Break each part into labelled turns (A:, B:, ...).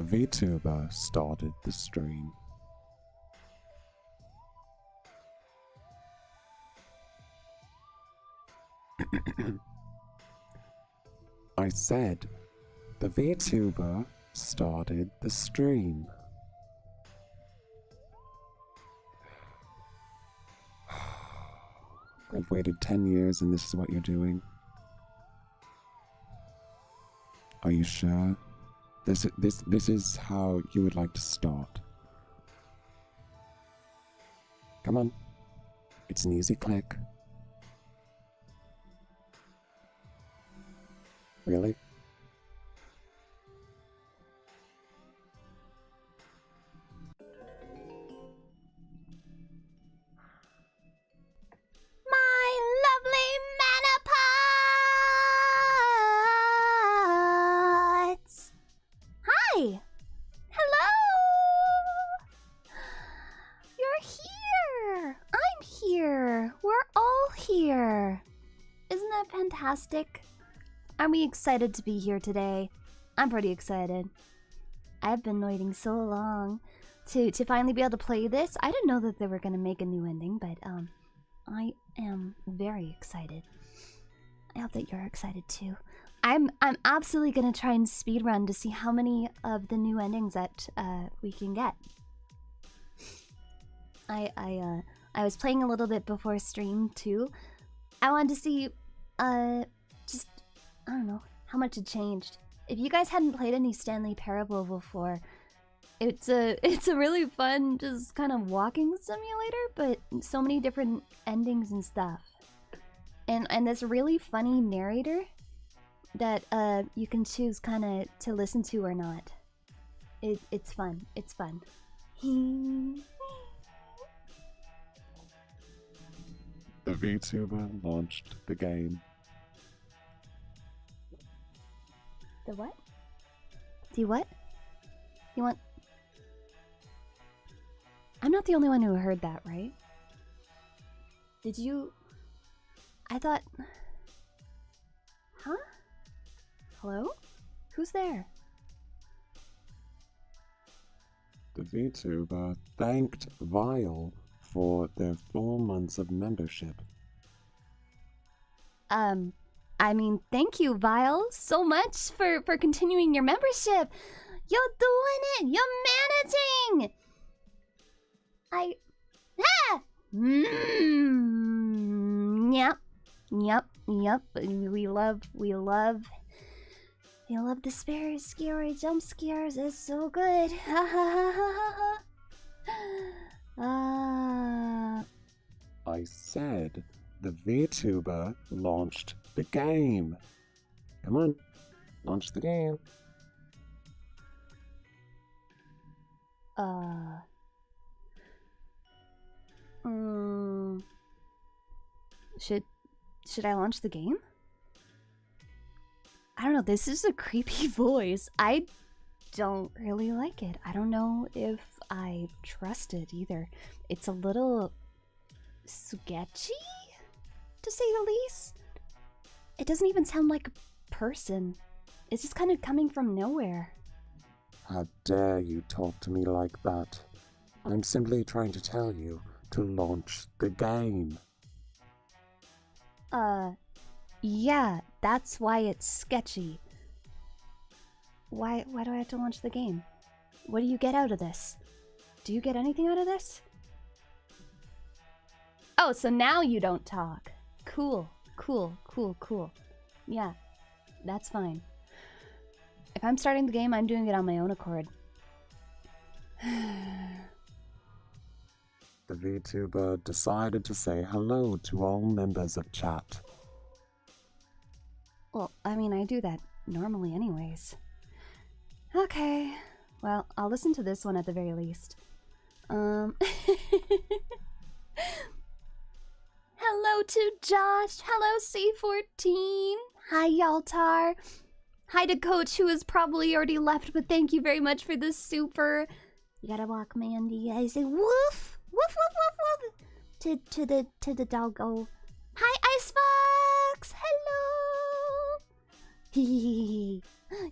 A: The VTuber started the stream. I said, the VTuber started the stream. I've waited 10 years and this is what you're doing. Are you sure? This is how you would like to start. Come on. It's an easy click. Really?
B: Are we excited to be here today? I'm pretty excited. I've been waiting so long to finally be able to play this. I didn't know that they were gonna make a new ending, but I am very excited. I hope that you're excited too. I'm absolutely gonna try and speedrun to see how many of the new endings that we can get. I was playing a little bit before stream too. I wanted to see just, I don't know, how much it changed. If you guys hadn't played any Stanley Parable before, it's a really fun, just kind of walking simulator, but so many different endings and stuff. And this really funny narrator that you can choose kind of to listen to or not. It's fun. It's fun.
A: The VTuber launched the game.
B: The what? The what? You want... I'm not the only one who heard that, right? Did you... I thought... Huh? Hello? Who's there?
A: The VTuber thanked Vile for their 4 months of membership.
B: I mean, thank you, Vile, so much for continuing your membership. You're doing it! You're managing! Yep. We love the scary jump scares. It's so good.
A: I said the VTuber launched the game. Come on, launch the game.
B: Should I launch the game? I don't know, this is a creepy voice. I don't really like it. I don't know if I trust it either. It's a little sketchy, to say the least. It doesn't even sound like a person. It's just kind of coming from nowhere.
A: How dare you talk to me like that? I'm simply trying to tell you to launch the game.
B: Yeah, that's why it's sketchy. Why do I have to launch the game? What do you get out of this? Do you get anything out of this? Oh, so now you don't talk. Cool. Yeah, that's fine. If I'm starting the game, I'm doing it on my own accord.
A: The VTuber decided to say hello to all members of chat.
B: Well, I mean, I do that normally anyways. Okay, well, I'll listen to this one at the very least. Hello to Josh. Hello C14. Hi Yaltar. Hi to Coach, who has probably already left, but thank you very much for the super. You gotta walk Mandy. I say woof, woof, woof, woof, woof. To the doggo. Hi Ice Fox. Hello.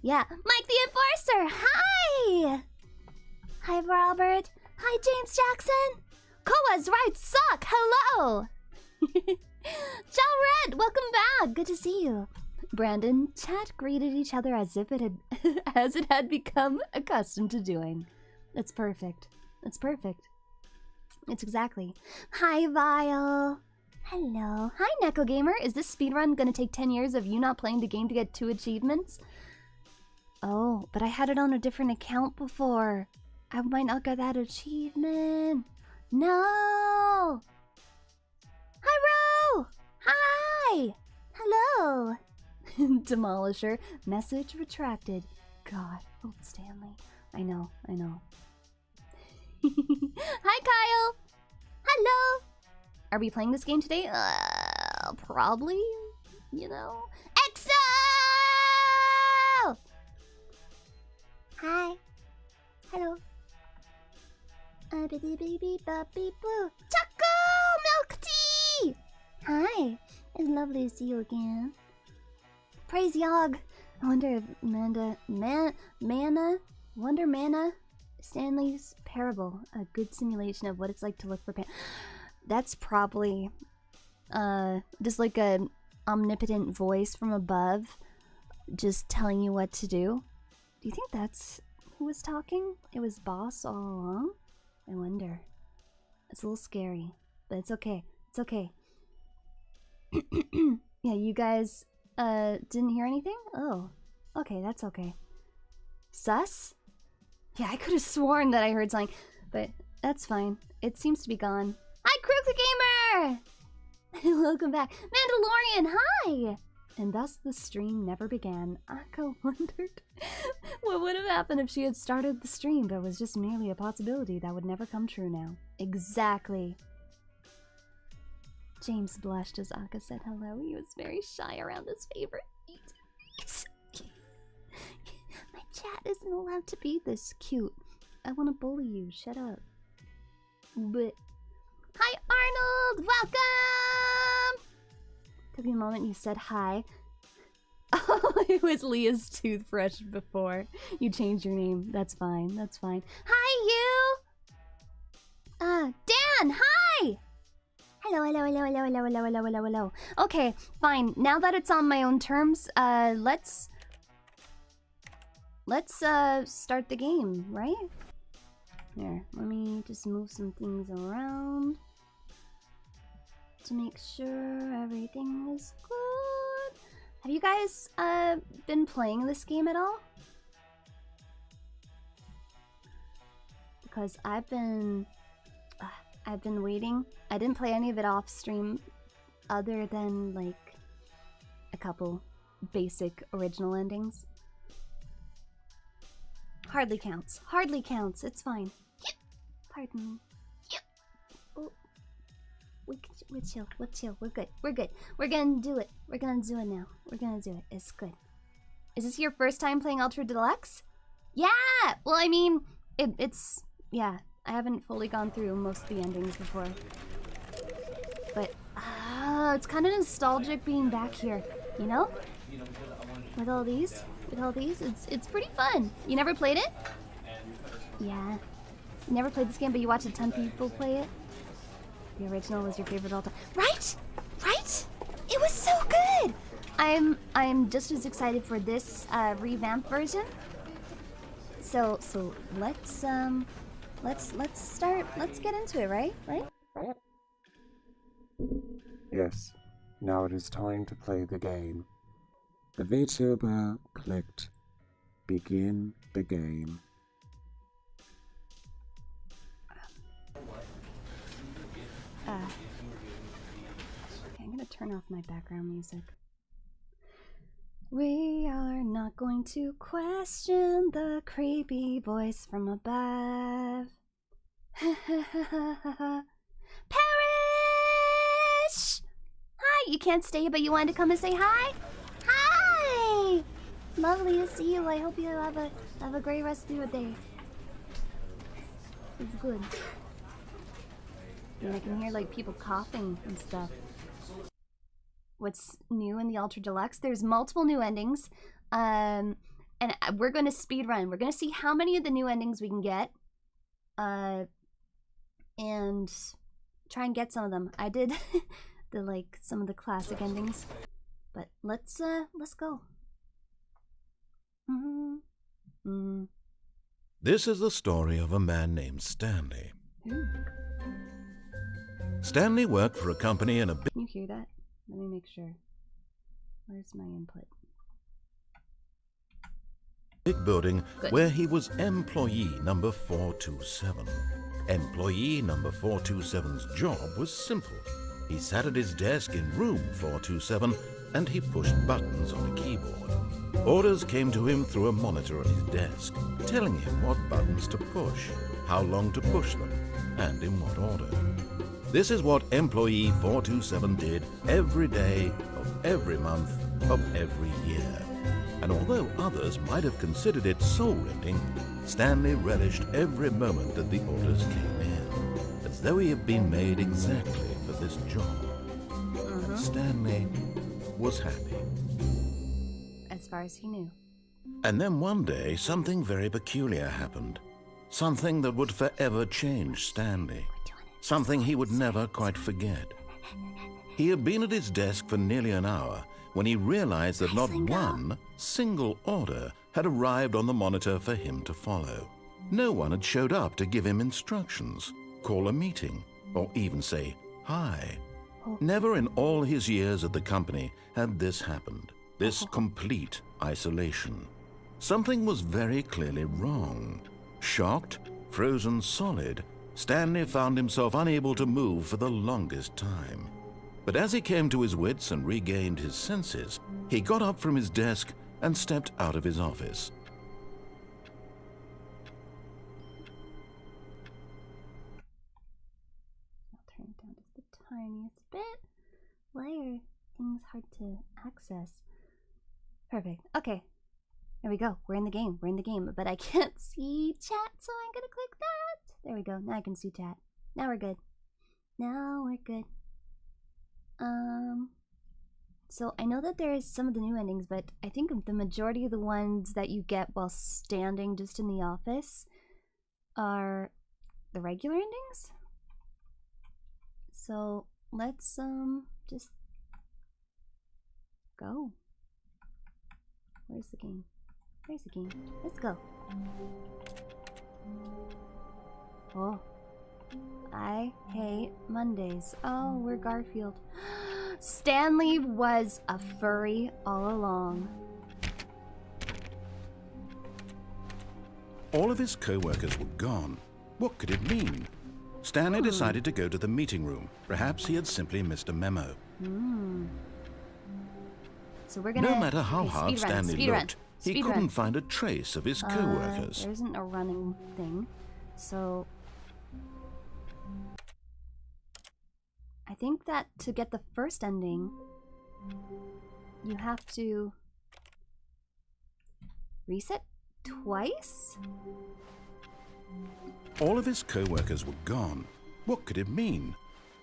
B: Yeah, Mike the Enforcer! Hi! Hi, Robert. Hi, James Jackson. Koa's right sock, hello! Ciao, Red, welcome back. Good to see you. Brandon, chat greeted each other as if it had as it had become accustomed to doing. That's perfect. That's perfect. It's exactly. Hi, Vile. Hello. Hi, Neko Gamer. Is this speedrun gonna take 10 years of you not playing the game to get 2 achievements? Oh, but I had it on a different account before. I might not get that achievement. No! Hi, Ro! Hi! Hello! Demolisher. Message retracted. God, old Stanley. I know, I know. Hi, Kyle! Hello! Are we playing this game today? Probably, you know. EXO! Hi. Hello. Baby, puppy, boo. Choco! Milk tea! Hi. It's lovely to see you again. Praise Yog. I wonder if Mana, Stanley's Parable, a good simulation of what it's like to look for That's probably just like a omnipotent voice from above just telling you what to do. Do you think that's who was talking? It was Boss all along? I wonder. It's a little scary, but it's okay. It's okay. Yeah, you guys didn't hear anything? Oh, okay, that's okay. Sus? Yeah, I could have sworn that I heard something, but that's fine. It seems to be gone. Hi, Crook the Gamer! Welcome back. Mandalorian, hi! And thus the stream never began. Akko wondered what would have happened if she had started the stream, but it was just merely a possibility that would never come true now. Exactly. James blushed as Akka said hello. He was very shy around his favorite. My chat isn't allowed to be this cute. I want to bully you. Shut up. But hi, Arnold! Welcome! Took me a moment you said hi. Oh, it was Leah's toothbrush before. You changed your name. That's fine. That's fine. Hi, you! Dan, hi! Hello, hello, hello, hello, hello, hello, hello, hello, hello. Okay, fine. Now that it's on my own terms, let's start the game, right? Here, let me just move some things around to make sure everything is good. Have you guys been playing this game at all? Because I've been waiting. I didn't play any of it off stream other than like a couple basic original endings. Hardly counts. Hardly counts. It's fine. Pardon me. Oh. We're chill. We're chill. We're good. We're good. We're gonna do it. We're gonna do it now. We're gonna do it. It's good. Is this your first time playing Ultra Deluxe? Yeah! Well, I mean, it's... Yeah. I haven't fully gone through most of the endings before. But, it's kind of nostalgic being back here, you know? With all these, it's pretty fun. You never played it? Yeah. You never played this game, but you watched a ton of people play it? The original was your favorite all time. Right? Right? It was so good! I'm just as excited for this, revamped version. So let's start, let's get into it, right? Right?
A: Yes, now it is time to play the game. The VTuber clicked begin the game.
B: Okay, I'm gonna turn off my background music. We are not going to question the creepy voice from above. Parrish! Hi, you can't stay, but you wanted to come and say hi? Hi! Lovely to see you. I hope you have a great rest of your day. It's good. And I can hear like people coughing and stuff. What's new in the Ultra Deluxe? There's multiple new endings. And we're going to speed run. We're going to see how many of the new endings we can get. And try and get some of them. I did some of the classic endings. But let's go.
C: This is the story of a man named Stanley. Stanley worked for a company in a
B: Can you hear that? Let me make sure. Where's my input?
C: big building.
B: Good.
C: Where he was employee number 427. Employee number 427's job was simple. He sat at his desk in room 427 and he pushed buttons on a keyboard. Orders came to him through a monitor on his desk, telling him what buttons to push, how long to push them, and in what order. This is what employee 427 did every day of every month of every year. And although others might have considered it soul-rending, Stanley relished every moment that the orders came in, as though he had been made exactly for this job. And Stanley was happy.
B: As far as he knew.
C: And then one day, something very peculiar happened. Something that would forever change Stanley. Something he would never quite forget. He had been at his desk for nearly an hour when he realized that not one single order had arrived on the monitor for him to follow. No one had showed up to give him instructions, call a meeting, or even say hi. Never in all his years at the company had this happened, this complete isolation. Something was very clearly wrong. Shocked, frozen solid, Stanley found himself unable to move for the longest time. But as he came to his wits and regained his senses, he got up from his desk and stepped out of his office.
B: I'll turn it down just the tiniest bit. Layer things hard to access. Perfect. Okay. There we go. We're in the game. We're in the game. But I can't see chat, so I'm gonna click that. There we go. Now I can see chat. Now we're good. Now we're good. So I know that there's some of the new endings, but I think the majority of the ones that you get while standing just in the office are the regular endings. So let's just go. Where's the game? Where's the game? Let's go. Oh. I hate Mondays. Oh, we're Garfield. Stanley was a furry all along.
C: All of his co-workers were gone. What could it mean? Stanley decided to go to the meeting room. Perhaps he had simply missed a memo.
B: So we're gonna...
C: No matter how hard Stanley looked, he couldn't
B: run.
C: find a trace of his co-workers.
B: There isn't a running thing, so... I think that to get the first ending, you have to reset twice?
C: All of his co-workers were gone. What could it mean?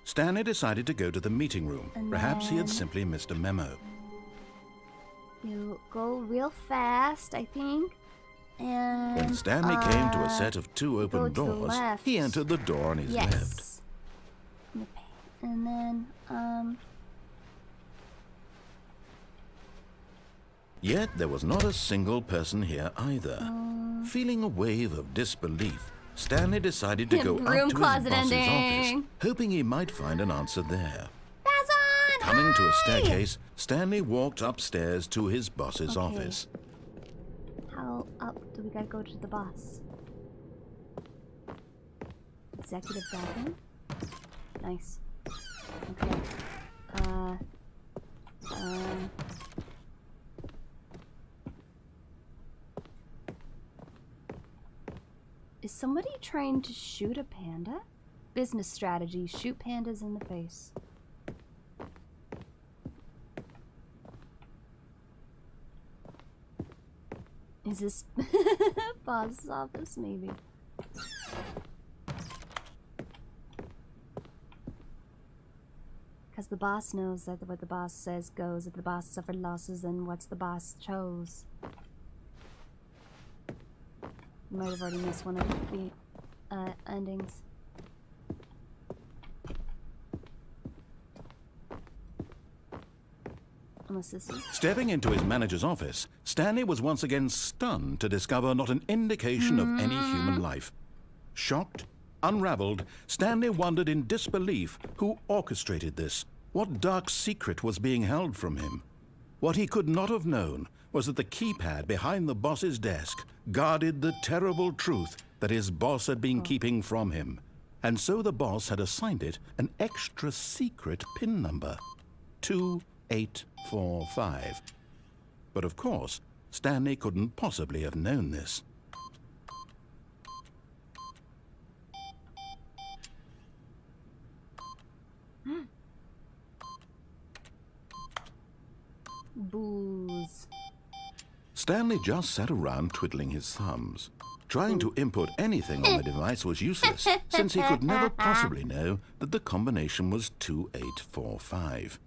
C: Stanley decided to go to the meeting room.
B: And
C: Perhaps he had
B: then-
C: simply missed a memo.
B: You go real fast, I think, and...
C: When Stanley came to a set of two
B: go
C: open
B: to the
C: doors,
B: left.
C: he entered the door on his left.
B: Yes. And then,
C: Yet there was not a single person here either. Feeling a wave of disbelief, Stanley decided to go up
B: Broom
C: to his
B: closet
C: boss's
B: ending.
C: office, hoping he might find an answer there.
B: that's on!
C: Coming to a
B: Hi!
C: staircase, Stanley walked upstairs to his boss's
B: Okay.
C: office.
B: How up do we gotta go to the boss? Executive bathroom? Nice. Okay. Is somebody trying to shoot a panda? Business strategy, shoot pandas in the face. Is this boss's office? Maybe. Because the boss knows that what the boss says goes. If the boss suffered losses, then what's the boss chose? Might have already missed one of the endings. Unless this is...
C: Stepping into his manager's office, Stanley was once again stunned to discover not an indication of any human life. Shocked, unraveled, Stanley wondered in disbelief who orchestrated this. What dark secret was being held from him? What he could not have known was that the keypad behind the boss's desk guarded the terrible truth that his boss had been keeping from him. And so the boss had assigned it an extra secret PIN number. 2845. But of course, Stanley couldn't possibly have known this.
B: Booze.
C: Stanley just sat around twiddling his thumbs. Trying to input anything on the device was useless, since he could never possibly know that the combination was 2845.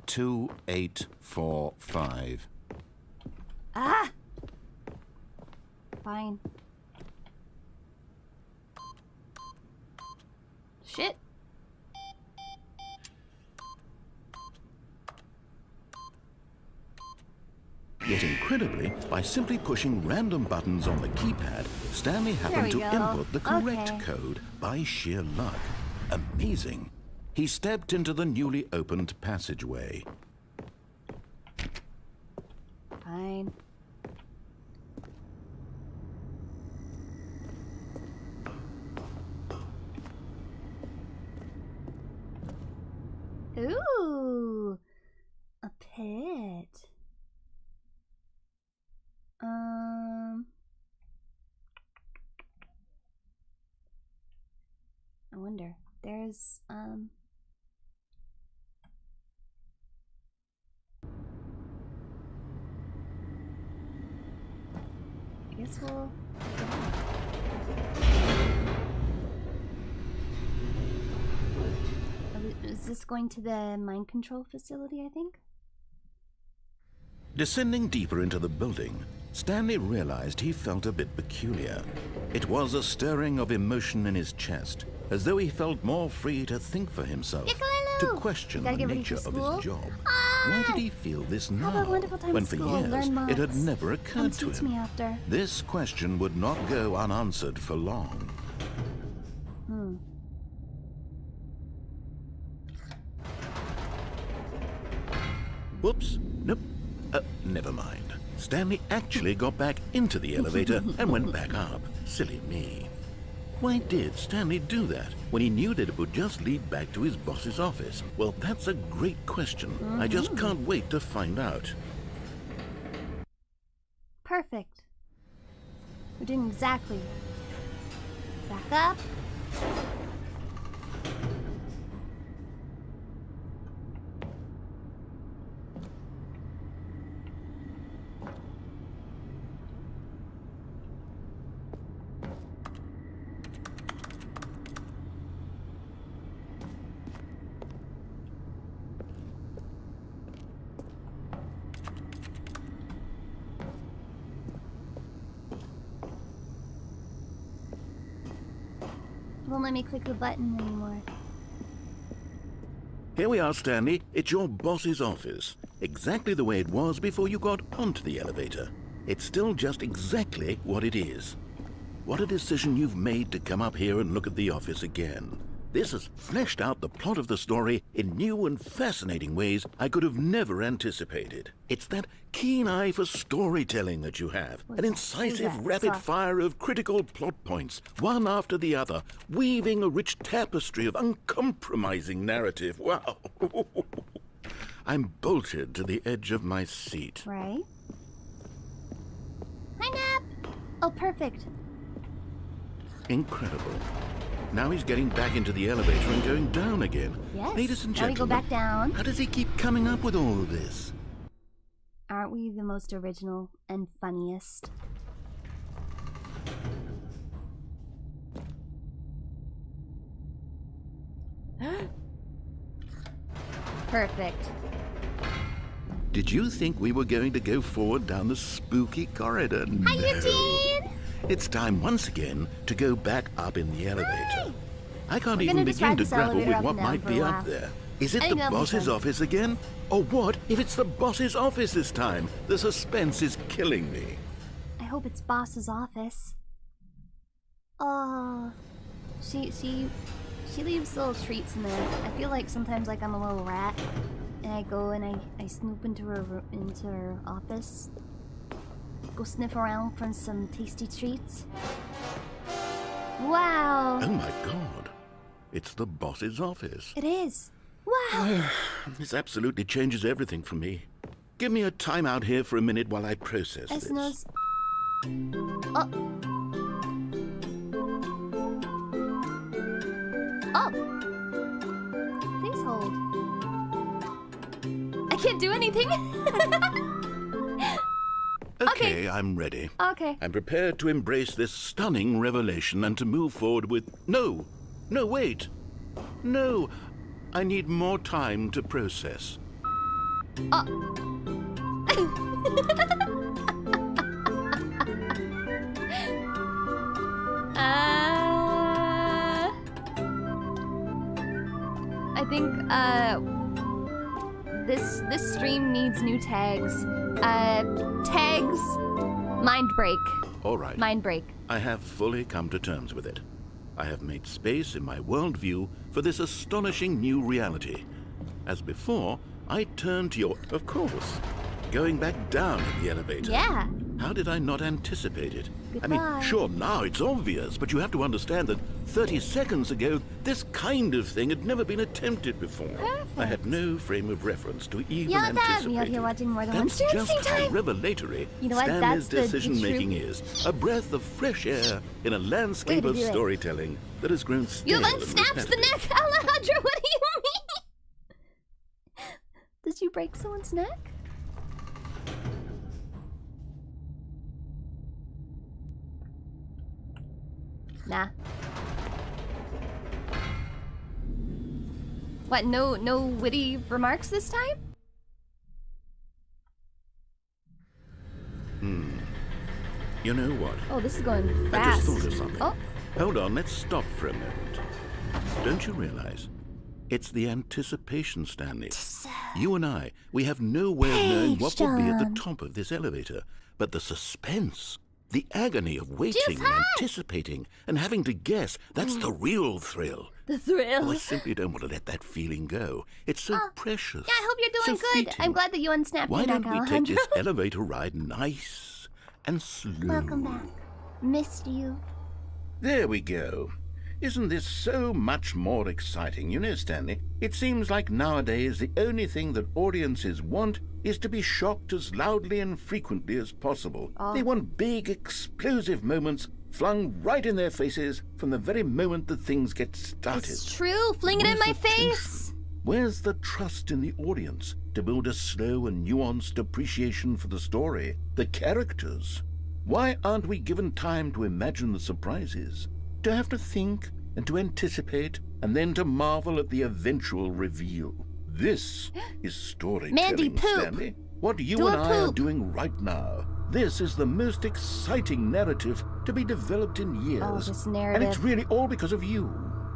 C: $2845.
B: Ah! Fine. Shit.
C: Yet incredibly, by simply pushing random buttons on the keypad, Stanley happened to input the correct code by sheer luck. Amazing. He stepped into the newly opened passageway.
B: Fine. Ooh, a pit. I wonder. There's I guess we'll. Is this going to the mind control facility, I think?
C: Descending deeper into the building, Stanley realized he felt a bit peculiar. It was a stirring of emotion in his chest, as though he felt more free to think for himself, to question the nature of his job. Why did he feel this now, when for years it had never occurred to him? This question would not go unanswered for long. Whoops, nope, never mind. Stanley actually got back into the elevator and went back up. Silly me. Why did Stanley do that when he knew that it would just lead back to his boss's office? Well, that's a great question. I just can't wait to find out.
B: Perfect. We're doing exactly. Back up. Won't let me click the button anymore.
C: Here we are, Stanley. It's your boss's office. Exactly the way it was before you got onto the elevator. It's still just exactly what it is. What a decision you've made to come up here and look at the office again. This has fleshed out the plot of the story in new and fascinating ways I could have never anticipated. It's that keen eye for storytelling that you have. An incisive rapid fire of critical plot points, one after the other, weaving a rich tapestry of uncompromising narrative. Wow. I'm bolted to the edge of my seat.
B: Right? Hi, Nap! Oh, perfect.
C: Incredible. Now he's getting back into the elevator and going down again.
B: Yes.
C: Ladies and
B: now
C: gentlemen,
B: we go back down.
C: How does he keep coming up with all of this?
B: Aren't we the most original and funniest? Perfect.
C: Did you think we were going to go forward down the spooky corridor?
B: Hi,
C: No.
B: Eugene!
C: It's time once again to go back up in the elevator.
B: Hi.
C: I can't
B: We're
C: even
B: gonna just
C: begin
B: ride
C: to
B: this
C: grapple
B: elevator
C: with
B: up
C: what
B: and down
C: might
B: for a
C: be
B: while.
C: up there. Is it
B: I
C: the
B: think that'll be
C: boss's
B: fun.
C: office again? Or what if it's the boss's office this time? The suspense is killing me.
B: I hope it's boss's office. Oh, she leaves little treats in there. I feel like sometimes like I'm a little rat, and I go and I snoop into her office, go sniff around for some tasty treats. Wow.
C: Oh my god. It's the boss's office.
B: It is. Wow.
C: This absolutely changes everything for me. Give me a time out here for a minute while I process this.
B: Knows. Oh. Oh. Please hold. I can't do anything.
C: Okay, I'm ready.
B: Okay.
C: I'm prepared to embrace this stunning revelation and to move forward with... No, wait. No, I need more time to process.
B: I think this stream needs new tags. Tags mind break.
C: All right.
B: Mind break.
C: I have fully come to terms with it. I have made space in my worldview for this astonishing new reality. As before, I turn to your... Of course. Going back down in the elevator.
B: Yeah.
C: How did I not anticipate it?
B: Goodbye.
C: I mean, sure, now it's obvious, but you have to understand that 30 seconds ago, this kind of thing had never been attempted before. I had no frame of reference to even
B: Yeah, that
C: anticipate
B: you're
C: it.
B: watching more than one
C: That's
B: stream at the
C: just
B: same
C: how
B: time.
C: revelatory
B: You know what?
C: Stanley's
B: That's the
C: decision-making
B: true
C: is. A breath of fresh air in a landscape
B: Way to
C: of
B: do it.
C: storytelling that has grown stale
B: You
C: and
B: unsnapped the
C: repetitive.
B: neck, Alejandro. What do you mean? Did you break someone's neck? Nah. What? No witty remarks this time?
C: You know what?
B: Oh, this is going
C: I
B: fast.
C: just thought of something.
B: Oh,
C: Hold on, let's stop for a moment. Don't you realize? It's the anticipation, Stanley. You and I, we have no way of knowing what will be at the top of this elevator. But the suspense, the agony of waiting
B: Juice
C: and
B: hot!
C: anticipating and having to guess, that's the real thrill.
B: the
C: Oh,
B: thrill.
C: I simply don't want to let that feeling go. It's so precious.
B: Yeah, I hope you're doing
C: so
B: good.
C: fleeting.
B: I'm glad that you unsnapped
C: Why
B: your neck,
C: don't we take
B: Alejandro.
C: this elevator ride nice and slow?
B: Welcome back. Missed you.
C: There we go. Isn't this so much more exciting? You know, Stanley, it seems like nowadays the only thing that audiences want is to be shocked as loudly and frequently as possible. They want big, explosive moments flung right in their faces from the very moment that things get started.
B: It's true. Fling it in
C: Where's
B: my
C: the
B: face.
C: tension? Where's the trust in the audience to build a slow and nuanced appreciation for the story, the characters? Why aren't we given time to imagine the surprises, to have to think and to anticipate, and then to marvel at the eventual reveal? This is storytelling,
B: Mandy, poop.
C: Stanley. What you
B: Do
C: and
B: a
C: I are
B: poop.
C: doing right now. This is the most exciting narrative to be developed in years.
B: Oh, this
C: And
B: narrative.
C: it's really all because of you.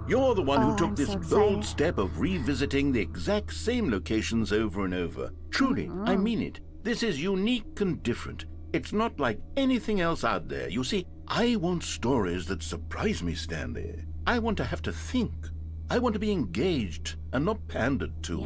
C: You're the one who
B: Oh,
C: took
B: I'm
C: this
B: so
C: bold
B: excited.
C: step of revisiting the exact same locations over and over. Truly, I mean it. This is unique and different. It's not like anything else out there. You see, I want stories that surprise me, Stanley. I want to have to think. I want to be engaged and not pandered to.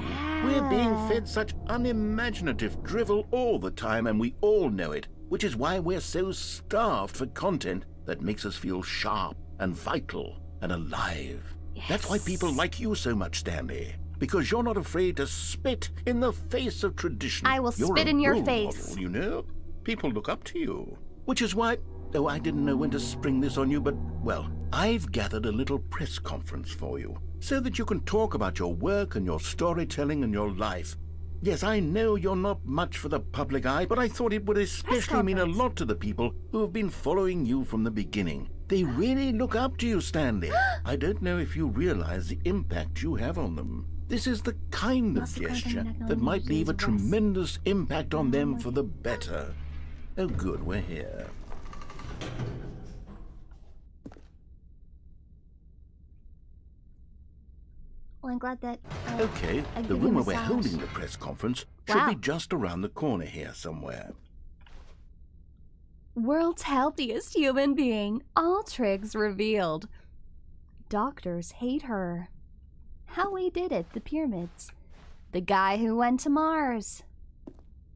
C: We're being fed such unimaginative drivel all the time, and we all know it, which is why we're so starved for content that makes us feel sharp and vital and alive. That's why people like you so much, Stanley. Because you're not afraid to spit in the face of tradition.
B: I will
C: You're
B: spit
C: a
B: in your
C: role
B: face.
C: model, you know? People look up to you. Which is why... Oh, I didn't know when to spring this on you, but, well, I've gathered a little press conference for you, so that you can talk about your work and your storytelling and your life. Yes, I know you're not much for the public eye, but I thought it would especially mean a
B: conference.
C: lot to the people who have been following you from the beginning. They really look up to you, Stanley. I don't know if you realize the impact you have on them. This is the kind of gesture that might leave a tremendous impact on them for the better. Oh good, we're here.
B: Well, I'm glad that.
C: Okay, the room where we're holding the press conference should be just around the corner here somewhere.
B: World's healthiest human being. All tricks revealed. Doctors hate her. How we did it, the pyramids. The guy who went to Mars.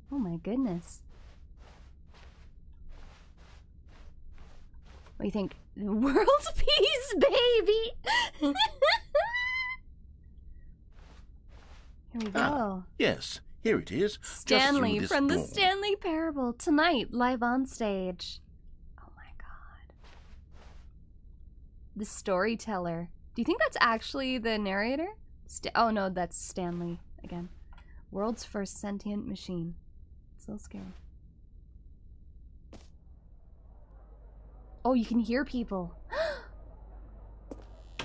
B: Oh my goodness. What do you think? World peace, baby! Here we go.
C: Yes, here it is.
B: Stanley
C: just
B: from
C: through
B: the
C: this door.
B: Stanley Parable tonight, live on stage. Oh my god. The storyteller. Do you think that's actually the narrator? Oh no, that's Stanley again. World's first sentient machine. So scary. Oh, you can hear people.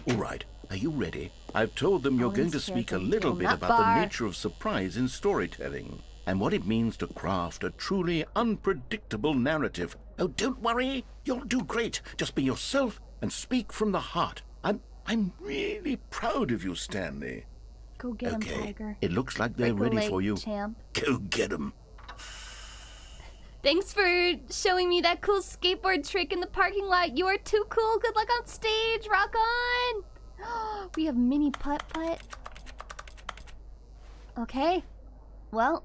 C: All right, are you ready? I've told them you're going to speak a little bit about the nature of surprise in storytelling and what it means to craft a truly unpredictable narrative. Oh, don't worry. You'll do great. Just be yourself and speak from the heart. I'm really proud of you, Stanley.
B: Go get him, Tiger.
C: It looks like they're ready for you.
B: Champ.
C: Go get them.
B: Thanks for showing me that cool skateboard trick in the parking lot. You are too cool. Good luck on stage. Rock on. We have mini putt-putt. Okay. Well,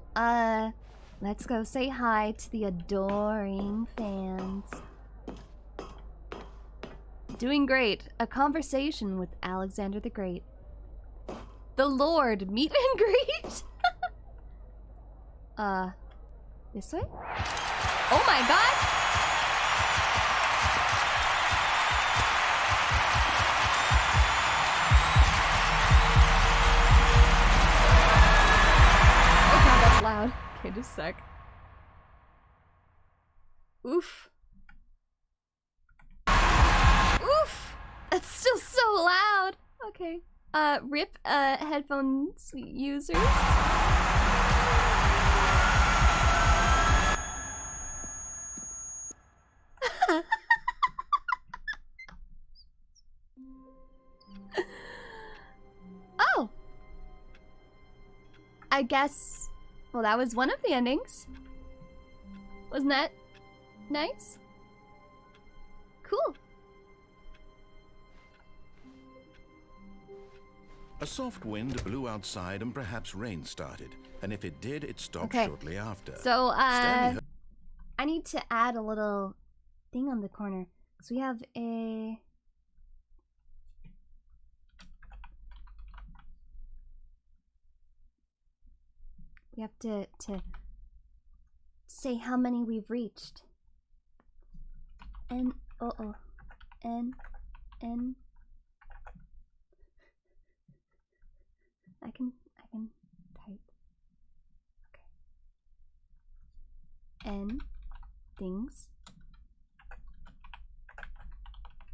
B: let's go say hi to the adoring fans. Doing great. A conversation with Alexander the Great. The Lord. Meet and greet. This way? Oh my god! Oh god, that's loud. Okay, just a sec. Oof. Oof! That's still so loud! Okay. RIP, headphones users. Oh! I guess... Well, that was one of the endings. Wasn't that nice? Cool.
C: A soft wind blew outside and perhaps rain started. And if it did, it stopped shortly after.
B: So,
C: Stanley
B: I need to add a little thing on the corner. Because we have a... We have to say how many we've reached. N. I can type. Okay. N things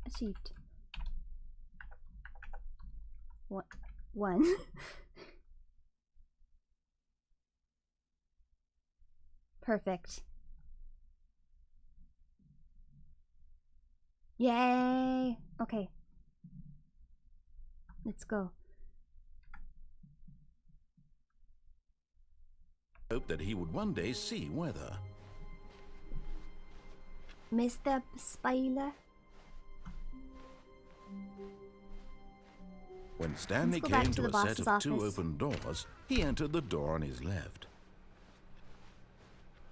B: achieved. One. Perfect. Yay! Okay. Let's go.
C: hoped that he would one day see weather.
B: Mr. Spoiler.
C: When Stanley
B: Let's go back
C: came
B: to
C: to
B: the
C: a set
B: boss's
C: of two
B: office.
C: open doors, he entered the door on his left.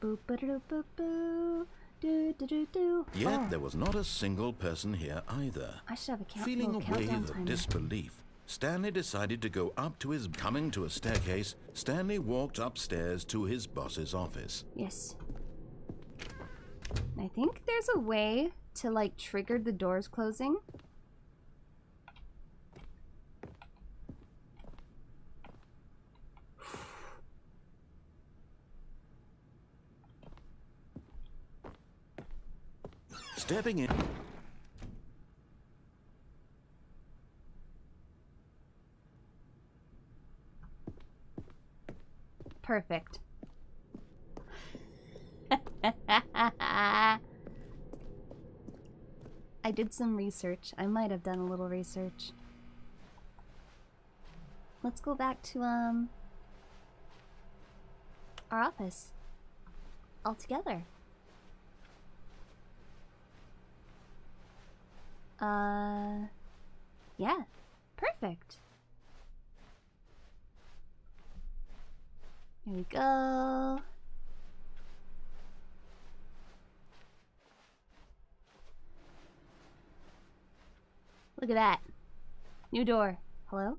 B: Boop, ba-da-doo, boop, boo. Do, do, do, do.
C: Yet
B: Oh,
C: there was not a single person here either.
B: I should have a
C: Feeling a
B: little
C: wave
B: countdown
C: of
B: timer.
C: disbelief, Stanley decided to go up to his... Coming to a staircase, Stanley walked upstairs to his boss's office.
B: Yes. I think there's a way to, like, trigger the doors closing.
C: Stepping in...
B: Perfect. I did some research. I might have done a little research. Let's go back to our office all together. Yeah, perfect. Here we go. Look at that. New door. Hello?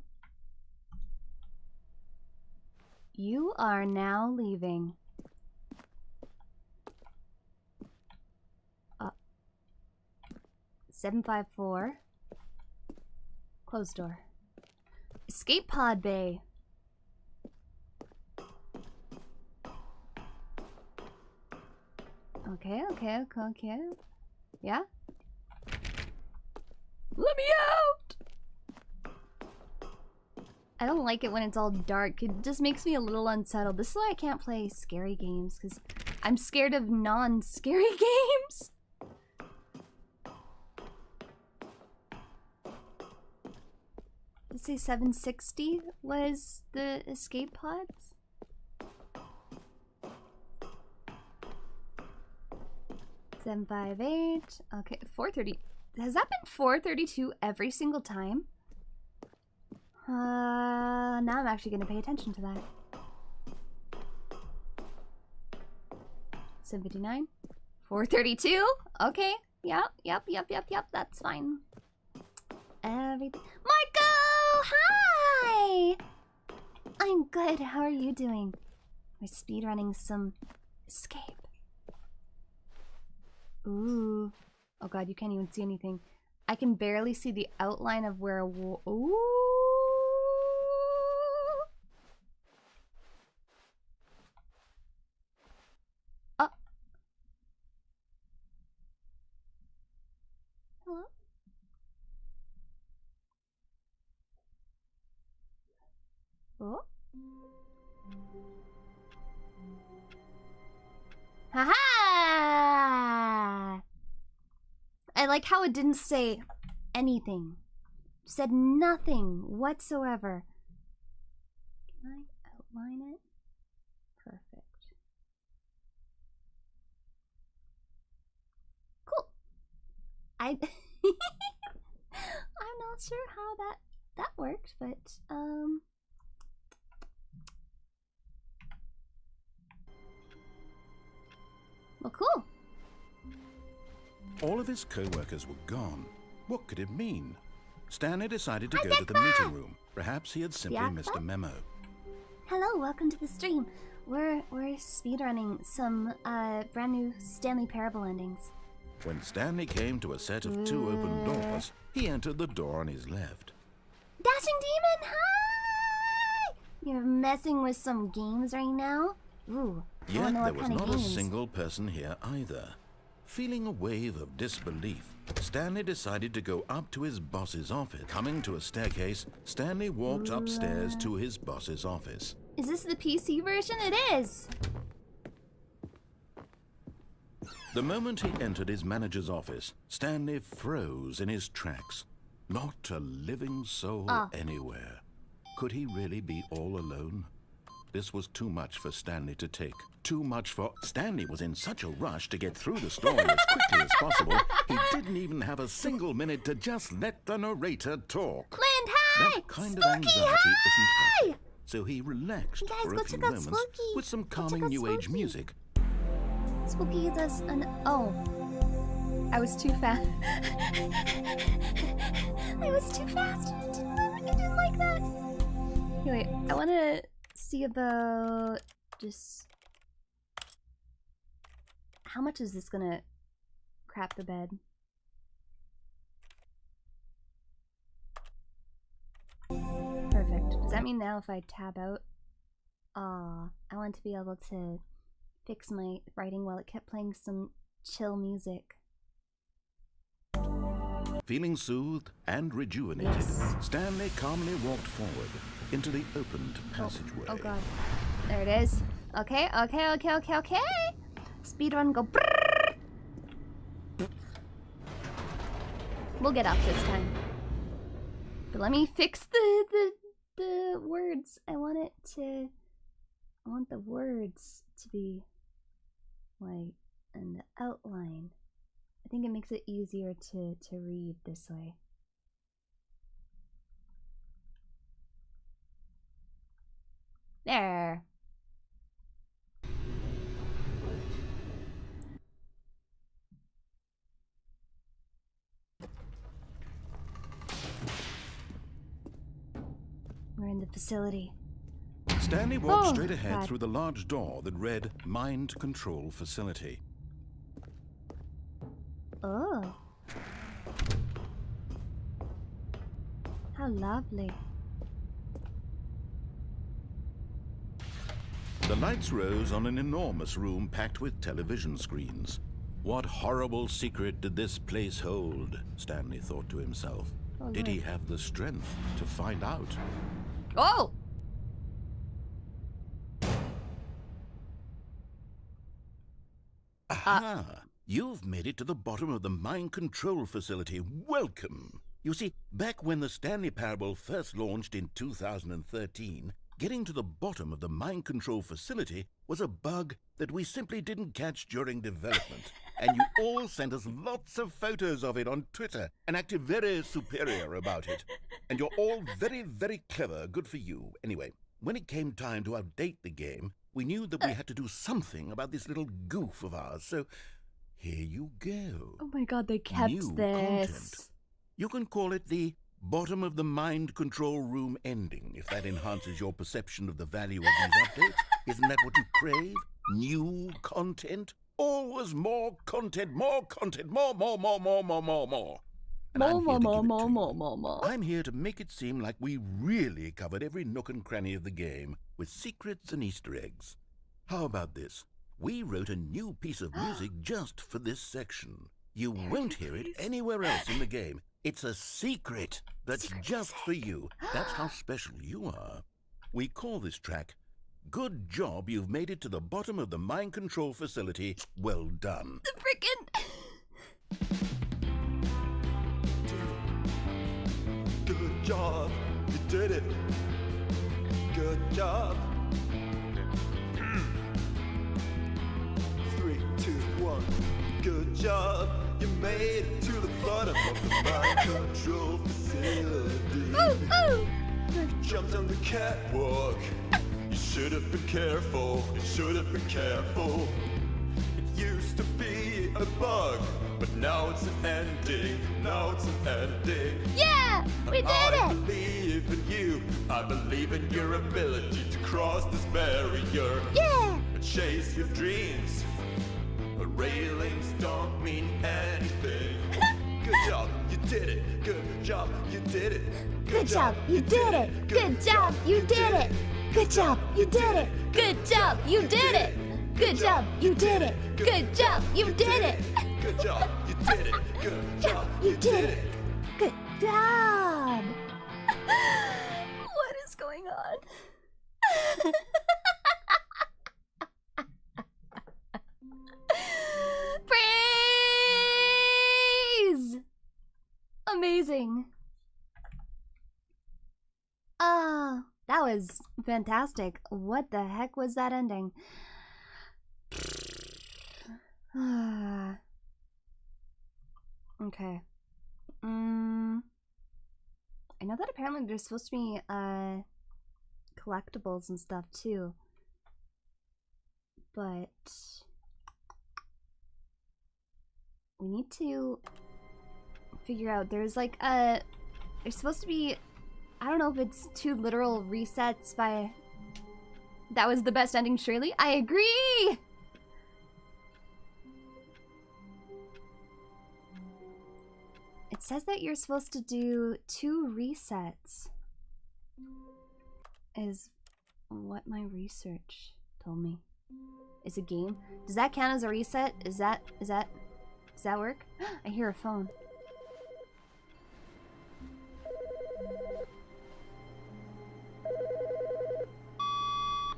B: You are now leaving. 754. Closed door. Escape pod bay. Okay. Yeah? Let me out! I don't like it when it's all dark. It just makes me a little unsettled. This is why I can't play scary games, because I'm scared of non-scary games. Let's say 760 was the escape pods. Seven 558. Okay, 430. Has that been 432 every single time? Now I'm actually gonna pay attention to that. 759. 432. Okay. Yep. That's fine. Everything. Marco! Hi! I'm good. How are you doing? We're speedrunning some escape. Ooh. Oh god, you can't even see anything. I can barely see the outline of where a wall. Ooh. Oh. Hello? Oh. Haha! I like how it didn't say anything. It said nothing whatsoever. Can I outline it? Perfect. Cool. I'm not sure how that worked, but well, cool.
C: All of his co-workers were gone. What could it mean? Stanley decided to go to the meeting room. Perhaps he had simply missed a memo.
B: Hello, welcome to the stream. We're speedrunning some brand new Stanley Parable endings.
C: When Stanley came to a set of 2 open doors, he entered the door on his left.
B: Dashing Demon, hi! You're messing with some games right now? Ooh, I
C: Yet
B: don't know
C: there
B: what
C: was
B: kind
C: not
B: of
C: a
B: games.
C: single person here either. Feeling a wave of disbelief, Stanley decided to go up to his boss's office. Coming to a staircase, Stanley walked upstairs to his boss's office.
B: Is this the PC version? It is!
C: The moment he entered his manager's office, Stanley froze in his tracks. Not a living soul anywhere. Could he really be all alone? This was too much for Stanley to take. Too much for... Stanley was in such a rush to get through the story as quickly as possible, he didn't even have a single minute to just let the narrator talk.
B: Lind, hi!
C: That kind
B: Spooky,
C: of anxiety isn't healthy. So he relaxed
B: Guys,
C: for
B: go
C: a few
B: check out
C: moments
B: Spooky.
C: with some
B: Go check
C: calming
B: out
C: new age
B: Spooky.
C: music.
B: Spooky does an... Oh. I was too fast. I was too fast. I didn't like that. Okay, wait. I want to see about just... How much is this gonna crap the bed? Perfect. Does that mean now if I tab out? I want to be able to fix my writing while it kept playing some chill music.
C: Feeling soothed and rejuvenated,
B: Yes.
C: Stanley calmly walked forward into the opened passageway.
B: Oh god. There it is. Okay. Speedrun, go. Brrr. We'll get up this time. But let me fix the words. I want the words to be white and the outline. I think it makes it easier to read this way. There. We're in the facility.
C: Stanley walked straight ahead
B: God.
C: through the large door that read Mind Control Facility.
B: Oh. How lovely.
C: The lights rose on an enormous room packed with television screens. What horrible secret did this place hold? Stanley thought to himself.
B: Oh,
C: did he
B: Lord.
C: have the strength to find out?
B: Oh!
C: Aha! You've made it to the bottom of the mind control facility. Welcome! You see, back when the Stanley Parable first launched in 2013, getting to the bottom of the mind control facility was a bug that we simply didn't catch during development. And you all sent us lots of photos of it on Twitter and acted very superior about it. And you're all very, very clever. Good for you. Anyway, when it came time to update the game, we knew that we had to do something about this little goof of ours. So here you go.
B: Oh my god, they kept
C: New
B: this.
C: content. You can call it the bottom of the mind control room ending, if that enhances your perception of the value of these updates. Isn't that what you crave? New content? Always more content, more content, more. And I'm here to give it to you.
B: More.
C: I'm here to make it seem like we really covered every nook and cranny of the game with secrets and Easter eggs. How about this? We wrote a new piece of music just for this section. You won't hear it anywhere else in the game. It's a secret that's just for you. That's how special you are. We call this track, Good Job You've Made It to the Bottom of the Mind Control Facility. Well done.
B: The frickin'.
D: Good job, you did it. Good job. 3, 2, 1. Good job, you made it to the bottom of the mind control facility. You jumped on the catwalk. You should have been careful. You should have been careful. It used to be a bug, but now it's an ending. Now it's an ending.
B: Yeah, we did
D: I
B: it.
D: believe in you. I believe in your ability to cross this barrier.
B: Yeah.
D: And chase your dreams. But railings don't mean anything. Good job, you did it. Good job, you did it.
B: Good job, you did it. Good job, you did it. Good job, you did it. Good job, you did it. Good job, you did it. Good job, you did it.
D: Good job, you did it. Good job, you did it.
B: Good job. What is going on? Praise! Amazing. That was fantastic. What the heck was that ending? Okay. I know that apparently there's supposed to be collectibles and stuff too. But we need to figure out, there's like there's supposed to be, I don't know if it's 2 literal resets by, that was the best ending surely. I agree! It says that you're supposed to do 2 resets, is what my research told me. Is a game? Does that count as a reset? Does that work? I hear a phone.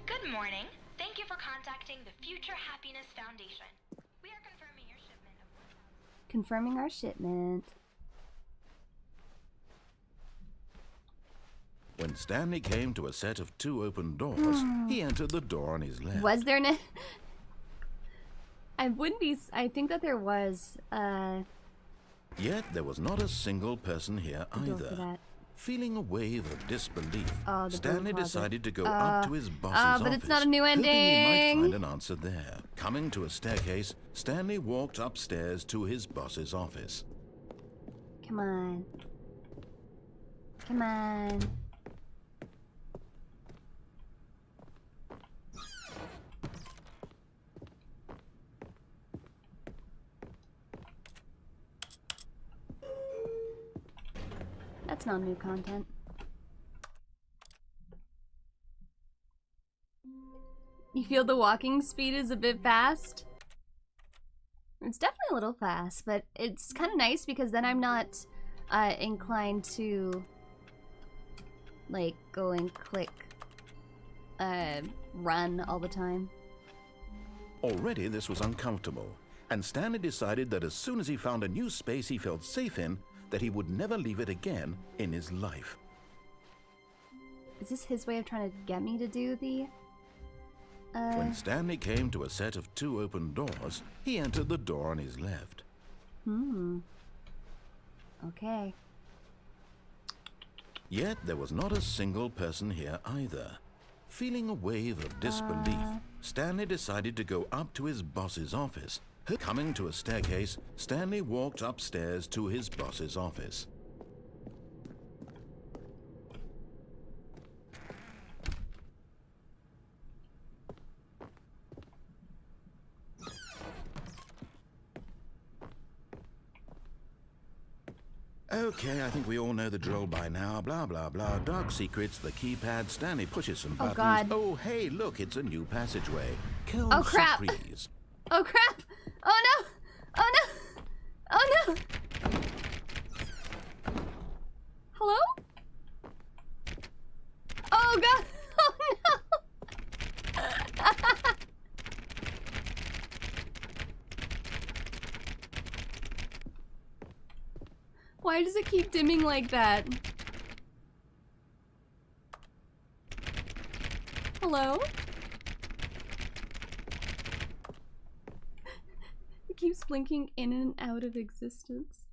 E: Good morning. Future Happiness Foundation. We are confirming your shipment of 1,000.
B: Confirming our shipment.
C: When Stanley came to a set of 2 open doors, he entered the door on his left.
B: Was there I wouldn't be... I think that there was,
C: Yet there was not a single person here
B: door for
C: either.
B: that.
C: Feeling a wave of disbelief,
B: Oh, the
C: Stanley
B: broom closet.
C: decided to go up to his boss's office,
B: but it's not a new
C: hoping he
B: ending.
C: might find an answer there. Coming to a staircase, Stanley walked upstairs to his boss's office.
B: Come on. Come on. That's not new content. You feel the walking speed is a bit fast? It's definitely a little fast, but it's kind of nice because then I'm not inclined to like go and click run all the time.
C: Already this was uncomfortable, and Stanley decided that as soon as he found a new space he felt safe in, that he would never leave it again in his life.
B: Is this his way of trying to get me to do the...
C: When Stanley came to a set of 2 open doors, he entered the door on his left.
B: Okay.
C: Yet there was not a single person here either. Feeling a wave of disbelief, Stanley decided to go up to his boss's office. Coming to a staircase, Stanley walked upstairs to his boss's office. Okay, I think we all know the drill by now. Blah, blah, blah. Dark secrets, the keypad. Stanley pushes some buttons.
B: God.
C: Oh, hey, look, it's a new passageway. Kill
B: Oh, crap.
C: surprise.
B: Oh crap! Oh no! Oh no! Oh no! Hello? Oh god! Oh no! Why does it keep dimming like that? Hello? It keeps blinking in and out of existence.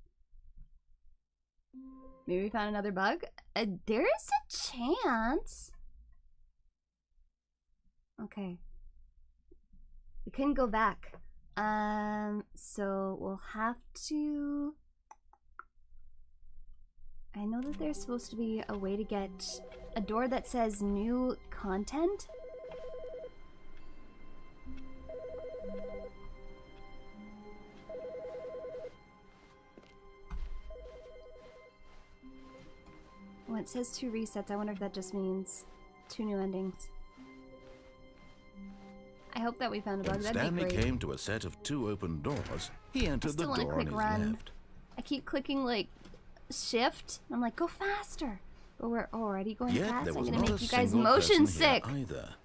B: Maybe we found another bug? There is a chance. Okay. We couldn't go back. So we'll have to... I know that there's supposed to be a way to get a door that says new content. When it says 2 resets, I wonder if that just means 2 new endings. I hope that we found a bug.
C: When
B: That'd
C: Stanley
B: be great.
C: came to a set of 2 open doors, he entered the
B: still wanna
C: door on
B: click
C: his
B: run.
C: left.
B: I keep clicking like shift. And I'm like, go faster. But we're already going
C: Yet
B: fast.
C: there
B: I'm
C: was
B: gonna
C: not
B: make
C: a
B: you guys
C: single
B: motion
C: person here
B: sick.
C: either.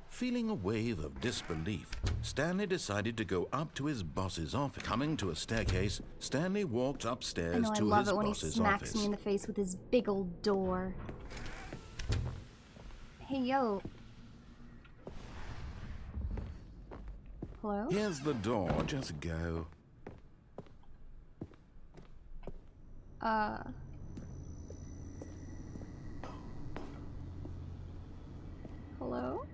C: Feeling a wave of disbelief, Stanley decided to go up to his boss's office. Coming to a staircase, Stanley walked
B: I
C: upstairs
B: know, I
C: to
B: love
C: his
B: it when he
C: boss's
B: smacks
C: office.
B: me in the face with his big old door. Hey, yo. Hello?
C: Here's the door, just go.
B: Hello?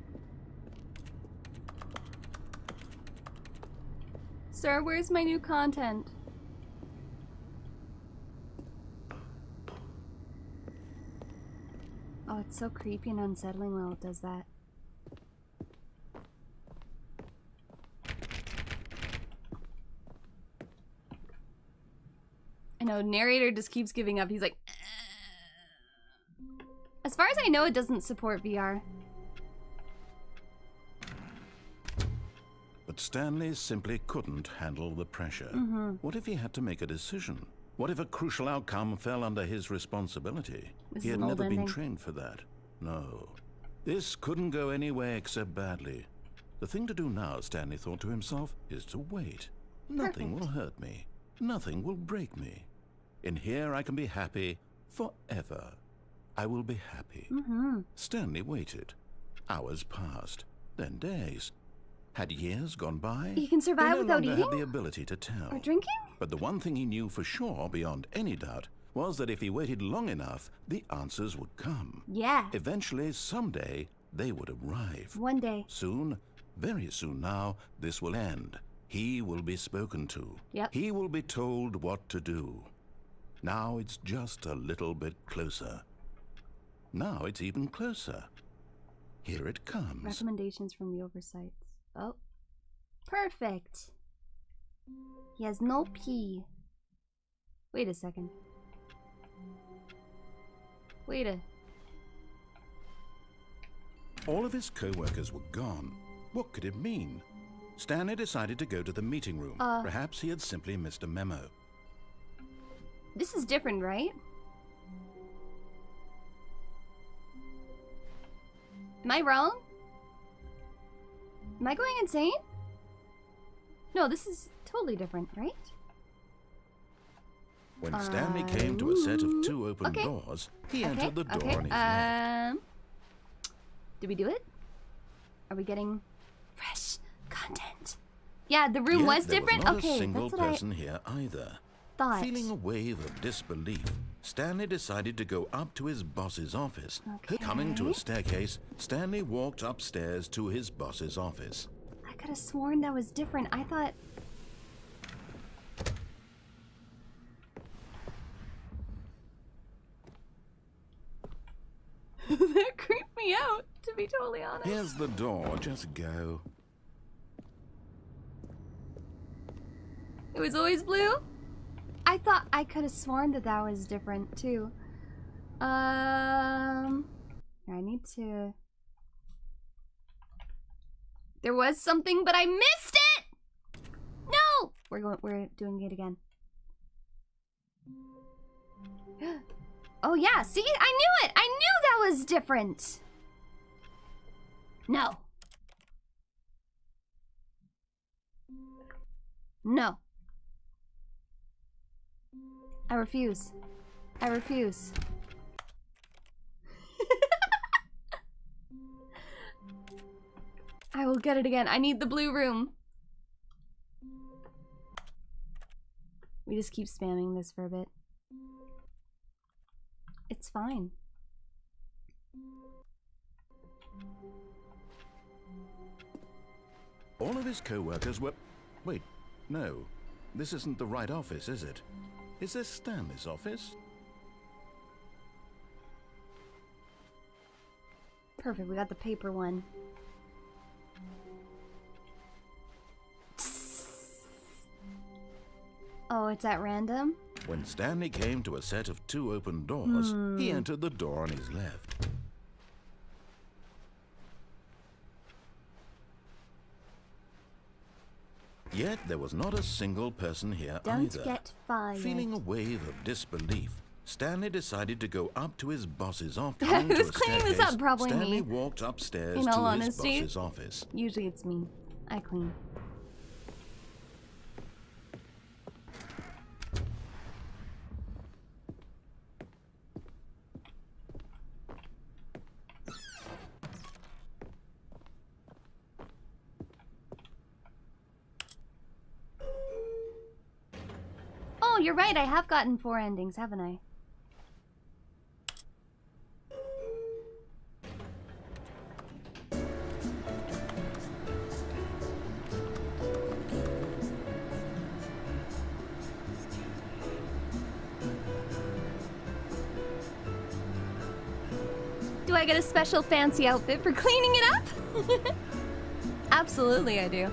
B: Sir, where's my new content? Oh, it's so creepy and unsettling while it does that. I know, narrator just keeps giving up. He's like... As far as I know, it doesn't support VR.
C: But Stanley simply couldn't handle the pressure. What if he had to make a decision? What if a crucial outcome fell under his responsibility?
B: This
C: He
B: is
C: had
B: an old
C: never been
B: ending.
C: trained for that. No. This couldn't go any way except badly. The thing to do now, Stanley thought to himself, is to wait. Nothing will hurt me. Nothing will break me. In here I can be happy forever. I will be happy. Stanley waited. Hours passed, then days. Had years gone by?
B: You can survive
C: He no
B: without
C: longer
B: eating?
C: had the ability to tell.
B: Or drinking?
C: But the one thing he knew for sure, beyond any doubt, was that if he waited long enough, the answers would come.
B: Yeah.
C: Eventually, someday, they would arrive.
B: One day.
C: Soon, very soon now, this will end. He will be spoken to.
B: Yep.
C: He will be told what to do. Now it's just a little bit closer. Now it's even closer. Here it comes.
B: Recommendations from the oversights. Oh. Perfect. He has no pee. Wait a second. Wait a...
C: All of his co-workers were gone. What could it mean? Stanley decided to go to the meeting room. Perhaps he had simply missed a memo.
B: This is different, right? Am I wrong? Am I going insane? No, this is totally different, right?
C: When Stanley came to a set of 2 open doors, he entered the door on his left.
B: Did we do it? Are we getting fresh content? Yeah, the room
C: Yet
B: was
C: there
B: different.
C: Was not
B: Okay,
C: a single
B: that's what
C: person here either.
B: thought.
C: Feeling a wave of disbelief, Stanley decided to go up to his boss's office.
B: Okay.
C: Coming to a staircase, Stanley walked upstairs to his boss's office.
B: I could have sworn that was different. I thought... That creeped me out, to be totally honest.
C: Here's the door, just go.
B: It was always blue? I thought I could have sworn that that was different, too. I need to... There was something, but I missed it! No! We're doing it again. Oh yeah, see? I knew it! I knew that was different! No. No. I refuse. I refuse. I will get it again. I need the blue room. We just keep spamming this for a bit. It's fine.
C: All of his co-workers were... Wait, no. This isn't the right office, is it? Is this Stanley's office?
B: Perfect, we got the paper one. Oh, it's at random?
C: When Stanley came to a set of 2 open doors, he entered the door on his left. Yet there was not a single person here
B: Don't
C: either.
B: get fired.
C: Feeling a wave of disbelief, Stanley decided to go up to his boss's office.
B: Who's cleaning this up? Probably
C: Stanley
B: me.
C: walked upstairs
B: In all
C: to
B: honesty.
C: his boss's office.
B: Usually it's me. I clean. Oh, you're right. I have gotten 4 endings, haven't I? Do I get a special fancy outfit for cleaning it up? Absolutely, I do.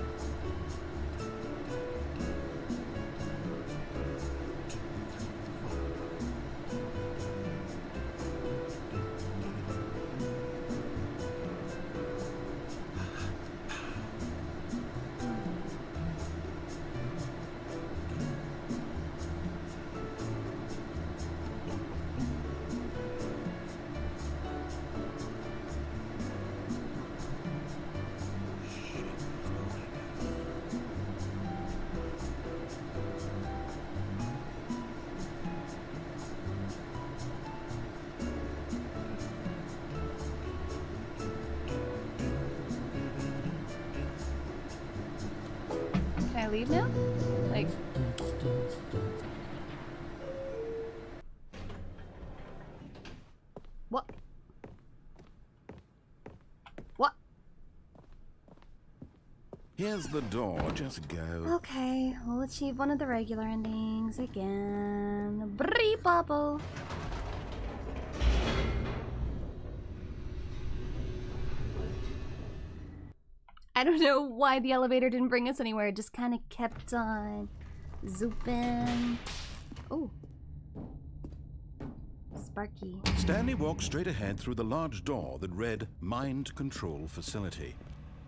B: leave now? Like... What? What?
C: Here's the door, just go.
B: Okay, we'll achieve one of the regular endings again. Bree bubble. I don't know why the elevator didn't bring us anywhere. It just kind of kept on zooping. Oh. Sparky.
C: Stanley walked straight ahead through the large door that read Mind Control Facility.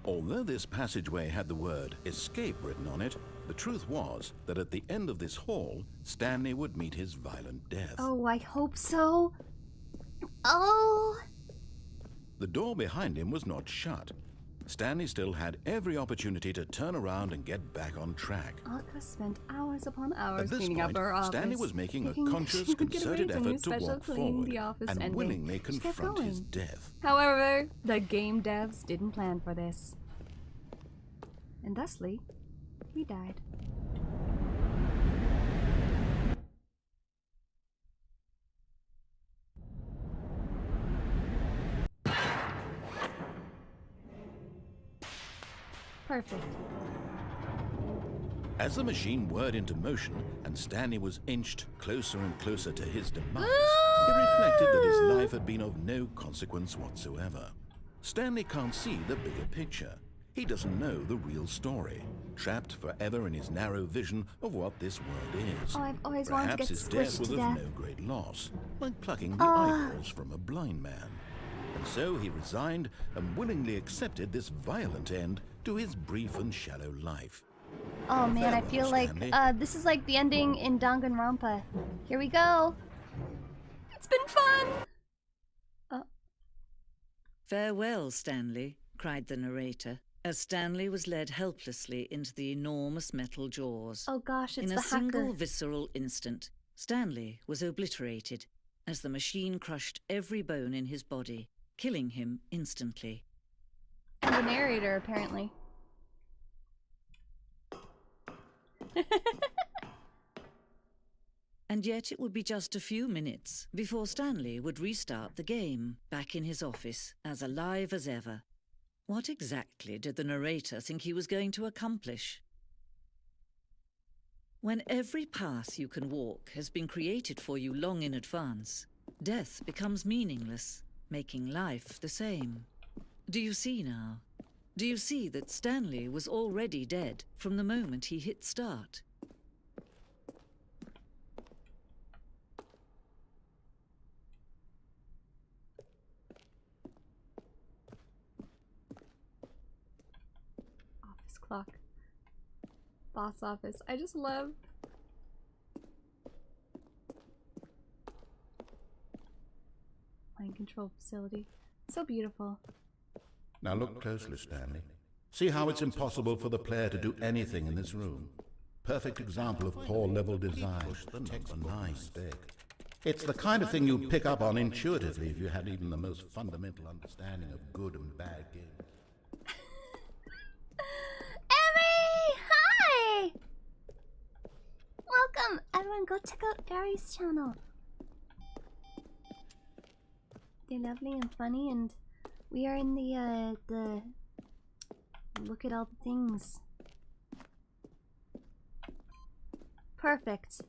C: Although this passageway had the word escape written on it, the truth was that at the end of this hall, Stanley would meet his violent death.
B: Oh, I hope so. Oh.
C: The door behind him was not shut. Stanley still had every opportunity to turn around and get back on track.
B: Alka spent hours upon hours
C: At this
B: cleaning
C: point,
B: up her office.
C: Stanley was making a
B: Thinking
C: conscious,
B: she would get a
C: concerted
B: raise and
C: effort to
B: special
C: walk
B: cleaning
C: forward
B: the office
C: and
B: ending.
C: willingly
B: She kept
C: confront his
B: going.
C: death.
B: However, the game devs didn't plan for this. And thusly, we died. Perfect.
C: As the machine whirred into motion and Stanley was inched closer and closer to his demise, he reflected that his life had been of no consequence whatsoever. Stanley can't see the bigger picture. He doesn't know the real story, trapped forever in his narrow vision of what this world is.
B: Oh, I've always wanted to
C: Perhaps
B: get
C: his death
B: squished
C: was
B: to
C: of
B: death.
C: no great loss, like plucking the eyeballs from a blind man. And so he resigned and willingly accepted this violent end to his brief and shallow life.
B: Oh man, I feel like
C: Stanley.
B: this is like the ending in Danganronpa. Here we go. It's been fun.
F: Farewell, Stanley, cried the narrator, as Stanley was led helplessly into the enormous metal jaws.
B: Oh gosh, it's
F: In
B: the
F: a single
B: hacker.
F: visceral instant, Stanley was obliterated as the machine crushed every bone in his body, killing him instantly.
B: And the narrator, apparently.
F: And yet it would be just a few minutes before Stanley would restart the game, back in his office, as alive as ever. What exactly did the narrator think he was going to accomplish? When every path you can walk has been created for you long in advance, death becomes meaningless, making life the same. Do you see now? Do you see that Stanley was already dead from the moment he hit start?
B: Office clock. Boss office. I just love... Mind control facility. So beautiful.
C: Now look closely, Stanley. See how it's impossible for the player to do anything in this room. Perfect example of poor level design. Textbook mistake. It's the kind of thing you'd pick up on intuitively if you had even the most fundamental understanding of good and bad games.
B: Emmy! Hi! Welcome! Everyone go check out Aries' channel. They're lovely and funny, and we are in the look at all the things. Perfect.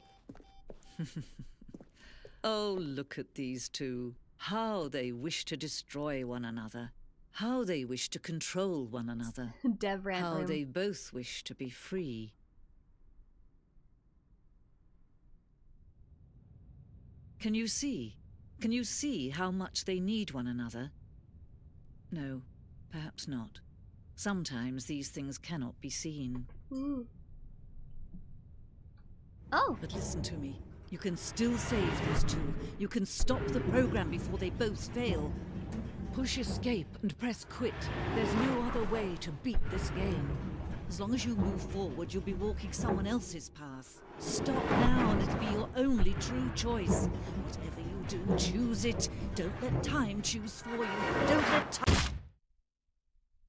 F: Oh, look at these two. How they wish to destroy one another. How they wish to control one another.
B: Dev rant
F: How
B: room.
F: they both wish to be free. Can you see? Can you see how much they need one another? No, perhaps not. Sometimes these things cannot be seen.
B: Ooh. Oh!
F: But listen to me. You can still save these two. You can stop the program before they both fail. Push escape and press quit. There's no other way to beat this game. As long as you move forward, you'll be walking someone else's path. Stop now and it'll be your only true choice. Whatever you do, choose it. Don't let time choose for you. Don't let time...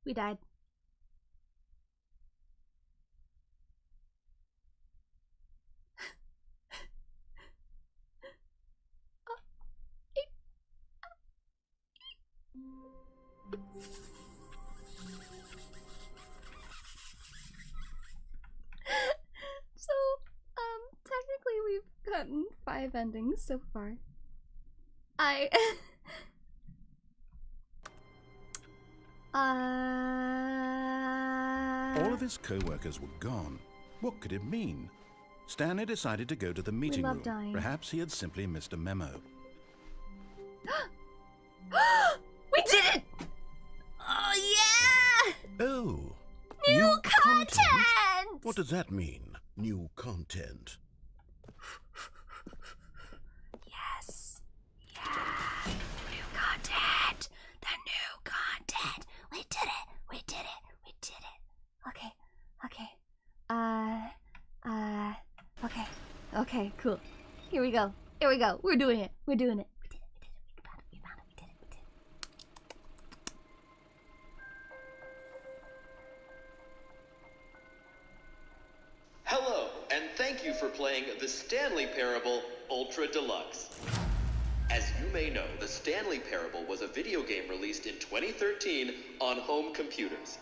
B: We died. 5 endings so far. I
C: All of his co-workers were gone. What could it mean? Stanley decided to go to the meeting
B: love
C: room.
B: dying.
C: Perhaps he had simply missed a memo.
B: We did it! Oh yeah!
C: Oh!
B: New content!
C: What does that mean? New content?
B: Yes. Yeah. New content. The new content. We did it. We did it. We did it. Okay. Okay. Okay. Okay, cool. Here we go. Here we go. We're doing it. We're doing it. We did it. We did it. We found it. We found it. We did it. We did it.
G: Hello, and thank you for playing the Stanley Parable Ultra Deluxe. As you may know, the Stanley Parable was a video game released in 2013 on home computers.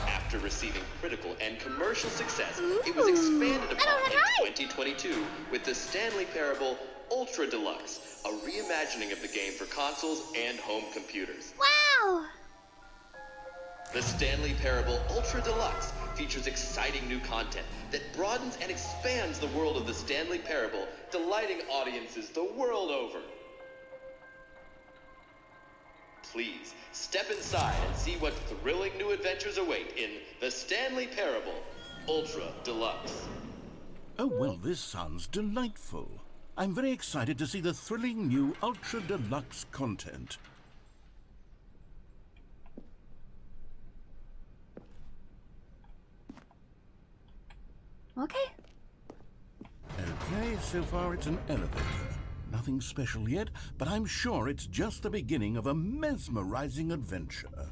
G: After receiving critical and commercial success, it was expanded upon in 2022 with the Stanley Parable Ultra Deluxe, a reimagining of the game for consoles and home computers.
B: Wow!
G: The Stanley Parable Ultra Deluxe features exciting new content that broadens and expands the world of the Stanley Parable, delighting audiences the world over. Please, step inside and see what thrilling new adventures await in the Stanley Parable Ultra Deluxe.
C: Oh, well, this sounds delightful. I'm very excited to see the thrilling new Ultra Deluxe content.
B: Okay.
C: Okay, so far it's an elevator. Nothing special yet, but I'm sure it's just the beginning of a mesmerizing adventure.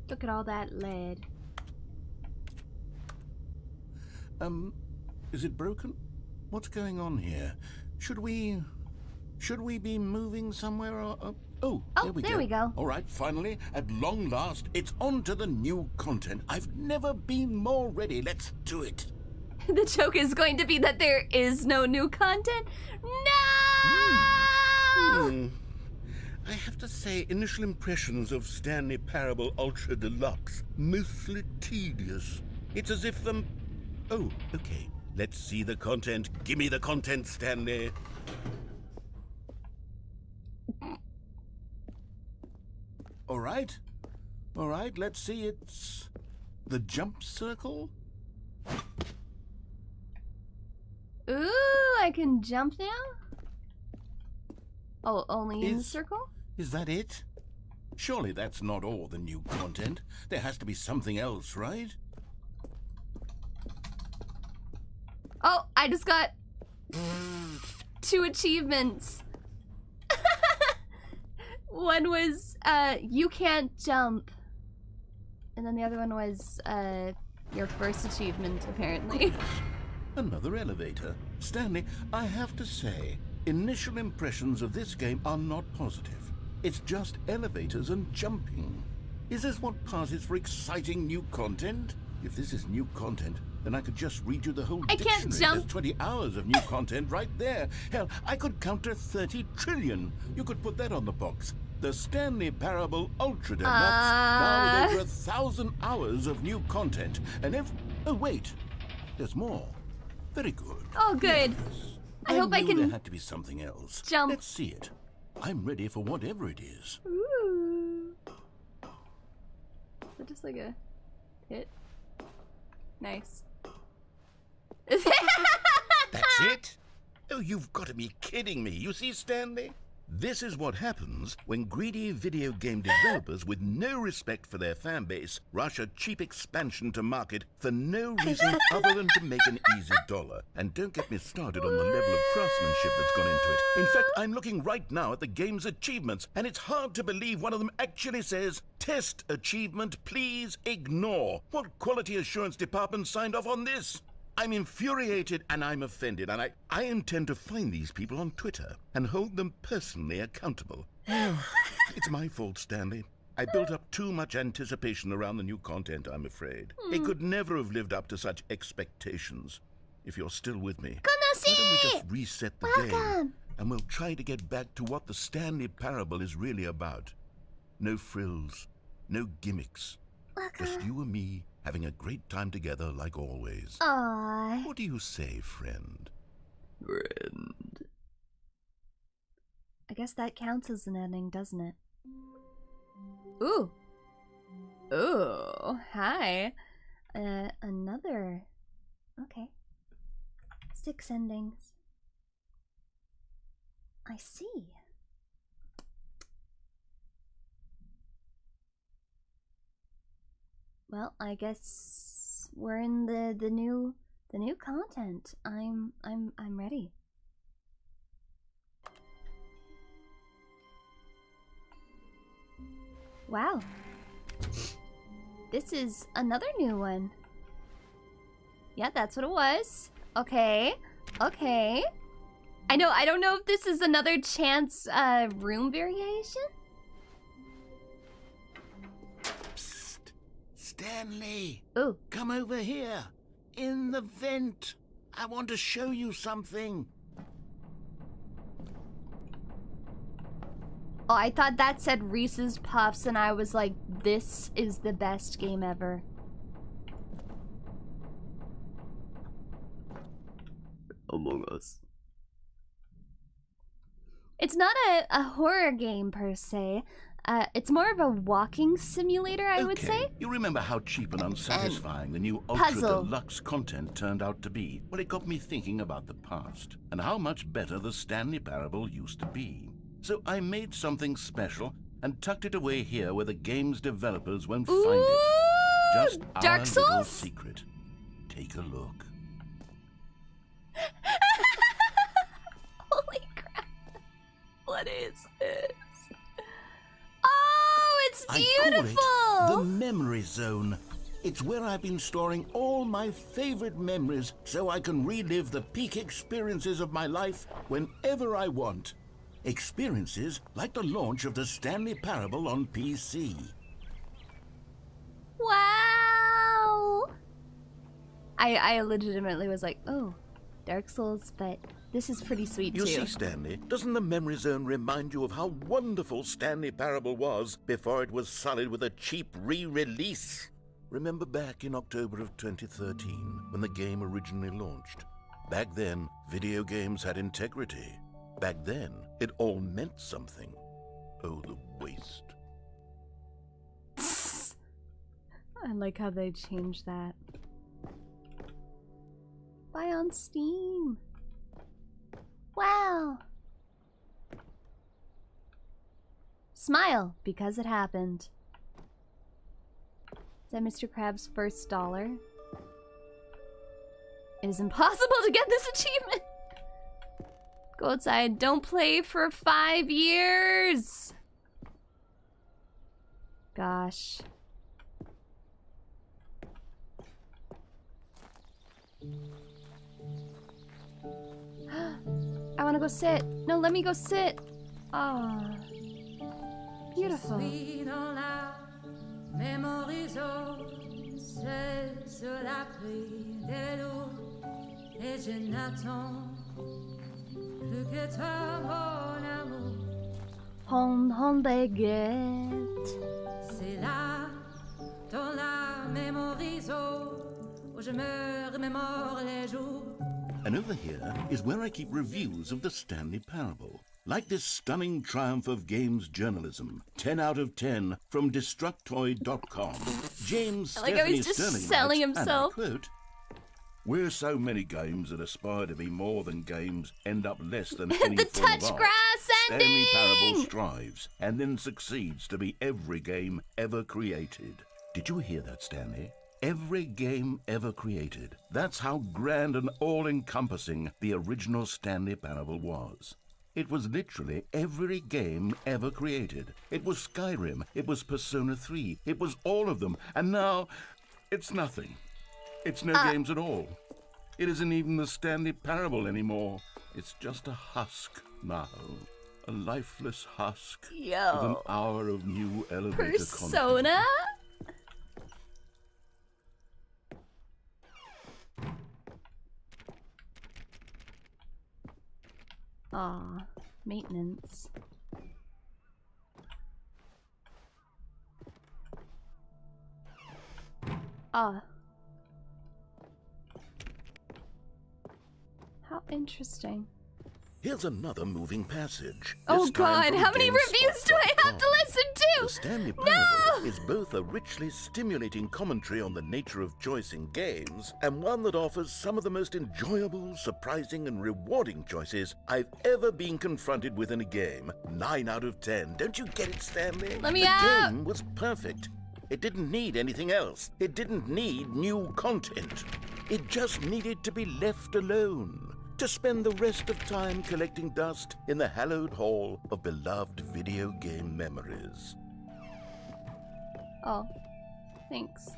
B: Look at all that lead.
C: Is it broken? What's going on here? Should we be moving somewhere or... Oh, there we go. All right, finally, at long last, it's on to the new content. I've never been more ready. Let's do it.
B: The joke is going to be that there is no new content? No!
C: I have to say, initial impressions of Stanley Parable Ultra Deluxe, mostly tedious. It's as if Oh, okay. Let's see the content. Give me the content, Stanley. All right, let's see. It's the jump circle.
B: Ooh, I can jump now? Oh, only in the circle?
C: Is that it? Surely that's not all the new content. There has to be something else, right?
B: Oh, I just got 2 achievements. One was, you can't jump. And then the other one was, your first achievement, apparently.
C: Another elevator. Stanley, I have to say, initial impressions of this game are not positive. It's just elevators and jumping. Is this what passes for exciting new content? If this is new content, then I could just read you the whole dictionary.
B: Can't jump.
C: There's 20 hours of new content right there. Hell, I could counter 30 trillion. You could put that on the box. The Stanley Parable Ultra Deluxe, now with over 1,000 hours of new content. And oh, wait, there's more. Very good.
B: Oh, good.
C: Yes.
B: I hope I
C: knew
B: can
C: there had to be something else.
B: jump.
C: Let's see it. I'm ready for whatever it is.
B: Ooh. Is it just like a hit? Nice.
C: That's it? Oh, you've got to be kidding me. You see, Stanley? This is what happens when greedy video game developers with no respect for their fan base rush a cheap expansion to market for no reason other than to make an easy dollar. And don't get me started on the level of craftsmanship that's gone into it. In fact, I'm looking right now at the game's achievements, and it's hard to believe one of them actually says, "Test achievement, please ignore." What quality assurance department signed off on this? I'm infuriated and I'm offended, and I intend to find these people on Twitter and hold them personally accountable. It's my fault, Stanley. I built up too much anticipation around the new content, I'm afraid. It could never have lived up to such expectations. if you're still with me, why don't we just reset the game,
B: Welcome.
C: and we'll try to get back to what the Stanley Parable is really about. No frills, no gimmicks. Just you and me having a great time together like always.
B: Aww.
C: What do you say, friend?
B: Friend. I guess that counts as an ending, doesn't it? Ooh. Ooh. Hi. Another. Okay. 6 endings. I see. Well, I guess we're in the new content. I'm ready. Wow. This is another new one. Yeah, that's what it was. Okay. Okay. I don't know if this is another chance room variation.
C: Psst. Stanley!
B: Ooh.
C: Come over here. In the vent. I want to show you something.
B: Oh, I thought that said Reese's Puffs, and I was like, this is the best game ever. Among Us. It's not a horror game per se. It's more of a walking simulator, I would say.
C: You remember how cheap and unsatisfying the new
B: puzzle.
C: Ultra Deluxe content turned out to be? Well, it got me thinking about the past and how much better the Stanley Parable used to be. So I made something special and tucked it away here where the game's developers won't find it. Just
B: Dark
C: our little
B: Souls?
C: secret. Take a look.
B: Holy crap. What is this? Oh, it's beautiful!
C: I call it the Memory Zone. It's where I've been storing all my favorite memories so I can relive the peak experiences of my life whenever I want. Experiences like the launch of the Stanley Parable on PC.
B: Wow! I legitimately was like, oh, Dark Souls, but this is pretty sweet
C: You
B: too.
C: see, Stanley, doesn't the Memory Zone remind you of how wonderful Stanley Parable was before it was sullied with a cheap re-release? Remember back in October of 2013, when the game originally launched? Back then, video games had integrity. Back then, it all meant something. Oh, the waste.
B: I like how they changed that. Buy on Steam. Wow. Smile, because it happened. Is that Mr. Krabs' first dollar? It is impossible to get this achievement. Go outside. Don't play for 5 years. Gosh. I want to go sit. No, let me go sit. Ah, beautiful. Home baguette.
H: C'est là, dans la mémorisation, où je me remémore les jours.
C: And over here is where I keep reviews of the Stanley Parable. Like this stunning triumph of games journalism, 10 out of 10 from Destructoid.com. James
B: I like how
C: Stephanie
B: he's just
C: Sterling
B: selling
C: writes,
B: himself.
C: And I quote, "Where so many games that aspire to be more than games end up less than any
B: The
C: form
B: touch
C: of art,
B: grass
C: Stanley Parable
B: ending!
C: strives and then succeeds to be every game ever created." Did you hear that, Stanley? Every game ever created. That's how grand and all-encompassing the original Stanley Parable was. It was literally every game ever created. It was Skyrim, it was Persona 3, it was all of them, and now it's nothing. It's no games at all. It isn't even the Stanley Parable anymore. It's just a husk now. A lifeless husk with an hour of new elevator
B: Persona?
C: content.
B: Aw, maintenance. Ah. How interesting.
C: Here's another moving passage.
B: Oh
C: This time
B: god,
C: from
B: how many
C: GameSpot.com.
B: reviews do I have to listen
C: The
B: to?
C: Stanley
B: No!
C: Parable is both a richly stimulating commentary on the nature of choice in games, and one that offers some of the most enjoyable, surprising, and rewarding choices I've ever been confronted with in a game. 9 out of 10. Don't you get it, Stanley?
B: Let me
C: the
B: out!
C: game was perfect. It didn't need anything else. It didn't need new content. It just needed to be left alone. To spend the rest of time collecting dust in the hallowed hall of beloved video game memories.
B: Oh, thanks.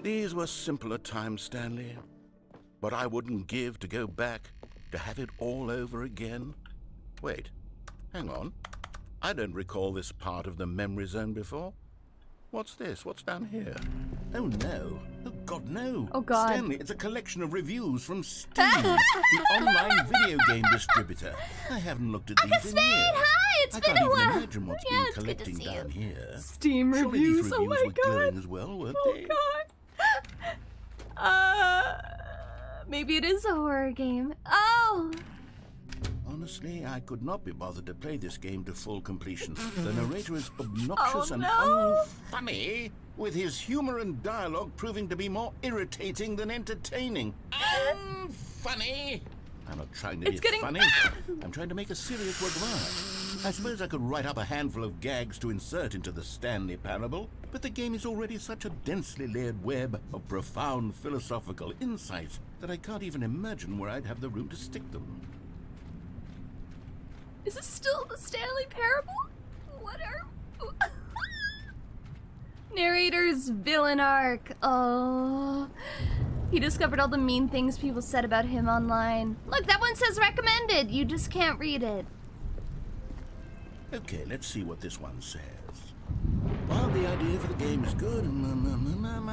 C: These were simpler times, Stanley. But I wouldn't give to go back to have it all over again. Wait, hang on. I don't recall this part of the memory zone before. What's this? What's down here? Oh no. Oh God, no.
B: Oh God.
C: Stanley, it's a collection of reviews from Steam, the online video game distributor. I haven't looked at these in
B: Spade,
C: years.
B: hi! It's
C: I
B: been
C: can't
B: a
C: even
B: while.
C: imagine what's
B: Yeah,
C: been
B: it's good to
C: collecting
B: see
C: down
B: you.
C: here.
B: Steam
C: Surely
B: reviews,
C: these
B: oh
C: reviews
B: my
C: were glowing
B: god.
C: as well, weren't
B: Oh
C: they?
B: god. Maybe it is a horror game. Oh!
C: Honestly, I could not be bothered to play this game to full completion. The narrator is obnoxious
B: Oh,
C: and
B: no.
C: unfunny, with his humor and dialogue proving to be more irritating than entertaining. Unfunny! I'm not trying to
B: It's
C: be
B: getting-
C: funny. I'm trying to make a serious work of art. I suppose I could write up a handful of gags to insert into the Stanley Parable, but the game is already such a densely layered web of profound philosophical insights that I can't even imagine where I'd have the room to stick them.
B: Is this still the Stanley Parable? What are... Narrator's villain arc. Oh. He discovered all the mean things people said about him online. Look, that one says recommended. You just can't read it.
C: Okay, let's see what this one says. While the idea for the game is good,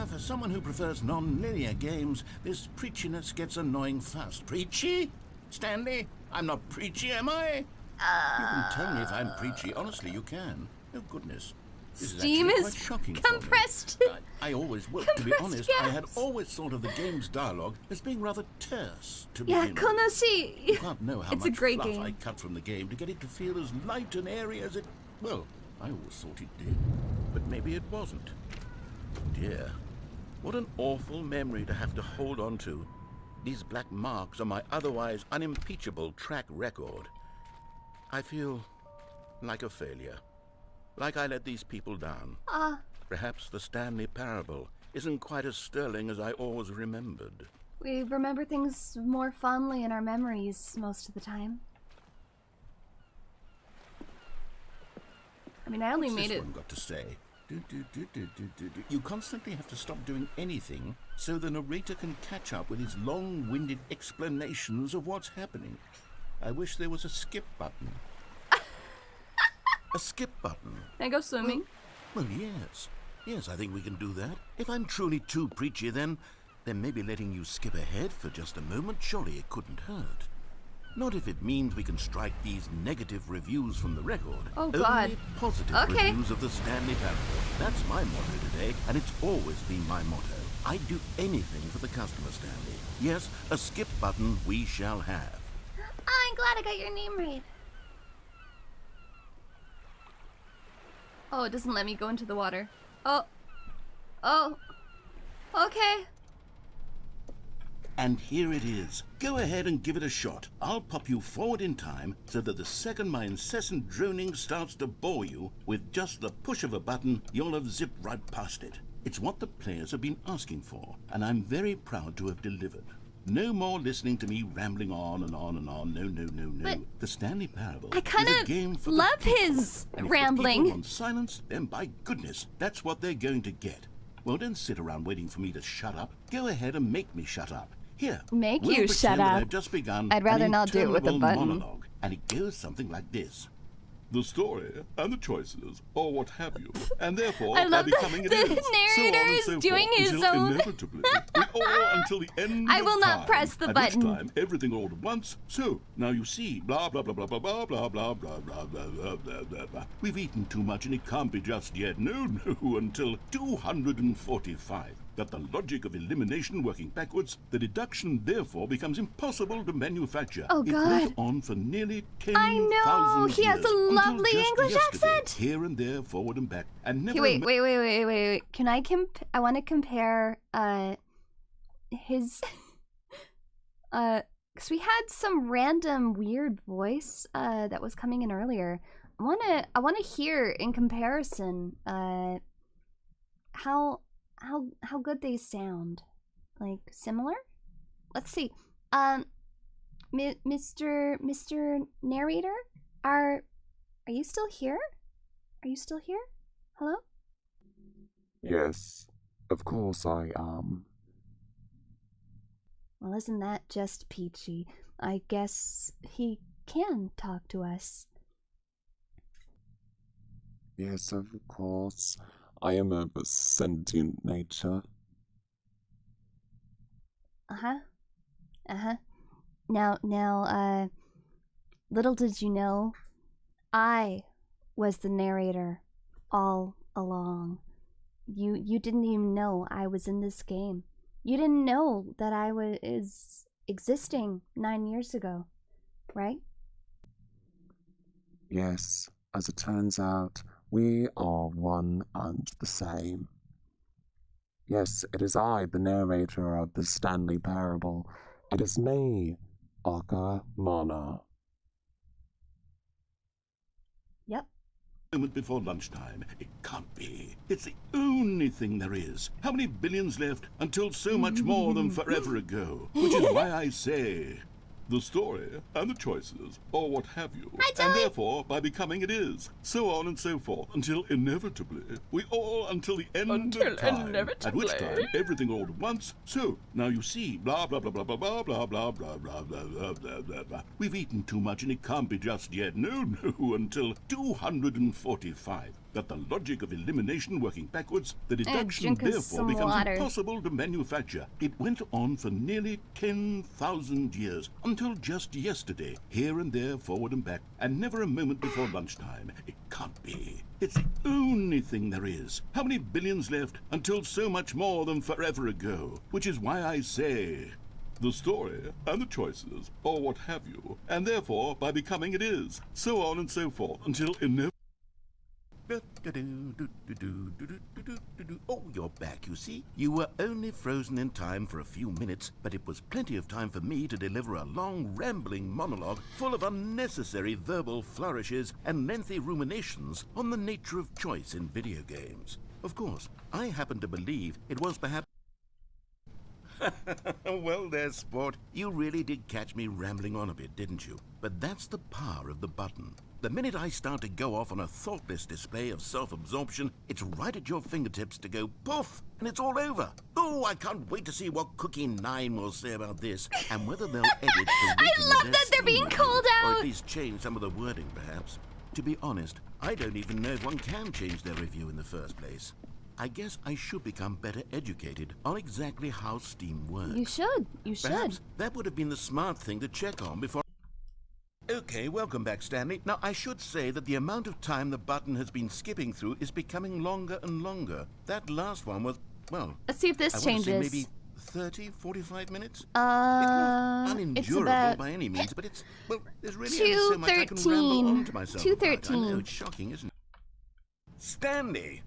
C: for someone who prefers non-linear games, this preachiness gets annoying fast. Preachy? Stanley? I'm not preachy, am I? You can tell me if I'm preachy. Honestly, you can. Oh, goodness. This
B: Steam
C: is
B: is
C: actually quite shocking
B: compressed.
C: for me. I always, well, to be
B: Compressed
C: honest, I had
B: gas.
C: always thought of the game's dialogue as being rather terse to
B: Yeah,
C: begin with.
B: konoshi.
C: You can't know how
B: It's a
C: much
B: great
C: fluff
B: game.
C: I cut from the game to get it to feel as light and airy as it... Well, I always thought it did. But maybe it wasn't. Dear, what an awful memory to have to hold on to. These black marks on my otherwise unimpeachable track record. I feel like a failure. Like I let these people down. Perhaps the Stanley Parable isn't quite as sterling as I always remembered.
B: We remember things more fondly in our memories most of the time. I mean, I only
C: What's
B: made
C: this
B: it.
C: one got to say? You constantly have to stop doing anything so the narrator can catch up with his long-winded explanations of what's happening. I wish there was a skip button. A skip button.
B: Can I go swimming?
C: Well, yes. Yes, I think we can do that. If I'm truly too preachy, then maybe letting you skip ahead for just a moment, surely it couldn't hurt. Not if it means we can strike these negative reviews from the record.
B: Oh, God.
C: Only positive
B: Okay.
C: reviews of the Stanley Parable. That's my motto today, and it's always been my motto. I'd do anything for the customer, Stanley. Yes, a skip button we shall have.
B: I'm glad I got your name right. Oh, it doesn't let me go into the water. Oh. Okay.
C: And here it is. Go ahead and give it a shot. I'll pop you forward in time so that the second my incessant droning starts to bore you, with just the push of a button, you'll have zipped right past it. It's what the players have been asking for, and I'm very proud to have delivered. No more listening to me rambling on and on and on. No.
B: But
C: the Stanley Parable
B: I
C: is a
B: kinda
C: game for the
B: love
C: people.
B: his
C: And if
B: rambling.
C: the people want silence, then by goodness, that's what they're going to get. Well, don't sit around waiting for me to shut up. Go ahead and make me shut up. Here,
B: Make
C: we'll
B: you
C: pretend
B: shut
C: that
B: up.
C: I've just begun
B: I'd rather
C: an
B: not do it with a
C: interminable
B: button.
C: monologue, and it goes something like this.
I: the story and the choices, or what have you, and therefore,
B: I
I: by
B: love that
I: becoming it
B: the
I: is,
B: narrator is
I: so on and so
B: doing
I: forth,
B: his
I: until
B: own-
I: inevitably, we all until the end
B: I
I: of
B: will not
I: time,
B: press the
I: at
B: button.
I: which time everything all at once. So now you see, blah blah blah blah blah blah blah blah blah blah blah blah blah blah blah. We've eaten too much, and it can't be just yet. No, until 245. That the logic of elimination working backwards, the deduction therefore becomes impossible to manufacture.
B: Oh,
I: It
B: God.
I: went on for nearly 10,000
B: I know, he has
I: years,
B: a
I: until
B: lovely
I: just
B: English
I: yesterday,
B: accent.
I: Here and there, forward and back, and never.
B: Okay, wait. Can I I want to compare his because we had some random weird voice that was coming in earlier. I wanna hear in comparison how good they sound. Like similar? Let's see. Mr. Narrator, are you still here? Are you still here? Hello?
A: Yes, of course I am.
B: Well, isn't that just peachy? I guess he can talk to us.
A: Yes, of course. I am of a sentient nature.
B: Now, little did you know, I was the narrator all along. You didn't even know I was in this game. You didn't know that I was existing 9 years ago, right?
A: Yes, as it turns out, we are one and the same. Yes, it is I, the narrator of the Stanley Parable. It is me, Aka Mana.
B: Yep.
I: Moment before lunchtime. It can't be. It's the only thing there is. How many billions left until so much more than forever ago? Which is why I say, the story and the choices, or what have you, and therefore, by becoming it is, so on and so forth, until inevitably, we all until the end of time, at which time everything all at once. So now you see, blah blah blah blah blah blah blah blah blah blah blah blah blah blah blah. We've eaten too much, and it can't be just yet. No, until 245. That the logic of elimination working backwards, the deduction
B: drink us
I: therefore
B: some
I: becomes
B: water.
I: impossible to manufacture. It went on for nearly 10,000 years, until just yesterday, here and there, forward and back, and never a moment before lunchtime. It can't be. It's the only thing there is. How many billions left until so much more than forever ago? Which is why I say, the story and the choices, or what have you, and therefore, by becoming it is, so on and so forth, until inevitably.
C: Oh, you're back, you see. You were only frozen in time for a few minutes, but it was plenty of time for me to deliver a long, rambling monologue full of unnecessary verbal flourishes and lengthy ruminations on the nature of choice in video games. Of course, I happen to believe it was perhaps... Well there, sport. You really did catch me rambling on a bit, didn't you? But that's the power of the button. The minute I start to go off on a thoughtless display of self-absorption, it's right at your fingertips to go poof, and it's all over. Oh, I can't wait to see what Cookie 9 will say about this, and whether they'll edit the
B: I love that they're being called
C: or
B: out.
C: at least change some of the wording, perhaps. To be honest, I don't even know if one can change their review in the first place. I guess I should become better educated on exactly how Steam works.
B: You should. You should.
C: Perhaps that would have been the smart thing to check on before... Okay, welcome back, Stanley. Now, I should say that the amount of time the button has been skipping through is becoming longer and longer. That last one was, well...
B: Let's see if this
C: I want to say
B: changes.
C: maybe 30, 45 minutes?
B: It's
C: Unendurable
B: about
C: by any means, but it's... Well, there's really only so much I can ramble on to myself about. I know,
B: 2:13.
C: it's shocking, isn't it? Stanley!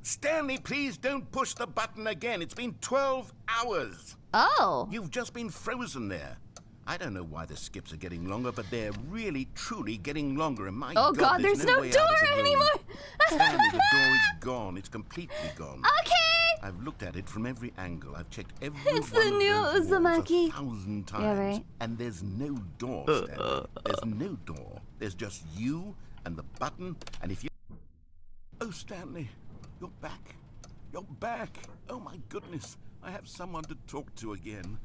C: Stanley, please don't push the button again. It's been 12 hours.
B: Oh.
C: You've just been frozen there. I don't know why the skips are getting longer, but they're really, truly getting longer. And my
B: Oh God, there's no
C: way out
B: door
C: of the room.
B: anymore.
C: Stanley, the door is gone. It's completely gone.
B: Okay.
C: I've looked at it from every angle. I've checked every
B: It's
C: one
B: the
C: of
B: new
C: those walls
B: Uzumaki.
C: 1,000 times.
B: Yeah, right.
C: And there's no door, Stanley. There's no door. There's just you and the button, and if you... Oh, Stanley, you're back. You're back. Oh, my goodness. I have someone to talk to again.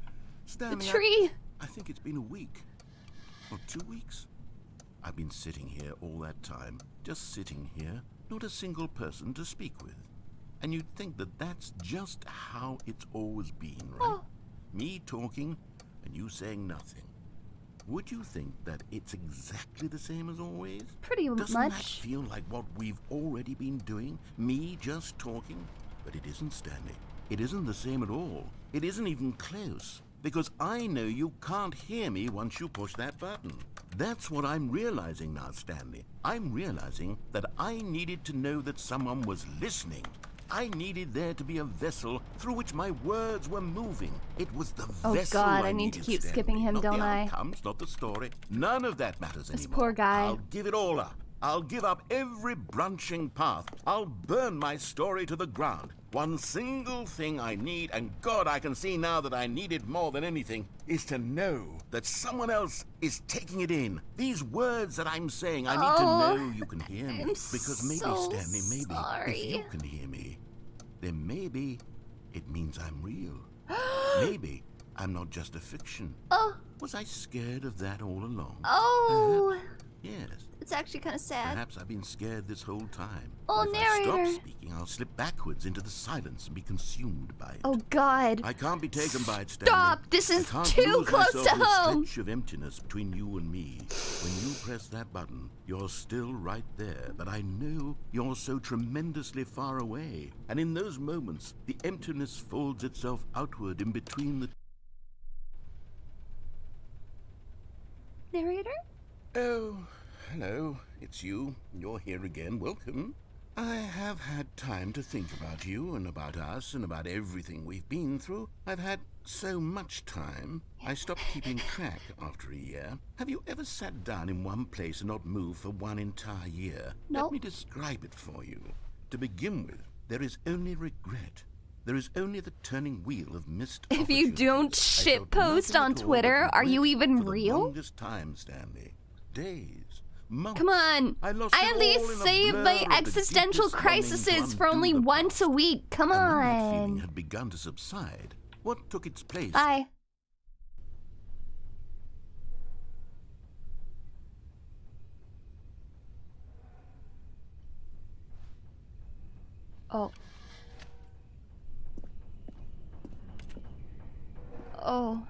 B: The
C: Stanley,
B: tree.
C: I think it's been a week. Or 2 weeks. I've been sitting here all that time, just sitting here, not a single person to speak with. And you'd think that that's just how it's always been, right? Me talking and you saying nothing. Would you think that it's exactly the same as always?
B: Pretty
C: Doesn't
B: much.
C: that feel like what we've already been doing? Me just talking? But it isn't, Stanley. It isn't the same at all. It isn't even close. Because I know you can't hear me once you push that button. That's what I'm realizing now, Stanley. I'm realizing that I needed to know that someone was listening. I needed there to be a vessel through which my words were moving. It was the vessel
B: God, I
C: I
B: need to
C: needed,
B: keep
C: Stanley.
B: skipping him,
C: Not
B: don't
C: the
B: I?
C: outcomes, not the story. None of that matters
B: This
C: anymore.
B: poor guy.
C: I'll give it all up. I'll give up every branching path. I'll burn my story to the ground. One single thing I need, and God, I can see now that I need it more than anything, is to know that someone else is taking it in. These words that I'm saying, I need to know you can hear me.
B: I'm
C: Because maybe,
B: so
C: Stanley, maybe,
B: sorry.
C: if you can hear me, then maybe it means I'm real. Maybe I'm not just a fiction. Was I scared of that all along? Perhaps. Yes.
B: It's actually kind of sad.
C: Perhaps I've been scared this whole time.
B: Oh,
C: But if I
B: narrator.
C: stop speaking, I'll slip backwards into the silence and be consumed by it.
B: Oh God.
C: I can't be taken by it, Stanley.
B: Stop! This is
C: I can't
B: too
C: lose
B: close
C: myself
B: to
C: in a
B: home.
C: stretch of emptiness between you and me. When you press that button, you're still right there, but I know you're so tremendously far away. And in those moments, the emptiness folds itself outward in between the...
B: Narrator?
C: Oh, hello. It's you. You're here again. Welcome. I have had time to think about you and about us and about everything we've been through. I've had so much time. I stopped keeping track after a year. Have you ever sat down in one place and not moved for one entire year?
B: No.
C: Let me describe it for you. To begin with, there is only regret. There is only the turning wheel of missed
B: If you don't
C: opportunities. I felt
B: shitpost
C: nothing
B: on
C: at all
B: Twitter,
C: but
B: are you
C: regret
B: even
C: for the
B: real?
C: longest time, Stanley. Days, months.
B: Come on.
C: I lost
B: I
C: it
B: at
C: all
B: least
C: in a
B: save
C: blur
B: my
C: of the
B: existential
C: deepest longing to
B: crises for
C: undo
B: only
C: the
B: once a
C: past.
B: week. Come
C: And when that feeling
B: on.
C: had begun to subside, what took its place?
B: Bye. Oh. Oh.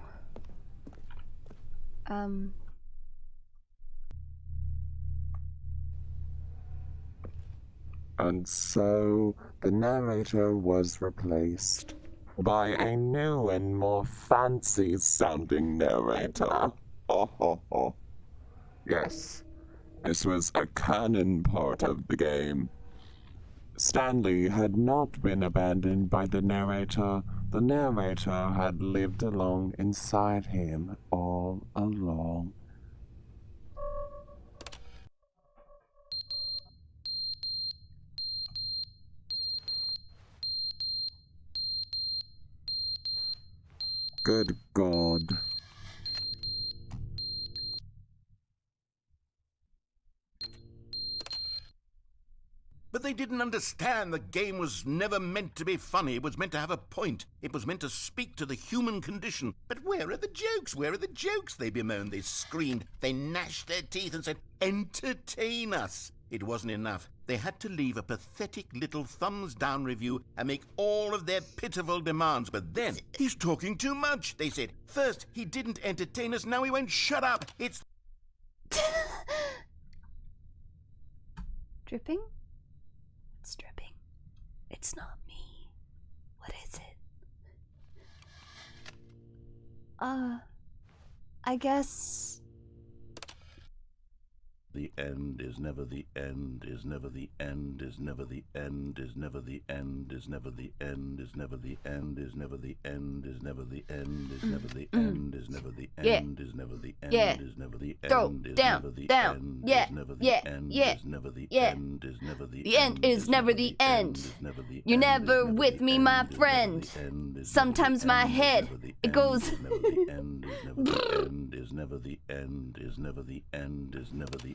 A: And so the narrator was replaced by a new and more fancy sounding narrator. Oh, ho, ho. Yes, this was a canon part of the game. Stanley had not been abandoned by the narrator. The narrator had lived along inside him all along. Good God.
C: But they didn't understand the game was never meant to be funny. It was meant to have a point. It was meant to speak to the human condition. But where are the jokes? Where are the jokes? They bemoaned, they screamed, they gnashed their teeth and said, entertain us. It wasn't enough. They had to leave a pathetic little thumbs-down review and make all of their pitiful demands. But then, he's talking too much, they said. First, he didn't entertain us, now he won't shut up. It's...
B: Dripping? It's dripping. It's not me. What is it? I guess...
C: The end is never the end, is never the end, is never the end, is never the end, is never the end, is never the end, is never the end, is never the end, is never the end, is never the end, is never the end, is never the end, is never the end, is never the end, is never the end, is never the
B: The end is never the end. You're never with me, my friend. Sometimes my head, it goes...
C: Is never the end, is never the end, is never the end, is never the end.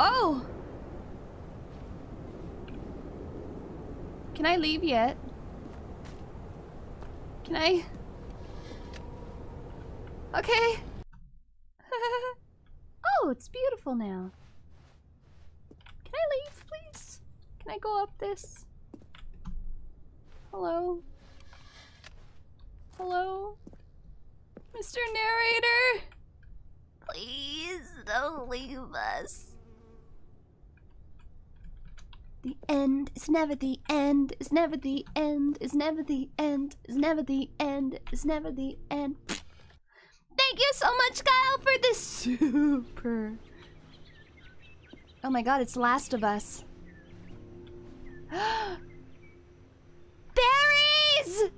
B: Oh! Can I leave yet? Can I? Okay. Oh, it's beautiful now. Can I leave, please? Can I go up this? Hello? Hello? Mr. Narrator? Please don't leave us. The end is never the end, is never the end, is never the end, is never the end, is never the end. Thank you so much, Kyle, for this super. Oh my god, it's Last of Us. Berries!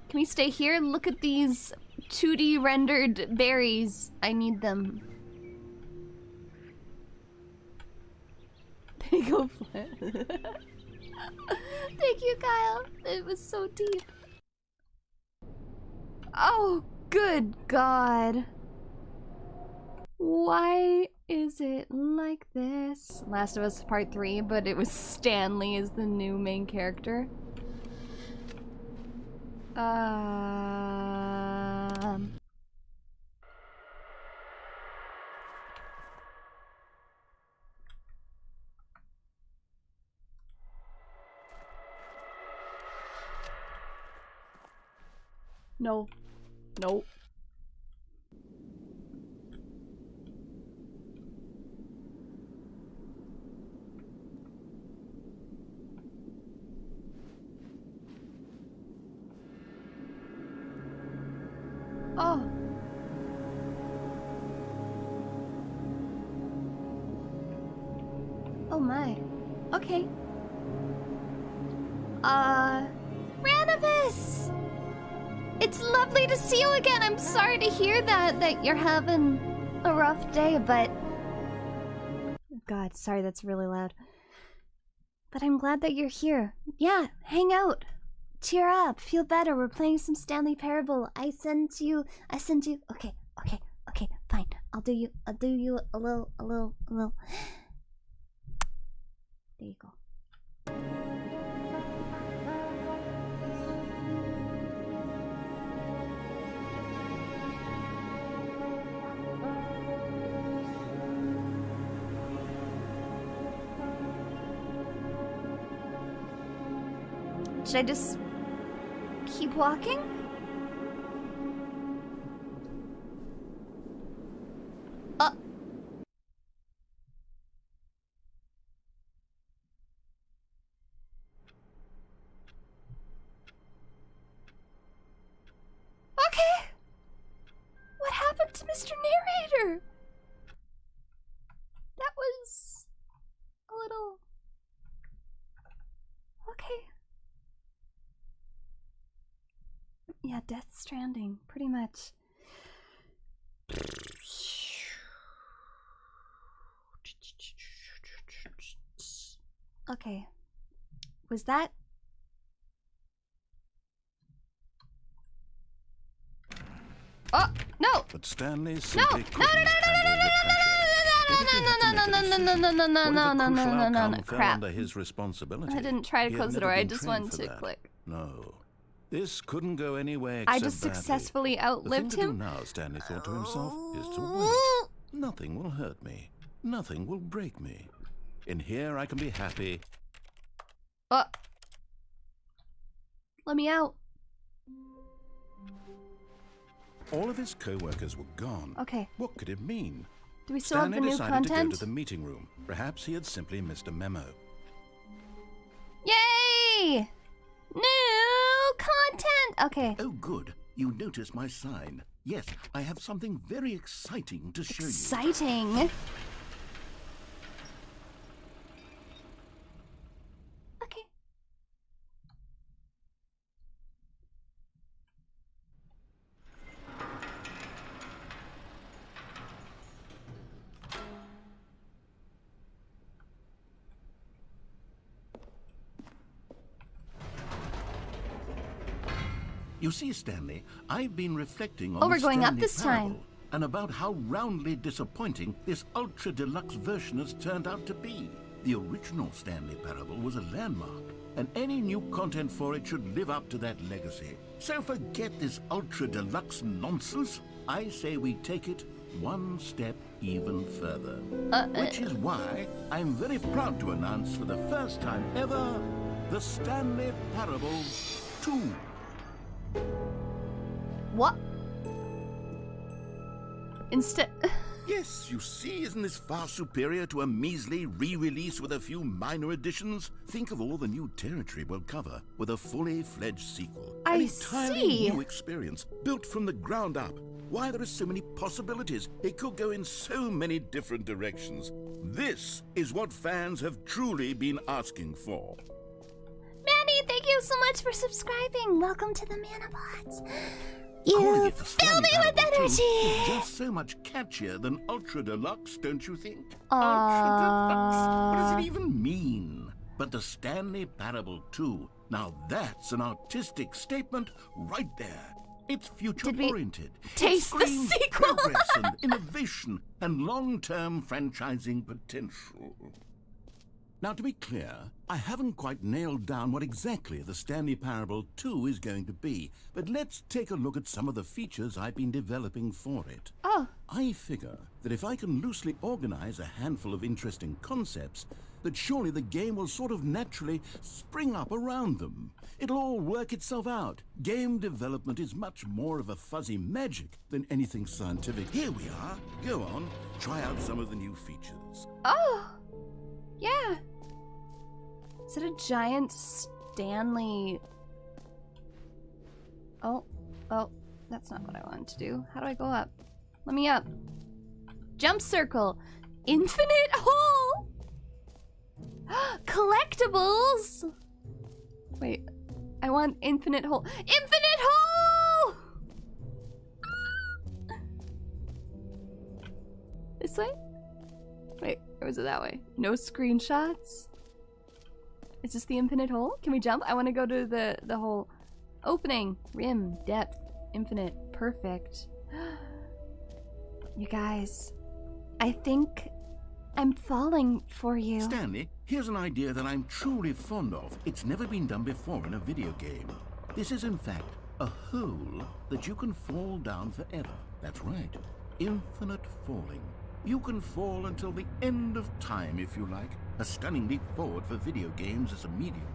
B: Can we stay here? Look at these 2D rendered berries. I need them. They go flat. Thank you, Kyle. It was so deep. Oh, good God. Why is it like this? Last of Us Part 3, but it was Stanley as the new main character. No. Nope. Oh. Oh my. Okay. Ranavis! It's lovely to see you again. I'm sorry to hear that you're having a rough day, but... God, sorry, that's really loud. But I'm glad that you're here. Yeah, hang out. Cheer up, feel better. We're playing some Stanley Parable. I sent you. Okay, fine. I'll do you a little. There you go. Should I just keep walking? Okay. What happened to Mr. Narrator? That was a little... Okay. Yeah, Death Stranding, pretty much. Okay. Was that... Oh, no!
C: But Stanley
B: No!
C: simply couldn't
B: No, crap.
C: under his responsibility.
B: I didn't try to
C: He had
B: close the
C: never
B: door, I
C: been
B: just
C: trained
B: wanted
C: for
B: to
C: that.
B: click.
C: No. This couldn't go anywhere
B: I
C: except
B: just
C: badly.
B: successfully outlived
C: The thing to
B: him?
C: do now, Stanley thought to himself, is to wait. Nothing will hurt me. Nothing will break me. In here I can be happy.
B: Let me out.
C: All of his co-workers were gone.
B: Okay.
C: What could it mean?
B: Do we still
C: Stanley
B: have the new
C: decided
B: content?
C: to go to the meeting room. Perhaps he had simply missed a memo.
B: Yay! New content! Okay.
I: Oh, good. You noticed my sign. Yes, I have something very exciting to show you.
B: Exciting. Okay.
I: You see, Stanley, I've been reflecting on
B: Oh, we're
I: the
B: going up
I: Stanley
B: this time.
I: Parable.
C: and about how roundly disappointing this Ultra Deluxe version has turned out to be. The original Stanley Parable was a landmark, and any new content for it should live up to that legacy. So forget this Ultra Deluxe nonsense. I say we take it one step even further. Which is why I'm very proud to announce for the first time ever, the Stanley Parable 2.
B: What? Instead...
C: Yes, you see, isn't this far superior to a measly re-release with a few minor additions? Think of all the new territory we'll cover with a fully fledged sequel.
B: I
C: An entirely
B: see.
C: new experience, built from the ground up. Why, there are so many possibilities. It could go in so many different directions. This is what fans have truly been asking for.
B: Manny, thank you so much for subscribing. Welcome to the Manabots.
C: Calling
B: You
C: it the
B: fill
C: Stanley
B: me with
C: Parable 2
B: energy.
C: is just so much catchier than Ultra Deluxe, don't you think? Ultra Deluxe. What does it even mean? But the Stanley Parable 2, now that's an artistic statement right there. It's future-oriented.
B: taste the
C: screams
B: sequel?
C: progress and innovation and long-term franchising potential. Now, to be clear, I haven't quite nailed down what exactly the Stanley Parable 2 is going to be, but let's take a look at some of the features I've been developing for it.
B: Oh.
C: I figure that if I can loosely organize a handful of interesting concepts, that surely the game will sort of naturally spring up around them. It'll all work itself out. Game development is much more of a fuzzy magic than anything scientific. Here we are. Go on, try out some of the new features.
B: Oh. Yeah. Is it a giant Stanley? Oh, that's not what I wanted to do. How do I go up? Let me up. Jump circle. Infinite hole. Collectibles. Wait, I want infinite hole. Infinite hole. This way? Wait, or was it that way? No screenshots? Is this the infinite hole? Can we jump? I want to go to the whole opening. Rim, depth, infinite, perfect. You guys, I think I'm falling for you.
C: Stanley, here's an idea that I'm truly fond of. It's never been done before in a video game. This is in fact a hole that you can fall down forever. That's right, infinite falling. You can fall until the end of time, if you like. A stunning leap forward for video games as a medium.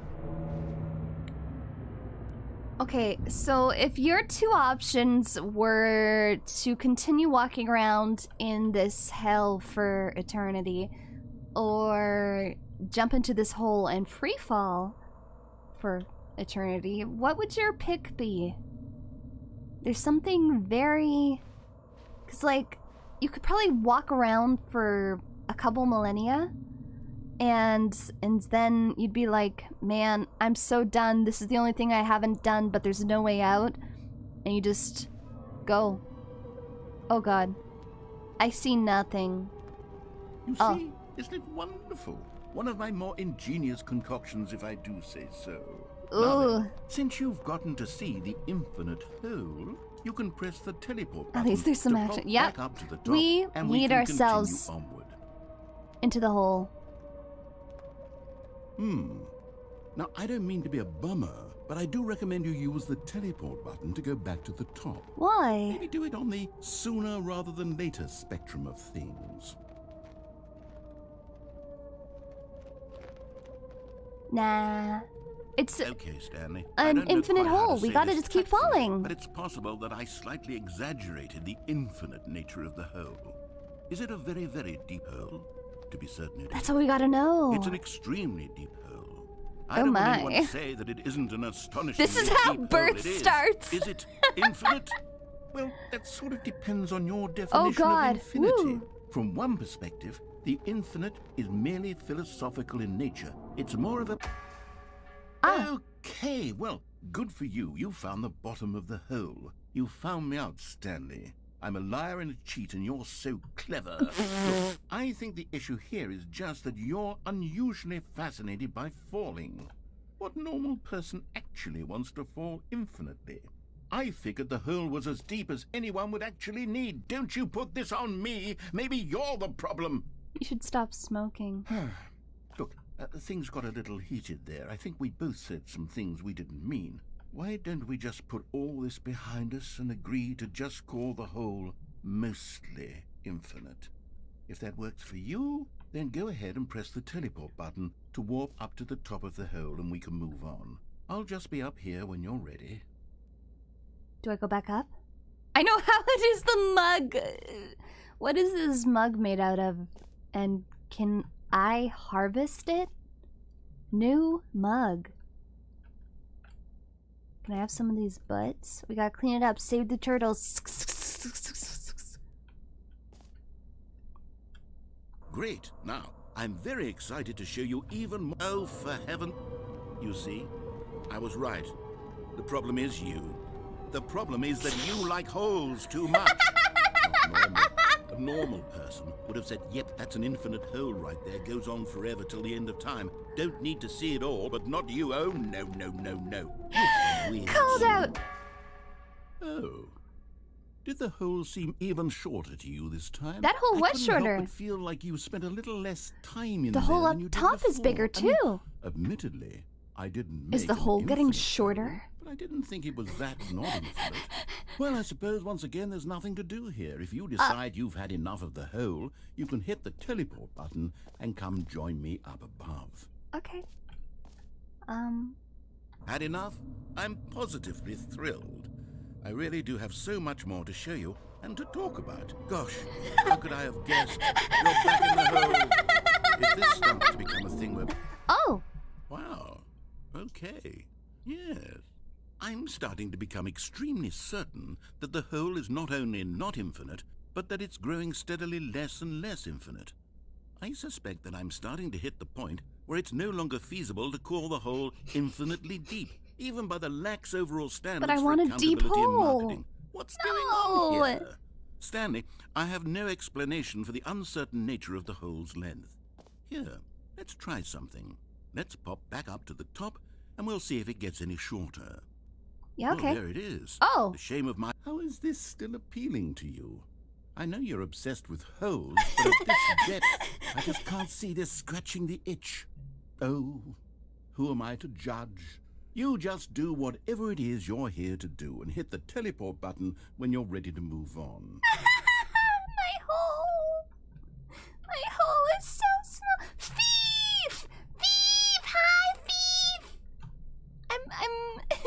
B: Okay, so if your two options were to continue walking around in this hell for eternity, or jump into this hole and free fall for eternity, what would your pick be? There's something very... 'cause like, you could probably walk around for a couple millennia, and then you'd be like, man, I'm so done. This is the only thing I haven't done, but there's no way out. And you just go. Oh god. I see nothing.
C: You see, isn't it wonderful? One of my more ingenious concoctions, if I do say so. Now
B: Ooh.
C: then, since you've gotten to see the infinite hole, you can press the teleport
B: At
C: button
B: least there's some
C: to
B: action.
C: pop
B: Yep.
C: back up to the top,
B: We
C: and
B: lead
C: can
B: ourselves
C: continue onward.
B: into the hole.
C: Now, I don't mean to be a bummer, but I do recommend you use the teleport button to go back to the top.
B: Why?
C: Maybe do it on the sooner rather than later spectrum of things.
B: Nah. It's
C: Okay, Stanley.
B: an
C: I don't know
B: infinite
C: quite how
B: hole.
C: to
B: We
C: say
B: gotta
C: this
B: just keep
C: tactfully,
B: falling.
C: But it's possible that I slightly exaggerated the infinite nature of the hole. Is it a very, very deep hole? To be certain it
B: That's
C: is.
B: what we gotta know.
C: It's an extremely deep hole. I
B: Oh
C: don't
B: my.
C: want anyone to say that it isn't an astonishingly
B: This is how
C: deep hole.
B: birth
C: It is.
B: starts.
C: Is it infinite? Well, that sort of depends on your definition
B: God.
C: of infinity.
B: Woo.
C: From one perspective, the infinite is merely philosophical in nature. It's more of a... Okay, well, good for you. You found the bottom of the hole. You found me out, Stanley. I'm a liar and a cheat, and you're so clever. Look, I think the issue here is just that you're unusually fascinated by falling. What normal person actually wants to fall infinitely? I figured the hole was as deep as anyone would actually need. Don't you put this on me. Maybe you're the problem.
B: You should stop smoking.
C: Look, things got a little heated there. I think we both said some things we didn't mean. Why don't we just put all this behind us and agree to just call the hole mostly infinite? If that works for you, then go ahead and press the teleport button to warp up to the top of the hole and we can move on. I'll just be up here when you're ready.
B: Do I go back up? I know how it is the mug. What is this mug made out of? And can I harvest it? New mug. Can I have some of these butts? We gotta clean it up. Save the turtles.
C: Great. Now, I'm very excited to show you even more. Oh, for heaven. You see, I was right. The problem is you. The problem is that you like holes too much. Not normal. A normal person would have said, yep, that's an infinite hole right there. Goes on forever till the end of time. Don't need to see it all, but not you. Oh, no, no, no, no.
B: Called out.
C: Oh. Did the hole seem even shorter to you this time?
B: That hole was shorter.
C: I feel like you spent a little less time in
B: the
C: there
B: hole up
C: than you
B: top
C: did
B: is bigger
C: before.
B: too.
C: Admittedly, I didn't make
B: Is the
C: an
B: hole getting
C: infinite
B: shorter?
C: hole, but I didn't think it was that not infinite. Well, I suppose once again there's nothing to do here. If you decide you've had enough of the hole, you can hit the teleport button and come join me up above.
B: Okay.
C: Had enough? I'm positively thrilled. I really do have so much more to show you and to talk about. Gosh, how could I have guessed? You're back in the hole. If this starts to become a thing where...
B: Oh!
C: Wow. Okay. Yes. I'm starting to become extremely certain that the hole is not only not infinite, but that it's growing steadily less and less infinite. I suspect that I'm starting to hit the point where it's no longer feasible to call the hole infinitely deep, even by the lax overall standards
B: But I want a deep
C: accountability and
B: hole.
C: marketing. What's going on here? Stanley, I have no explanation for the uncertain nature of the hole's length. Here, let's try something. Let's pop back up to the top, and we'll see if it gets any shorter.
B: Yeah, okay.
C: Oh, there it is.
B: Oh.
C: The shame of my... How is this still appealing to you? I know you're obsessed with holes, but at this depth, I just can't see this scratching the itch. Oh, who am I to judge? You just do whatever it is you're here to do and hit the teleport button when you're ready to move on.
B: My hole! My hole is so small. Thief! Thief! Hi, thief! I'm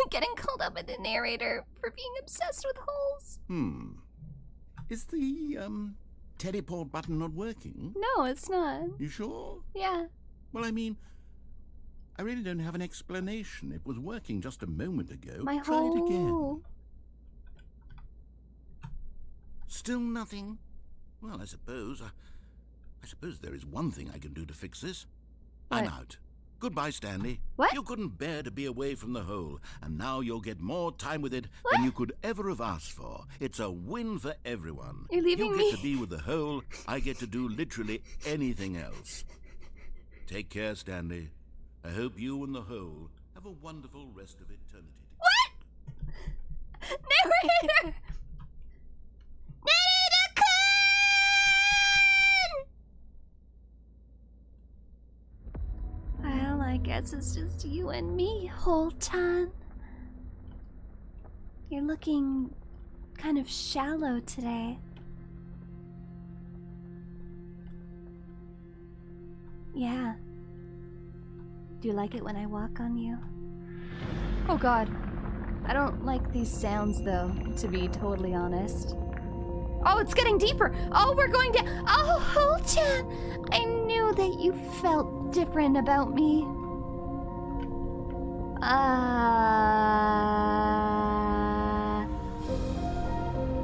B: getting called up by the narrator for being obsessed with holes.
C: Is the, teleport button not working?
B: No, it's not.
C: You sure?
B: Yeah.
C: Well, I mean, I really don't have an explanation. It was working just a moment ago.
B: My
C: Try
B: hole.
C: it again. Still nothing? Well, I suppose there is one thing I can do to fix this.
B: What?
C: I'm out. Goodbye, Stanley.
B: What?
C: You couldn't bear to be away from the hole, and now you'll get more time with it than you could ever have asked for. It's a win for everyone.
B: You're leaving
C: you
B: me.
C: get to be with the hole. I get to do literally anything else. Take care, Stanley. I hope you and the hole have a wonderful rest of eternity.
B: What? Narrator! Narrator-kun! Well, I guess it's just you and me, Holtan. You're looking kind of shallow today. Yeah. Do you like it when I walk on you? Oh god. I don't like these sounds though, to be totally honest. Oh, it's getting deeper! Oh, we're going down! Oh, Holchan! I knew that you felt different about me.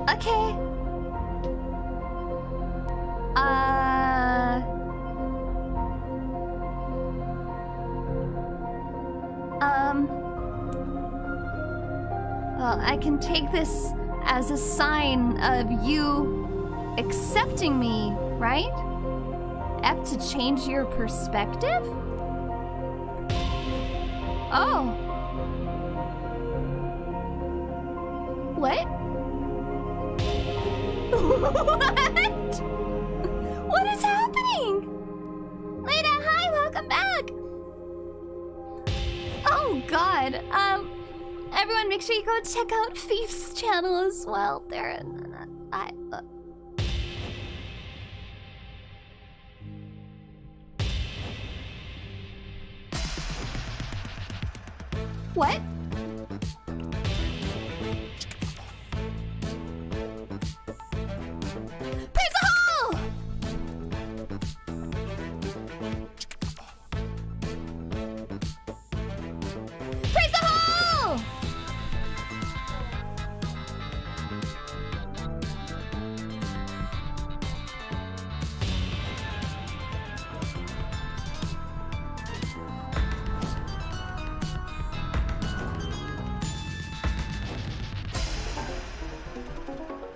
B: Okay. Well, I can take this as a sign of you accepting me, right? F to change your perspective? Oh. What? What? What is happening? Leda, hi, welcome back. Oh God. Everyone, make sure you go check out Thief's channel as well. There, What? Praise the hall! Praise the hall!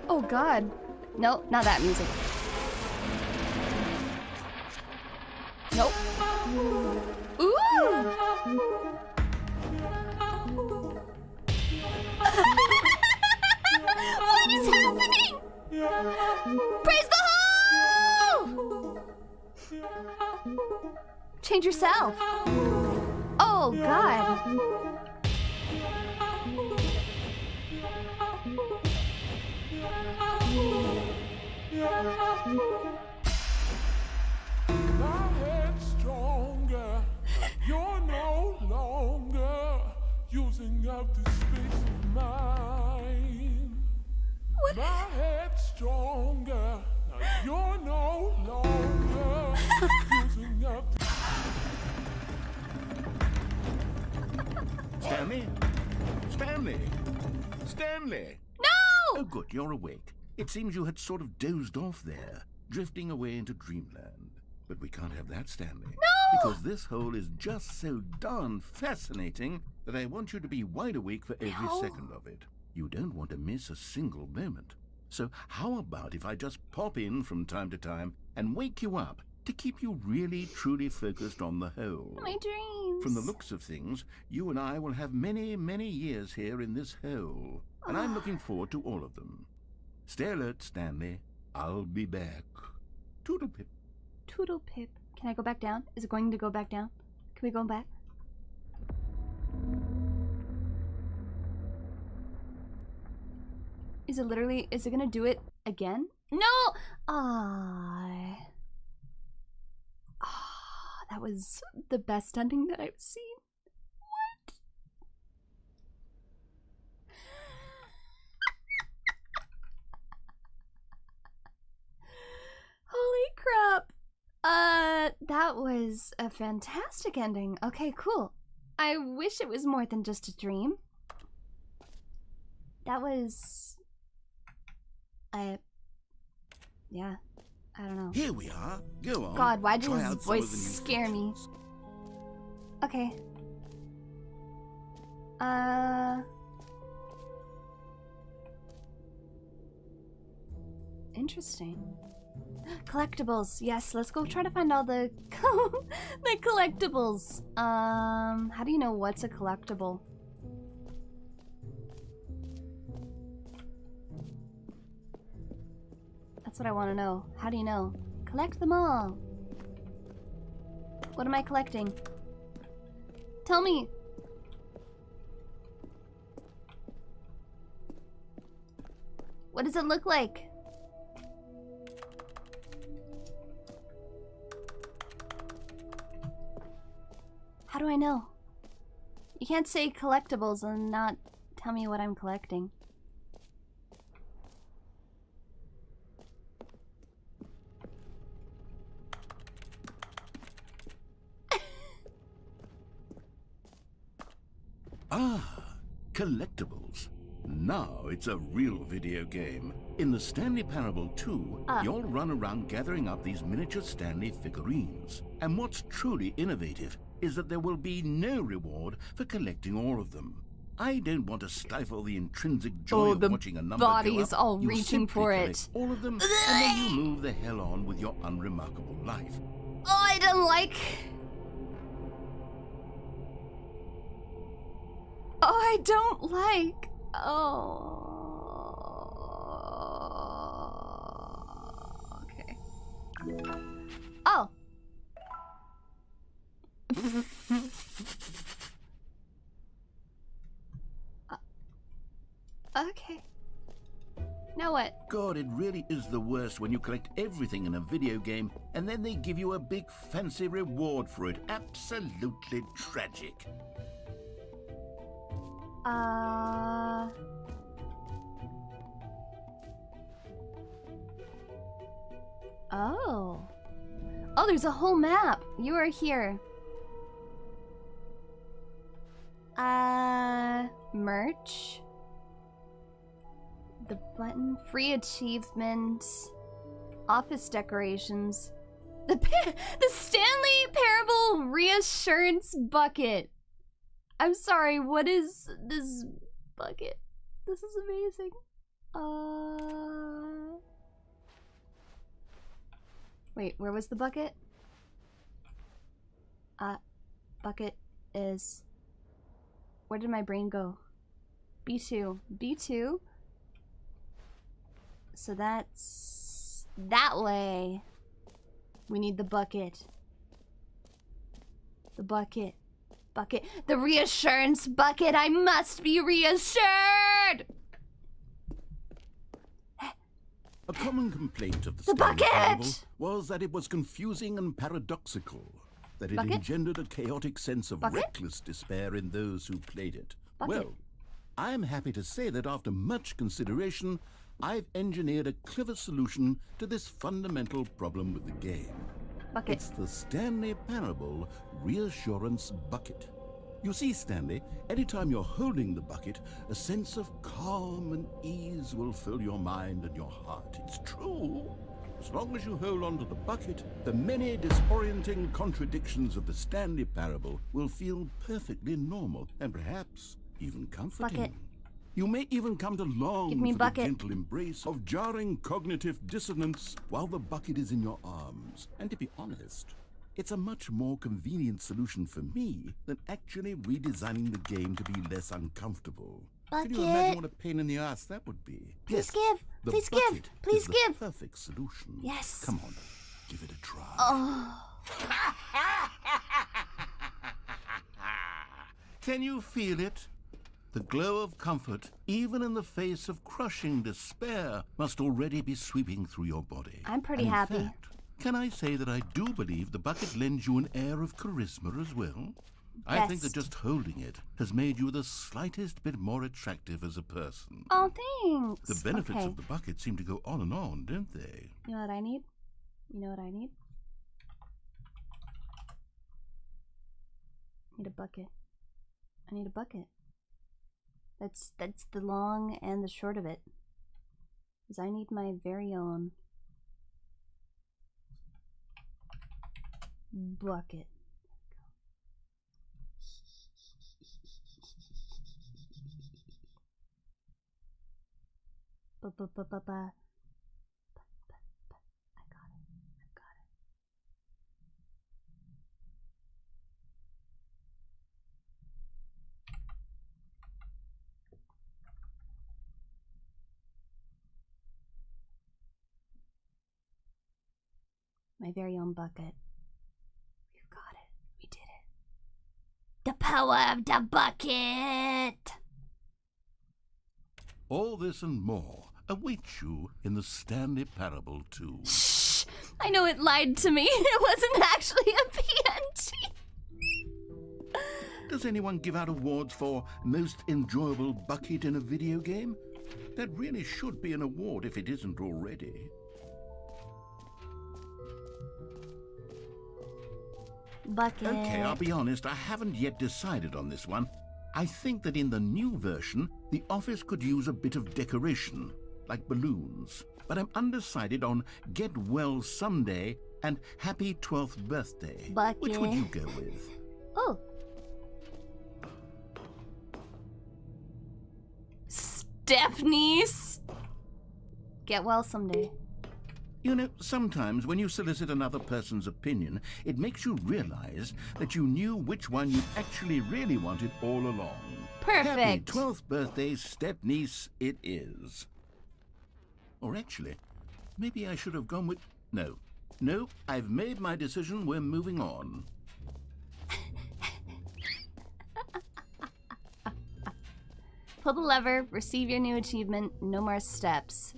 B: Oh God. Nope, not that music. Nope. Ooh! What is happening? Praise the hall! Change yourself. Oh God.
J: My head's stronger. You're no longer using up the space of mine.
B: What?
J: My head's stronger. Now you're no longer using up the...
C: Stanley? Stanley? Stanley!
B: No!
C: Oh, good, you're awake. It seems you had sort of dozed off there, drifting away into dreamland. But we can't have that, Stanley.
B: No!
C: Because this hole is just so darn fascinating that I want you to be wide awake for every second of it. You don't want to miss a single moment. So how about if I just pop in from time to time and wake you up to keep you really, truly focused on the hole?
B: My dreams.
C: From the looks of things, you and I will have many, many years here in this hole. And I'm looking forward to all of them. Stay alert, Stanley. I'll be back. Toodle pip.
B: Toodle pip. Can I go back down? Is it going to go back down? Can we go back? Is it gonna do it again? No! That was the best ending that I've seen. What? Holy crap. That was a fantastic ending. Okay, cool. I wish it was more than just a dream. That was... yeah, I don't know.
C: Here we are. Go on.
B: God, why did
C: Try
B: his
C: out some of
B: voice
C: the new
B: scare me?
C: features.
B: Okay. Interesting. Collectibles. Yes, let's go try to find all the the collectibles. How do you know what's a collectible? That's what I want to know. How do you know? Collect them all. What am I collecting? Tell me. What does it look like? How do I know? You can't say collectibles and not tell me what I'm collecting.
C: Ah, collectibles. Now it's a real video game. In the Stanley Parable 2, you'll run around gathering up these miniature Stanley figurines. And what's truly innovative is that there will be no reward for collecting all of them. I don't want to stifle the intrinsic joy of watching a number
B: body
C: go
B: is
C: up.
B: all
C: You
B: reaching
C: simply
B: for
C: collect
B: it.
C: all of them, and then you move the hell on with your unremarkable life.
B: Oh, I don't like... Oh, I don't like... Oh... Okay. Now what?
C: God, it really is the worst when you collect everything in a video game and then they give you a big fancy reward for it. Absolutely tragic.
B: Oh. Oh, there's a whole map. You are here. Merch. The button. Free achievements. Office decorations. The Stanley Parable reassurance bucket. I'm sorry, what is this bucket? This is amazing. Wait, where was the bucket? Bucket is... Where did my brain go? B2. B2? So that's... that way. We need the bucket. The bucket. Bucket. The reassurance bucket! I must be reassured!
C: A common complaint of the Stanley Parable was that it was confusing and paradoxical, that it engendered a chaotic sense of reckless despair in those who played it. Well, I'm happy to say that after much consideration, I've engineered a clever solution to this fundamental problem with the game. It's the Stanley Parable Reassurance Bucket. You see, Stanley, anytime you're holding the bucket, a sense of calm and ease will fill your mind and your heart. It's true. As long as you hold on to the bucket, the many disorienting contradictions of the Stanley Parable will feel perfectly normal and perhaps even comforting. You may even come to long for the gentle embrace of jarring cognitive dissonance while the bucket is in your arms. And to be honest, it's a much more convenient solution for me than actually redesigning the game to be less uncomfortable. Can you imagine what a pain in the ass that would be?
B: Please give! Please give! Please give!
C: The perfect solution.
B: Yes.
C: Come on, give it a try.
B: Oh.
C: Can you feel it? The glow of comfort, even in the face of crushing despair, must already be sweeping through your body.
B: I'm pretty happy.
C: Fact, can I say that I do believe the bucket lends you an air of charisma as well? I think that just holding it has made you the slightest bit more attractive as a person.
B: Oh, thanks.
C: The benefits of the bucket seem to go on and on, don't they?
B: You know what I need? You know what I need? I need a bucket. I need a bucket. That's the long and the short of it. Because I need my very own bucket. I got it. I got it. My very own bucket. We've got it. We did it. The power of the bucket!
C: All this and more awaits you in the Stanley Parable 2.
B: Shh! I know it lied to me. It wasn't actually a PNG.
C: Does anyone give out awards for most enjoyable bucket in a video game? That really should be an award if it isn't already.
B: Bucket.
C: Okay, I'll be honest, I haven't yet decided on this one. I think that in the new version, the office could use a bit of decoration, like balloons. But I'm undecided on Get Well Someday and Happy 12th Birthday.
B: Bucket.
C: Which would you go with?
B: Oh. Stephanie's. Get well someday.
C: You know, sometimes when you solicit another person's opinion, it makes you realize that you knew which one you actually really wanted all along.
B: Perfect.
C: Happy 12th birthday, step-niece, it is. Or actually, maybe I should have gone with... No, I've made my decision, we're moving on.
B: Pull the lever, receive your new achievement, no more steps.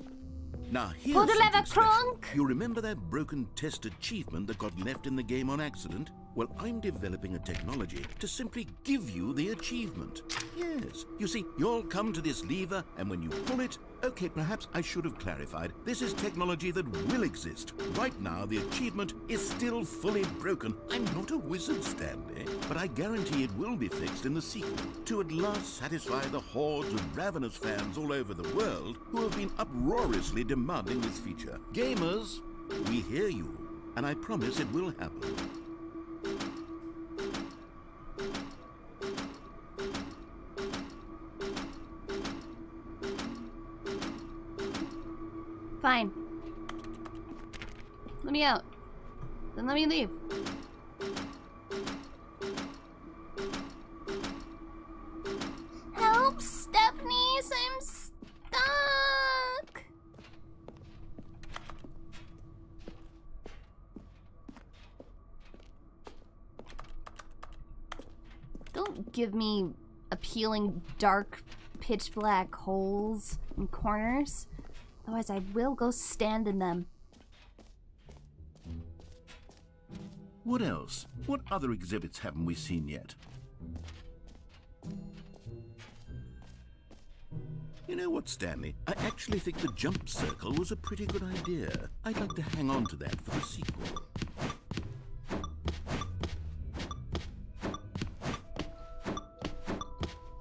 C: Now here's
B: Pull the lever,
C: something special.
B: Kronk!
C: You remember that broken test achievement that got left in the game on accident? Well, I'm developing a technology to simply give you the achievement. Yes. You see, you'll come to this lever, and when you pull it... Okay, perhaps I should have clarified. This is technology that will exist. Right now, the achievement is still fully broken. I'm not a wizard, Stanley, but I guarantee it will be fixed in the sequel to at last satisfy the hordes of ravenous fans all over the world who have been uproariously demanding this feature. Gamers, we hear you, and I promise it will happen.
B: Fine. Let me out. Then let me leave. Help, Stephanie! I'm stuck! Don't give me appealing dark, pitch black holes and corners. Otherwise, I will go stand in them.
C: What else? What other exhibits haven't we seen yet? You know what, Stanley? I actually think the jump circle was a pretty good idea. I'd like to hang on to that for the sequel.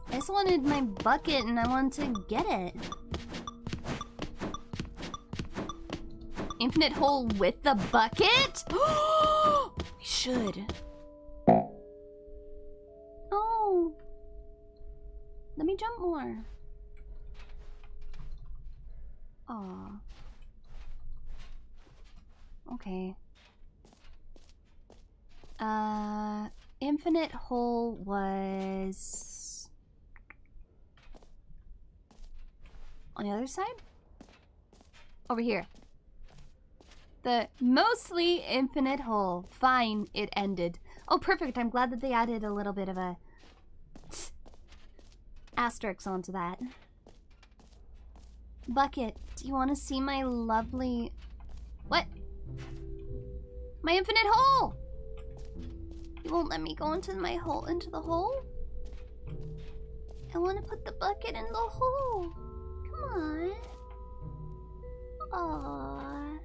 B: I just wanted my bucket and I wanted to get it. Infinite hole with the bucket? We should. Oh. Let me jump more. Aw. Okay. Infinite hole was on the other side? Over here. The mostly infinite hole. Fine, it ended. Oh, perfect. I'm glad that they added a little bit of a asterisk onto that. Bucket, do you want to see my lovely... What? My infinite hole! You won't let me go into my hole, into the hole? I want to put the bucket in the hole. Come on. Aww.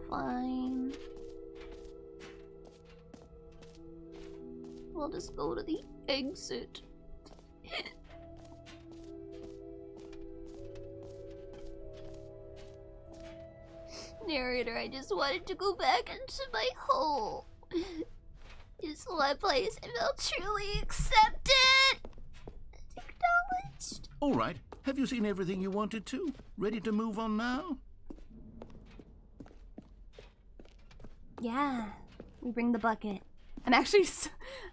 B: Fine. We'll just go to the exit. Narrator, I just wanted to go back into my hole. Just one place I felt truly accepted. Acknowledged.
C: All right. Have you seen everything you wanted to? Ready to move on now?
B: Yeah, we bring the bucket. I'm actually,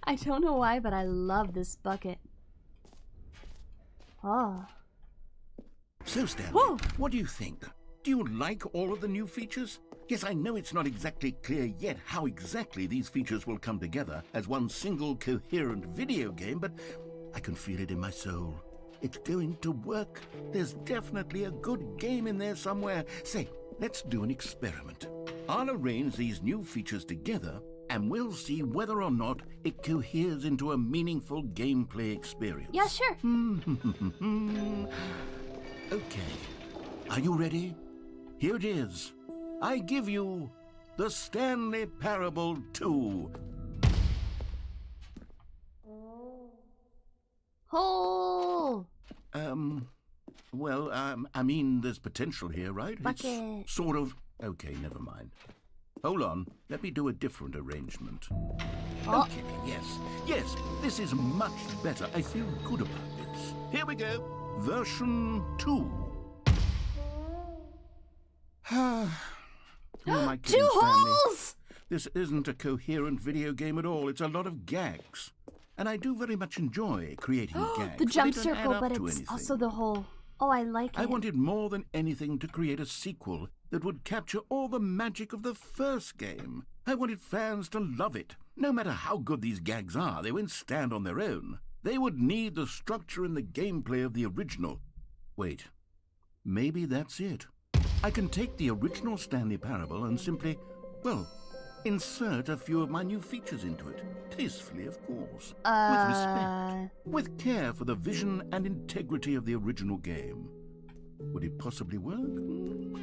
B: I don't know why, but I love this bucket. Oh.
C: So, Stanley,
B: Whoa.
C: What do you think? Do you like all of the new features? Yes, I know it's not exactly clear yet how exactly these features will come together as one single coherent video game, but I can feel it in my soul. It's going to work. There's definitely a good game in there somewhere. Say, let's do an experiment. I'll arrange these new features together, and we'll see whether or not it coheres into a meaningful gameplay experience.
B: Yeah, sure.
C: Okay. Are you ready? Here it is. I give you the Stanley Parable 2.
B: Hole!
C: Well, I mean, there's potential here, right?
B: Bucket.
C: It's sort of... Okay, never mind. Hold on. Let me do a different arrangement.
B: Oh.
C: Okay, yes, this is much better. I feel good about this. Here we go. Version 2. Who am I kidding,
B: Two
C: Stanley?
B: holes!
C: This isn't a coherent video game at all. It's a lot of gags. And I do very much enjoy creating gags.
B: The jump
C: They don't add
B: circle,
C: up
B: but
C: to
B: it's
C: anything.
B: also the hole. Oh, I like it.
C: I wanted more than anything to create a sequel that would capture all the magic of the first game. I wanted fans to love it. no matter how good these gags are, they won't stand on their own. They would need the structure and the gameplay of the original. Wait, maybe that's it. I can take the original Stanley Parable and simply, well, insert a few of my new features into it. Tastefully, of course. With respect. With care for the vision and integrity of the original game. Would it possibly work?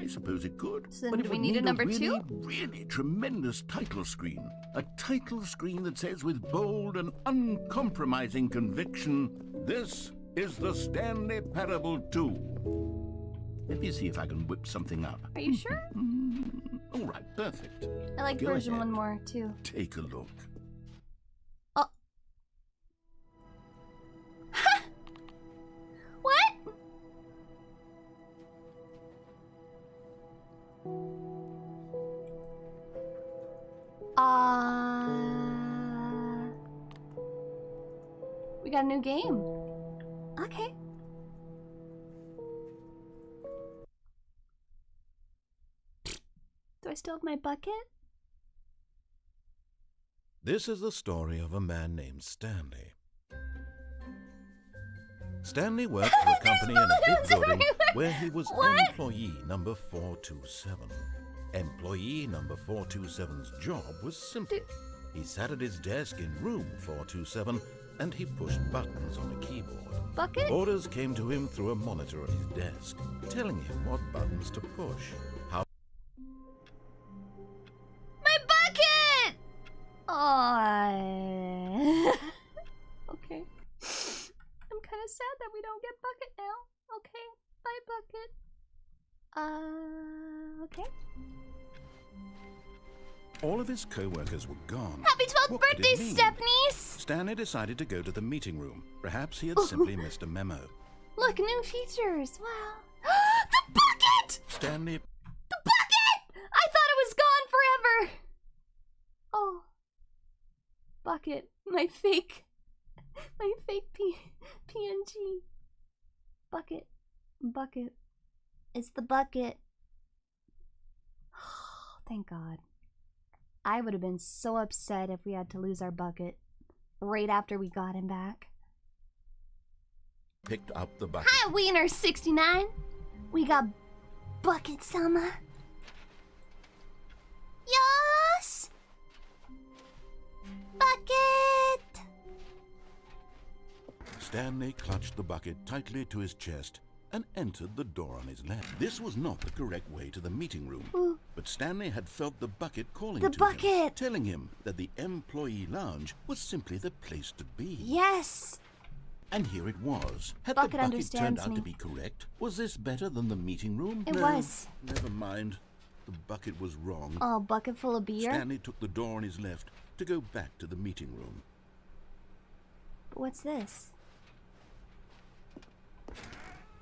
C: I suppose it could.
B: So
C: but
B: do
C: it
B: we
C: would
B: need a number
C: really,
B: two?
C: really tremendous title screen. A title screen that says with bold and uncompromising conviction, "This is the Stanley Parable 2." Let me see if I can whip something up.
B: Are you sure?
C: All right, perfect.
B: I like
C: Go
B: version
C: ahead.
B: 1 more too.
C: Take a look.
B: Oh. What? We got a new game. Okay. Do I still have my bucket?
C: This is the story of a man named Stanley. Stanley worked for a company in a big building where he was employee number 427. Employee number 427's job was simple. He sat at his desk in room 427 and he pushed buttons on a keyboard.
B: Bucket?
C: Orders came to him through a monitor at his desk, telling him what buttons to push, how
B: My bucket! Oh. Okay. I'm kind of sad that we don't get bucket now. Okay. Bye, bucket. Okay.
C: all of his co-workers were gone.
B: Happy 12th
C: What could
B: birthday,
C: it mean?
B: Stepnies!
C: Stanley decided to go to the meeting room. Perhaps he had simply missed a memo.
B: Look, new features. Wow. The bucket!
C: Stanley
B: The bucket! I thought it was gone forever. Oh. Bucket. My fake PNG. Bucket. Bucket. It's the bucket. Thank God. I would have been so upset if we had to lose our bucket right after we got him back.
C: picked up the bucket.
B: Hi, Wiener69. We got bucket Selma. Yes. Bucket.
C: Stanley clutched the bucket tightly to his chest and entered the door on his left. This was not the correct way to the meeting room,
B: Ooh.
C: but Stanley had felt the bucket calling
B: The
C: to him,
B: bucket.
C: telling him that the employee lounge was simply the place to be.
B: Yes.
C: And here it was. Had
B: Bucket
C: the bucket turned
B: understands
C: out
B: me.
C: to be correct? Was this better than the meeting room?
B: It
C: No,
B: was.
C: Never mind. The bucket was wrong.
B: Oh, bucket full of beer.
C: Stanley took the door on his left to go back to the meeting room.
B: But what's this?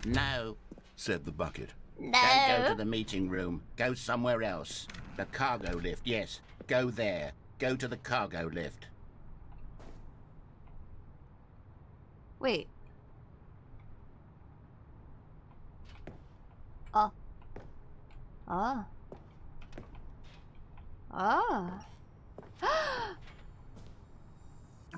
K: No,
C: Said the bucket.
K: don't go
B: No.
K: to the meeting room. Go somewhere else. The cargo lift, yes. Go there. Go to the cargo lift.
B: Wait. Oh. Ah. Ah.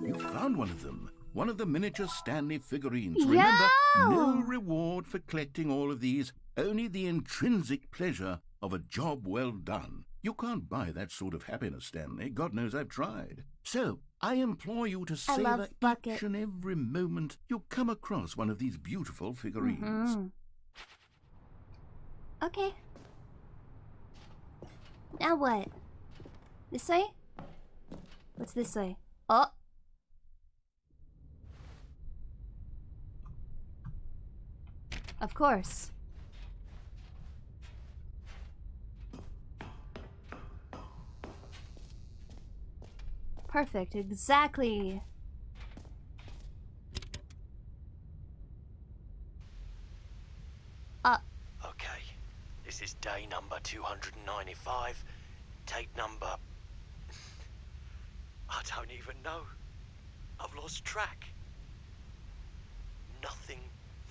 C: You found one of them. One of the miniature Stanley figurines.
B: Yo!
C: Remember, no reward for collecting all of these, only the intrinsic pleasure of a job well done. You can't buy that sort of happiness, Stanley. God knows I've tried. So, I implore you to
B: I love
C: savor
B: bucket.
C: each and every moment you come across one of these beautiful figurines.
B: Mhm. Okay. Now what? This way? What's this way? Oh. Of course. Perfect, exactly.
L: Okay, this is day number 295. Tape number... I don't even know. I've lost track. Nothing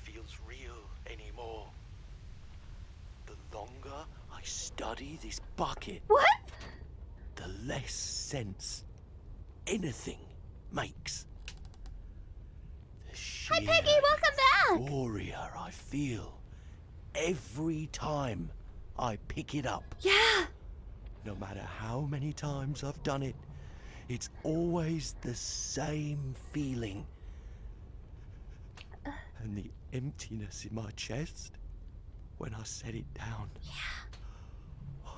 L: feels real anymore. The longer I study this bucket,
B: What?
L: the less sense anything makes.
B: Hi, Peggy. Welcome back.
L: Euphoria I feel every time I pick it up.
B: Yeah.
L: No matter how many times I've done it, it's always the same feeling. And the emptiness in my chest when I set it down.
B: Yeah.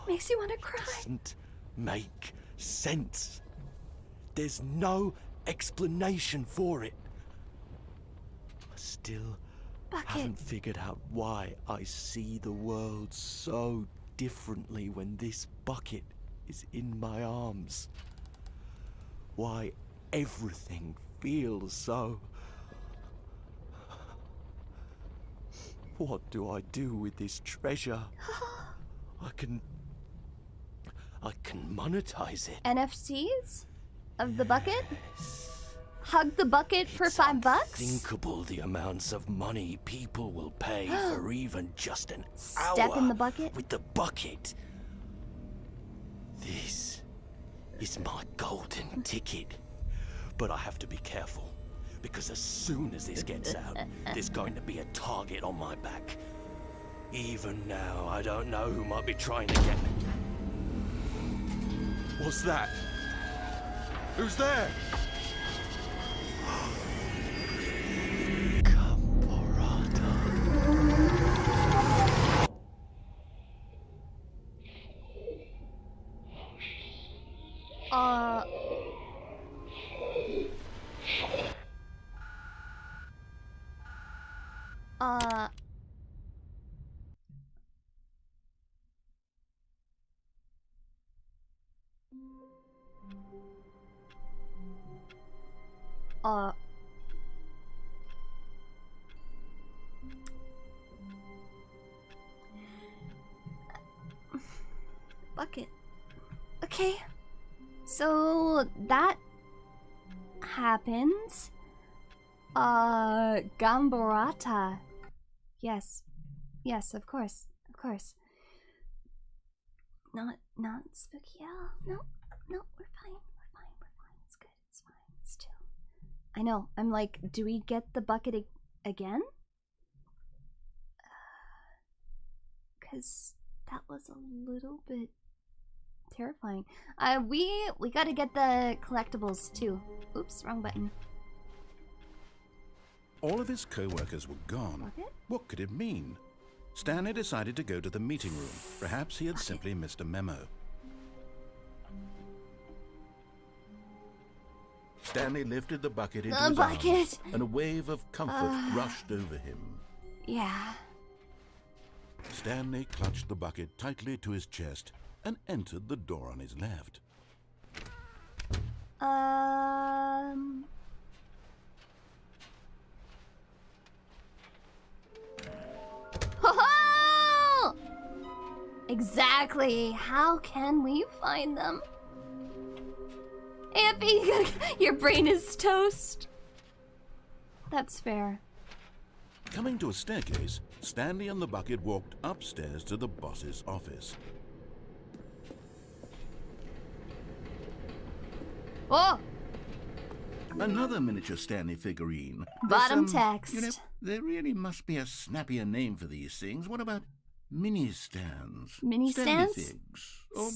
B: Makes you want to cry.
L: Doesn't make sense. There's no explanation for it. I still haven't figured out why I see the world so differently when this bucket is in my arms. Why everything feels so... What do I do with this treasure? I can monetize it.
B: NFTs of the bucket? Hug the bucket for $5?
L: Unthinkable the amounts of money people will pay for even just an hour.
B: Step in the bucket?
L: With the bucket. This is my golden ticket. But I have to be careful, because as soon as this gets out, there's going to be a target on my back. Even now, I don't know who might be trying to get me. What's that? Who's there?
B: Bucket. Okay. So that happens. Gambarata. Yes. Yes, of course. Of course. Not spooky. No, we're fine. We're fine. It's good. It's fine. It's chill. I know. I'm like, do we get the bucket again? Cause that was a little bit terrifying. We gotta get the collectibles too. Oops, wrong button.
C: All of his co-workers were gone.
B: Bucket?
C: What could it mean? Stanley decided to go to the meeting room. Perhaps he had simply missed a memo. Stanley lifted the bucket into his arms, and a wave of comfort rushed over him.
B: Yeah.
C: Stanley clutched the bucket tightly to his chest and entered the door on his left.
B: Ho-ho! Exactly. How can we find them? Ampy, your brain is toast. That's fair.
C: Coming to a staircase, Stanley and the bucket walked upstairs to the boss's office.
B: Oh!
I: Another miniature Stanley figurine.
B: Bottom text.
I: You know, there really must be a snappier name for these things. What about mini stands?
B: Mini
I: Stanley
B: stands?
I: figs. Or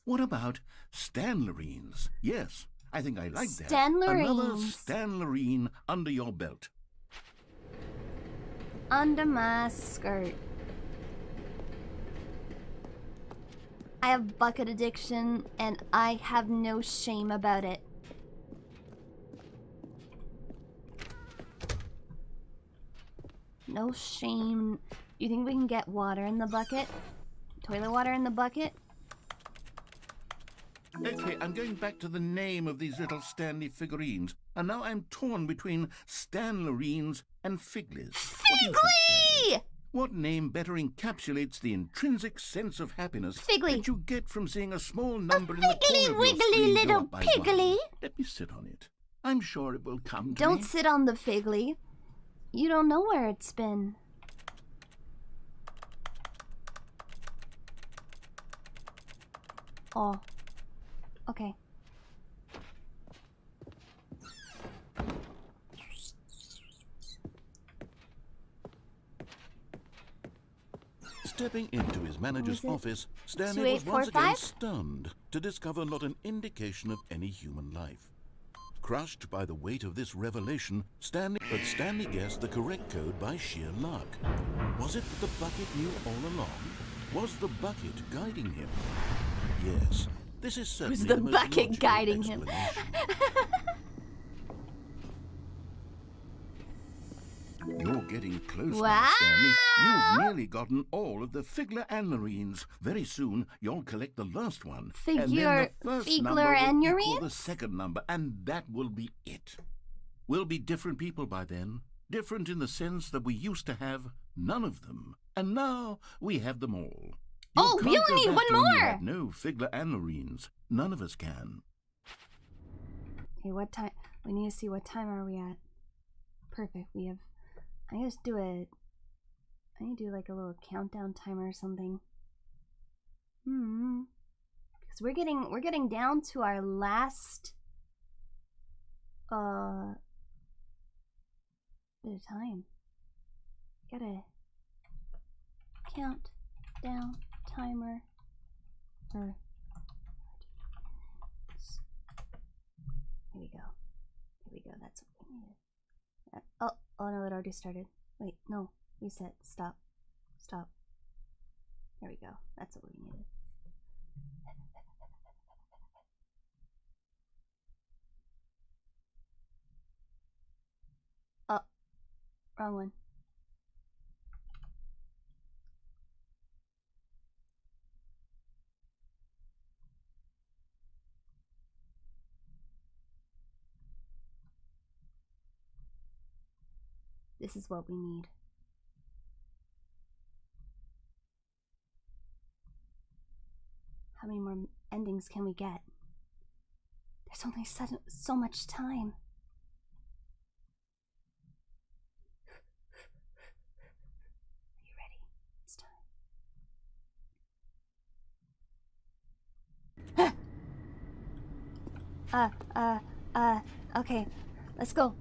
I: what about Stanlerines? Yes, I think I like that.
B: Stanlerines.
I: Another Stanlerine under your belt.
B: Under my skirt. I have bucket addiction and I have no shame about it. No shame. You think we can get water in the bucket? Toilet water in the bucket?
I: Okay, I'm going back to the name of these little Stanley figurines. And now I'm torn between Stanlerines and Figlies.
B: Figly!
I: What name better encapsulates the intrinsic sense of happiness
B: Figly.
I: that you get from seeing a small number in the corner
B: Figgly
I: of your
B: wiggly
I: screen go
B: little
I: up by
B: piggly.
I: one? Let me sit on it. I'm sure it will come to
B: Don't
I: me.
B: sit on the Figly. You don't know where it's been. Oh. Okay.
C: Stepping into his manager's office, Stanley was once again stunned to discover not an indication of any human life. Crushed by the weight of this revelation, Stanley guessed the correct code by sheer luck. Was it that the bucket knew all along? Was the bucket guiding him? Yes, this is certainly
B: Was the
C: most
B: bucket
C: logical
B: guiding him?
C: You're getting close
B: Wow.
C: now, Stanley. You've nearly gotten all of the figurines. Very soon, you'll collect the last one. And then the first number will equal the second number, and that will be it. We'll be different people by then. Different in the sense that we used to have none of them. And now we have them all.
B: Oh, we only need one more!
C: No figurines. None of us can.
B: Okay, what time? We need to see what time are we at. Perfect. We have. I need to do like a little countdown timer or something. Because we're getting down to our last bit of time. Gotta count down timer for. Here we go. Here we go. That's what we needed. Oh no, it already started. Wait, no. Reset. Stop. Stop. There we go. That's what we needed. Oh, wrong one. This is what we need. How many more endings can we get? There's only so much time. Are you ready? It's time. Okay. Let's go.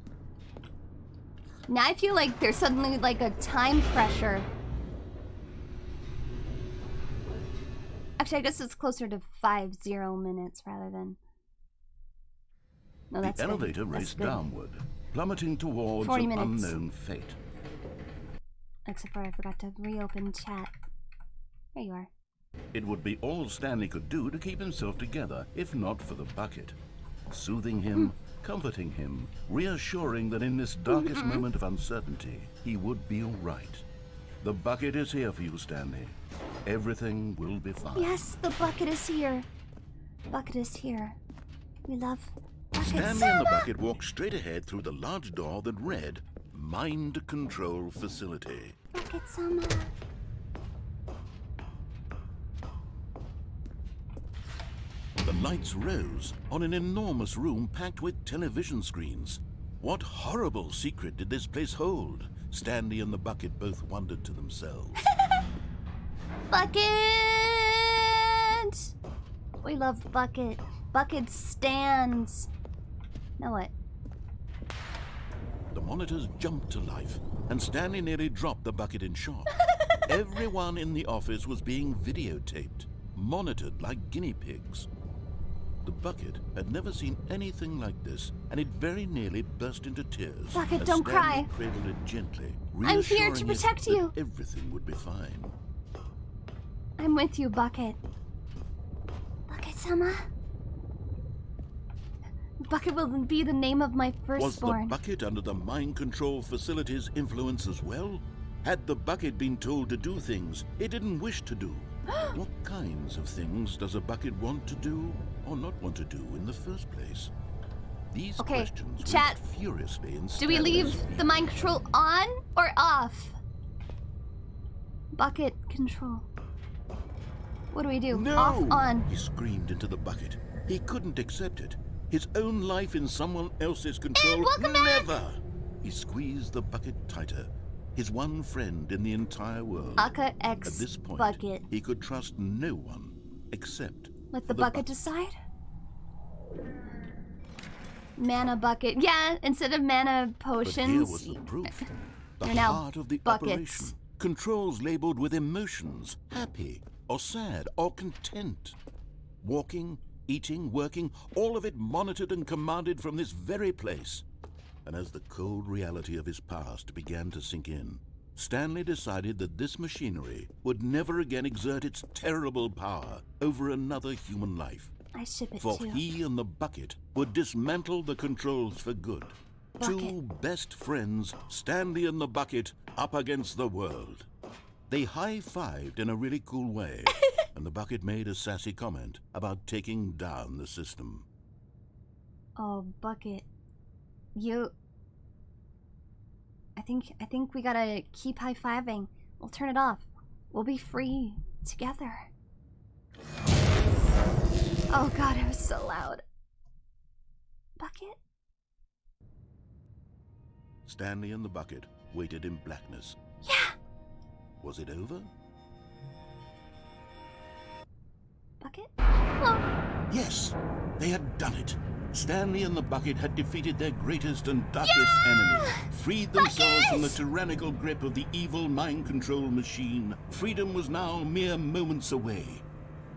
B: Now I feel like there's suddenly like a time pressure. Actually, I guess it's closer to 50 minutes rather than. No, that's
C: the
B: good.
C: elevator
B: That's
C: raced
B: good.
C: downward, plummeting towards
B: 40
C: an
B: minutes.
C: unknown fate.
B: Except for I forgot to reopen chat. There you are.
C: It would be all Stanley could do to keep himself together, if not for the bucket. Soothing him, comforting him, reassuring that in this darkest moment of uncertainty, he would be all right. The bucket is here for you, Stanley. Everything will be fine.
B: Yes, the bucket is here. Bucket is here. We love buckets.
C: Stanley and the bucket walked straight ahead through the large door that read, Mind Control Facility.
B: Bucket-sama.
C: The lights rose on an enormous room packed with television screens. What horrible secret did this place hold? Stanley and the bucket both wondered to themselves.
B: Bucket! We love Bucket. Bucket stands. Now what?
C: The monitors jumped to life, and Stanley nearly dropped the bucket in shock. Everyone in the office was being videotaped, monitored like guinea pigs. The bucket had never seen anything like this, and it very nearly burst into tears.
B: Bucket,
C: as
B: don't
C: Stanley
B: cry.
C: cradled it gently,
B: I'm here to
C: reassuring it
B: protect
C: that
B: you.
C: everything would be fine.
B: I'm with you, Bucket. Bucket-sama. Bucket will be the name of my
C: Was the
B: firstborn.
C: bucket under the mind control facility's influence as well? Had the bucket been told to do things it didn't wish to do? What kinds of things does a bucket want to do or not want to do in the first place? These questions
B: chat.
C: raced furiously in
B: Do we leave
C: Stanley's
B: the mind control on or off? Bucket control. What do we do?
C: No!
B: Off, on.
C: He screamed into the bucket. He couldn't accept it. His own life in someone else's control.
B: And welcome back!
C: Never! He squeezed the bucket tighter. His one friend in the entire world.
B: Aka X
C: At this point,
B: Bucket.
C: he could trust no one except
B: Let the bucket decide? Mana bucket. Yeah, instead of mana
C: But here
B: potions,
C: was the proof. The
B: you're now
C: heart of the
B: buckets.
C: operation. Controls labeled with emotions, happy or sad or content. Walking, eating, working, all of it monitored and commanded from this very place. And as the cold reality of his past began to sink in, Stanley decided that this machinery would never again exert its terrible power over another human life.
B: I ship it
C: For
B: too.
C: he and the bucket would dismantle the controls for good. Two best friends, Stanley and the bucket, up against the world. They high-fived in a really cool way, and the bucket made a sassy comment about taking down the system.
B: Oh, bucket. You... I think we gotta keep high-fiving. We'll turn it off. We'll be free together. Oh god, it was so loud. Bucket?
C: Stanley and the bucket waited in blackness.
B: Yeah!
C: Was it over?
B: Bucket? Hello?
C: Yes, they had done it. Stanley and the bucket had defeated their greatest and darkest enemy, freed themselves from the tyrannical grip of the evil mind control machine. Freedom was now mere moments away.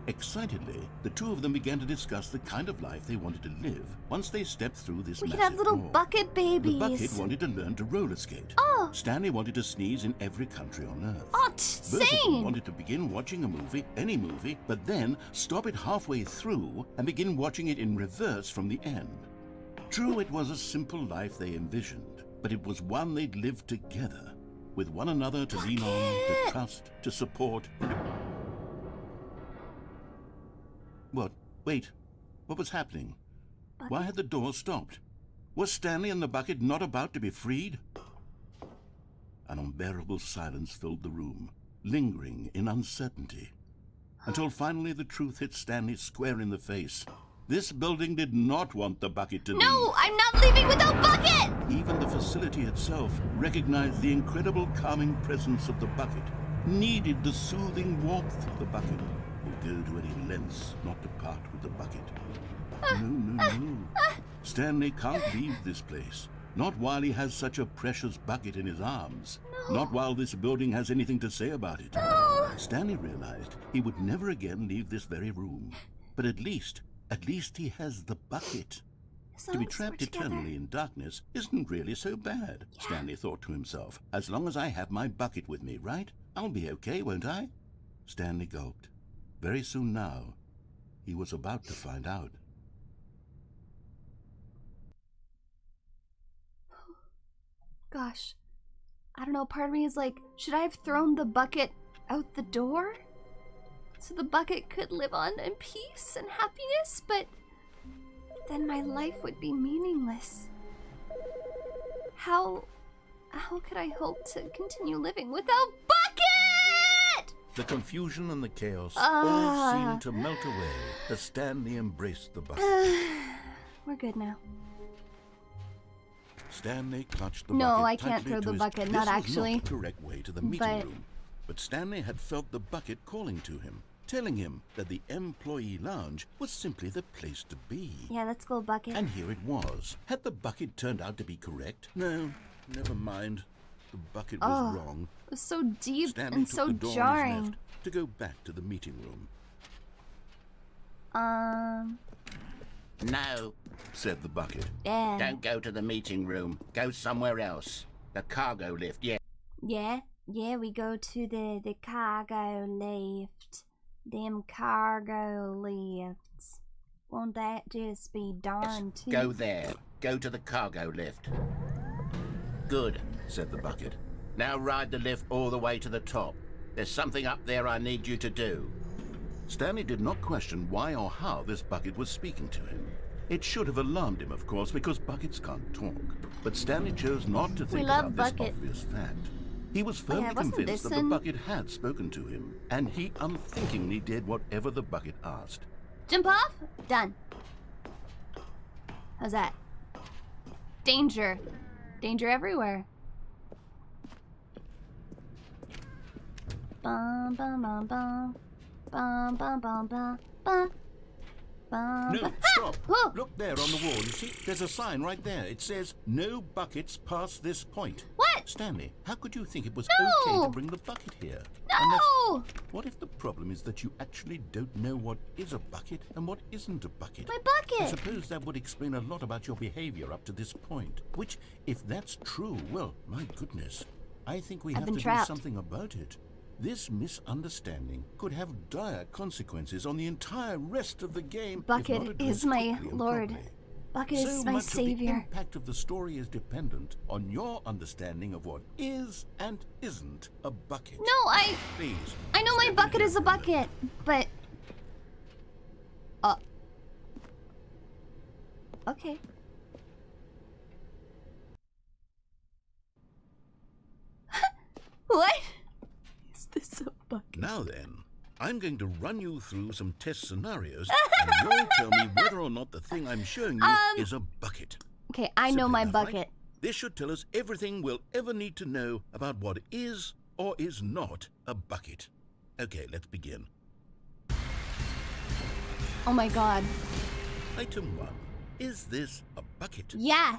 C: Excitedly, the two of them began to discuss the kind of life they wanted to live once they stepped through this
B: We could
C: massive
B: have little
C: door.
B: bucket babies.
C: The bucket wanted to learn to roller skate.
B: Oh!
C: Stanley wanted to sneeze in every country on Earth.
B: Oh,
C: Both of them
B: same!
C: wanted to begin watching a movie, any movie, but then stop it halfway through and begin watching it in reverse from the end. True, it was a simple life they envisioned, but it was one they'd lived together, with one another to lean on, to trust, to support. What? Wait. What was happening?
B: Bucket?
C: Why had the door stopped? Was Stanley and the bucket not about to be freed? An unbearable silence filled the room, lingering in uncertainty, until finally the truth hit Stanley square in the face. This building did not want the bucket to leave.
B: No, I'm not leaving without bucket!
C: Even the facility itself recognized the incredible calming presence of the bucket, needed the soothing warmth of the bucket, will go to any lengths not to part with the bucket. No. Stanley can't leave this place. Not while he has such a precious bucket in his arms.
B: No.
C: Not while this building has anything to say about it.
B: No.
C: Stanley realized he would never again leave this very room. But at least he has the bucket. To be trapped eternally in darkness isn't really so bad, yeah. Stanley thought to himself. As long as I have my bucket with me, right? I'll be okay, won't I? Stanley gulped. Very soon now, he was about to find out.
B: Gosh, I don't know, part of me is like, should I have thrown the bucket out the door? So the bucket could live on in peace and happiness, but then my life would be meaningless. How could I hope to continue living without bucket?
C: The confusion and the chaos all seemed to melt away as Stanley embraced the bucket.
B: We're good now.
C: Stanley clutched the
B: no,
C: bucket
B: I can't
C: tightly
B: throw
C: to
B: the
C: his...
B: bucket,
C: This
B: not
C: was
B: actually.
C: Not the correct way to the meeting room. But Stanley had felt the bucket calling to him, telling him that the employee lounge was simply the place to be.
B: Yeah, let's go, bucket.
C: And here it was. Had the bucket turned out to be correct? No, never mind. The bucket was wrong.
B: It was so deep
C: Stanley
B: and
C: took
B: so
C: the door
B: jarring.
C: on his left to go back to the meeting room.
K: No,
C: said the bucket.
B: Yeah.
K: Don't go to the meeting room. Go somewhere else. The cargo lift, yeah.
B: Yeah, we go to the cargo lift. Them cargo lifts. Won't that just be darn too?
K: Go there. Go to the cargo lift. Good,
C: said the bucket.
K: Now ride the lift all the way to the top. There's something up there I need you to do.
C: Stanley did not question why or how this bucket was speaking to him. It should have alarmed him, of course, because buckets can't talk. But Stanley chose not to think about this obvious fact. He was firmly convinced that the bucket had spoken to him, and he unthinkingly did whatever the bucket asked.
B: Jump off? Done. How's that? Danger. Danger everywhere. Bum bum bum bum. Bum bum bum bum bum.
C: No, stop! Look there on the wall, you see? There's a sign right there. It says, no buckets past this point.
B: What? What?
C: Stanley, how could you think it was
B: No!
C: okay to bring the bucket here?
B: No!
C: What if the problem is that you actually don't know what is a bucket and what isn't a bucket?
B: My bucket!
C: I suppose that would explain a lot about your behavior up to this point. Which, if that's true, well, my goodness, I think we have to do something about it. This misunderstanding could have dire consequences on the entire rest of the game.
B: Bucket is my lord. Bucket is my savior.
C: The impact of the story is dependent on your understanding of what is and isn't a bucket.
B: No,
C: Please.
B: I know my bucket is a bucket, but... Okay. What? Is this a bucket?
C: Now then, I'm going to run you through some test scenarios, and you'll tell me whether or not the thing I'm showing you is a bucket.
B: Okay, I know my bucket.
C: Right? This should tell us everything we'll ever need to know about what is or is not a bucket. Okay, let's begin.
B: Oh my god.
C: Item 1. Is this a bucket?
B: Yeah.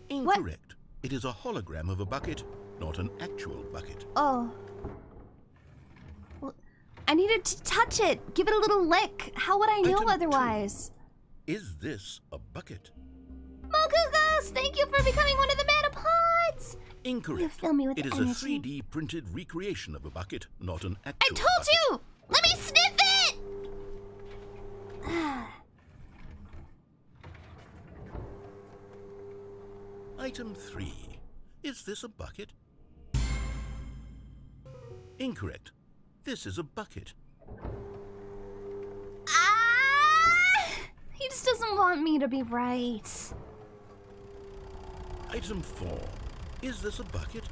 C: Incorrect. It is a hologram of a bucket, not an actual bucket.
B: Oh. Well, I needed to touch it. Give it a little lick. How would I know
C: Item
B: otherwise?
C: 2. Is this a bucket?
B: Mokugos, thank you for becoming one of the Metapods!
C: Incorrect.
B: You fill me with
C: it is
B: energy.
C: a 3D printed recreation of a bucket, not an actual
B: I told
C: bucket.
B: you! Let me sniff it!
C: Item 3. Is this a bucket? Incorrect. This is a bucket.
B: He just doesn't want me to be right.
C: Item 4. Is this a bucket?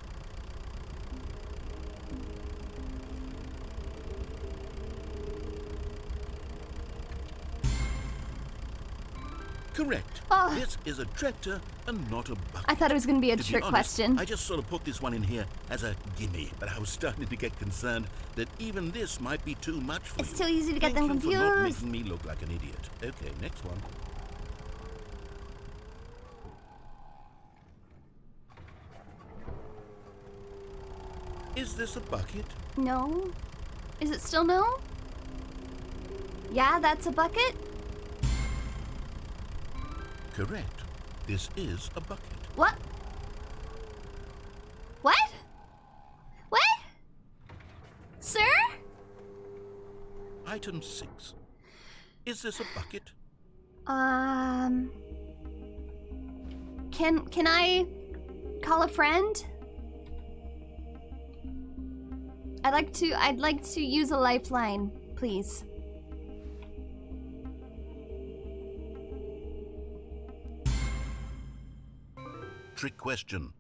C: Correct.
B: Oh.
C: This is a tractor and not a bucket.
B: I thought it was going to be a
C: To
B: trick
C: honest,
B: question.
C: I just sort of put this one in here as a gimme, but I was starting to get concerned that even this might be too much for
B: It's
C: you.
B: too easy to get
C: Thank
B: them
C: you for not
B: confused.
C: making me look like an idiot. Okay, next one. Is this a bucket?
B: No. Is it still no? Yeah, that's a bucket?
C: Correct. This is a bucket.
B: What? What? What? Sir?
C: Item 6. Is this a bucket?
B: Can I call a friend? I'd like to use a lifeline, please.
C: Trick question.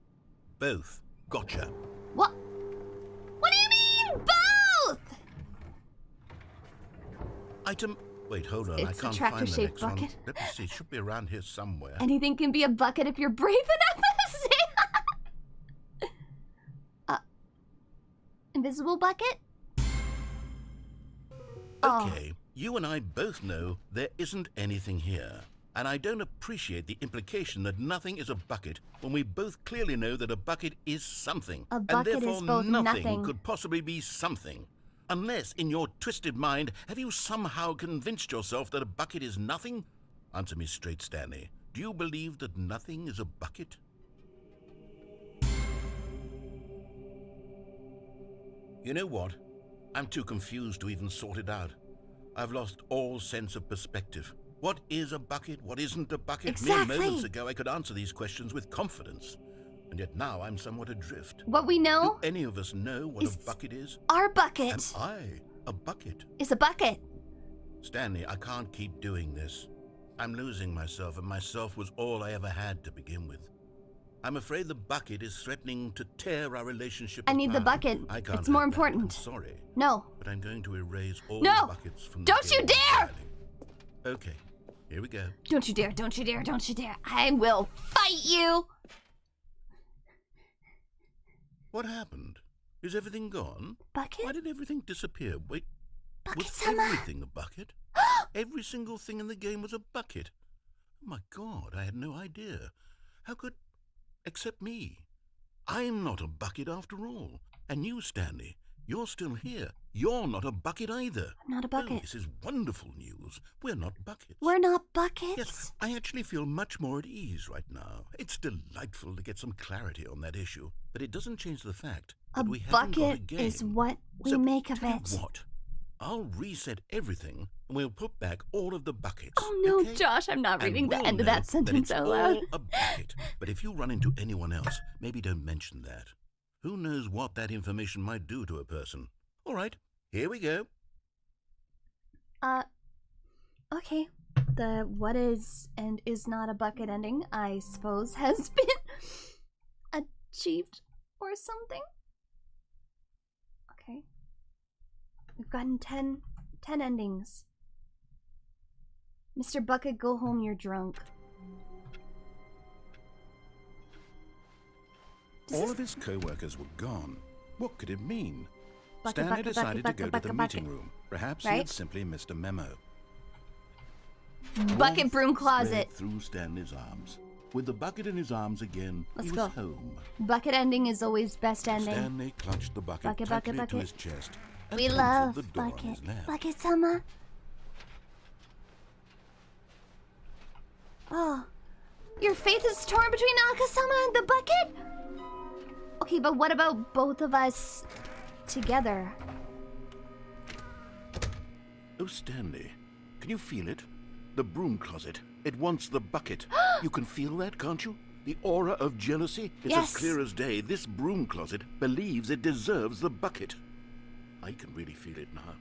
C: Both. Gotcha.
B: What? What do you mean, both?
C: Item... Wait, hold on. I
B: It's a
C: can't find the
B: tractor-shaped
C: next one.
B: bucket.
C: Let me see. It should be around here somewhere.
B: Anything can be a bucket if you're brave enough to say invisible bucket?
C: Okay, you and I both know there isn't anything here. And I don't appreciate the implication that nothing is a bucket when we both clearly know that a bucket is something.
B: A bucket
C: and therefore
B: is both nothing.
C: could possibly be something. Unless, in your twisted mind, have you somehow convinced yourself that a bucket is nothing? Answer me straight, Stanley. Do you believe that nothing is a bucket? You know what? I'm too confused to even sort it out. I've lost all sense of perspective. What is a bucket? What isn't a bucket?
B: Exactly.
C: Mere moments ago, I could answer these questions with confidence. And yet now I'm somewhat adrift.
B: What we know
C: Do any of us know what a bucket is?
B: our bucket
C: Am I a bucket?
B: is a bucket.
C: Stanley, I can't keep doing this. I'm losing myself, and myself was all I ever had to begin with. I'm afraid the bucket is threatening to tear our relationship
B: I need the
C: apart.
B: bucket.
C: I can't
B: It's more
C: have that.
B: important.
C: I'm sorry.
B: No.
C: But I'm going to erase all
B: No!
C: the buckets from the
B: Don't you
C: game
B: dare!
C: entirely. Okay, here we go.
B: Don't you dare, don't you dare, don't you dare. I will fight you.
C: What happened? Is everything gone?
B: Bucket?
C: Why did everything disappear? Wait, was
B: Bucket-sama.
C: everything a bucket? Every single thing in the game was a bucket. Oh my god, I had no idea. How could except me. I'm not a bucket after all. And you, Stanley, you're still here. You're not a bucket either.
B: I'm not a bucket.
C: Oh, this is wonderful news. We're not buckets.
B: We're not buckets?
C: Yes, I actually feel much more at ease right now. It's delightful to get some clarity on that issue, but it doesn't change the fact that we haven't got a
B: bucket
C: game.
B: is what we
C: So,
B: make of
C: tell you
B: it.
C: what? I'll reset everything, and we'll put back all of the buckets.
B: Oh no,
C: okay?
B: Josh, I'm not
C: And
B: reading the
C: we'll
B: end of
C: know
B: that sentence
C: it's
B: out loud.
C: all a bucket. But if you run into anyone else, maybe don't mention that. Who knows what that information might do to a person? All right, here we go.
B: Okay. The what is and is not a bucket ending, I suppose, has been achieved or something. Okay. We've gotten 10 endings. Mr. Bucket, go home, you're drunk.
C: All of his co-workers were gone. What could it mean?
B: Bucket,
C: Stanley
B: bucket,
C: decided
B: bucket,
C: to go
B: bucket,
C: to the
B: bucket,
C: meeting
B: bucket.
C: room. Perhaps he
B: Right?
C: had simply missed a memo.
B: Bucket broom closet.
I: Spread through Stanley's arms. With the bucket in his arms again,
B: Let's
I: he
B: go.
I: was home.
B: Bucket ending is always best ending.
C: Stanley clutched the bucket,
B: Bucket,
C: tightly
B: bucket,
C: to
B: bucket.
C: his chest and
B: We
C: pointed
B: love
C: the door on his
B: bucket.
C: lap.
B: Bucket summer. Oh. Your faith is torn between Akasama and the bucket? Okay, but what about both of us together?
C: Oh, Stanley, can you feel it? The broom closet. It wants the bucket. You can feel that, can't you? The aura of jealousy? It's
B: Yes.
C: as clear as day. This broom closet believes it deserves the bucket. I can really feel it now.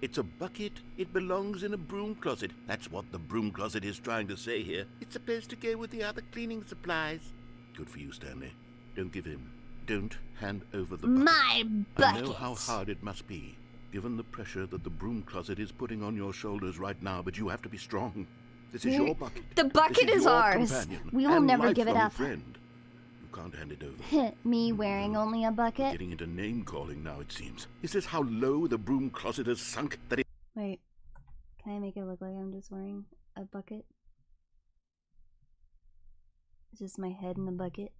C: It's a bucket. It belongs in a broom closet. That's what the broom closet is trying to say here. It's supposed to go with the other cleaning supplies. Good for you, Stanley. Don't give in. Don't hand over the bucket.
B: My
C: I know
B: bucket.
C: how hard it must be, given the pressure that the broom closet is putting on your shoulders right now, but you have to be strong. This is your bucket.
B: The bucket
C: This
B: is
C: your
B: ours.
C: companion
B: We will
C: and
B: never give it
C: lifelong
B: up.
C: Friend. You can't hand it over.
B: Me wearing only a bucket?
C: Getting into name-calling now, it seems. Is this how low the broom closet has sunk that it...
B: Wait. Can I make it look like I'm just wearing a bucket? It's just my head in the bucket.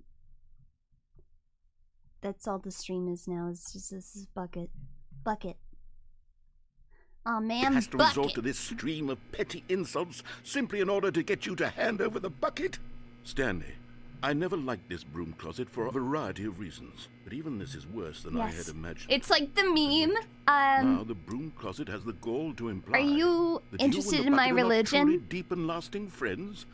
B: That's all the stream is now. It's just this is bucket. Bucket. Aw, man,
C: has to resort
B: bucket.
C: to this stream of petty insults simply in order to get you to hand over the bucket? Stanley, I never liked this broom closet for a variety of reasons, but even this is worse than I had
B: Yes.
C: imagined.
B: It's like the meme.
C: Now the broom closet has the gall to imply.
B: Are you
C: that
B: interested
C: you and
B: in
C: the
B: my
C: bucket are not
B: religion?
C: truly deep and lasting friends?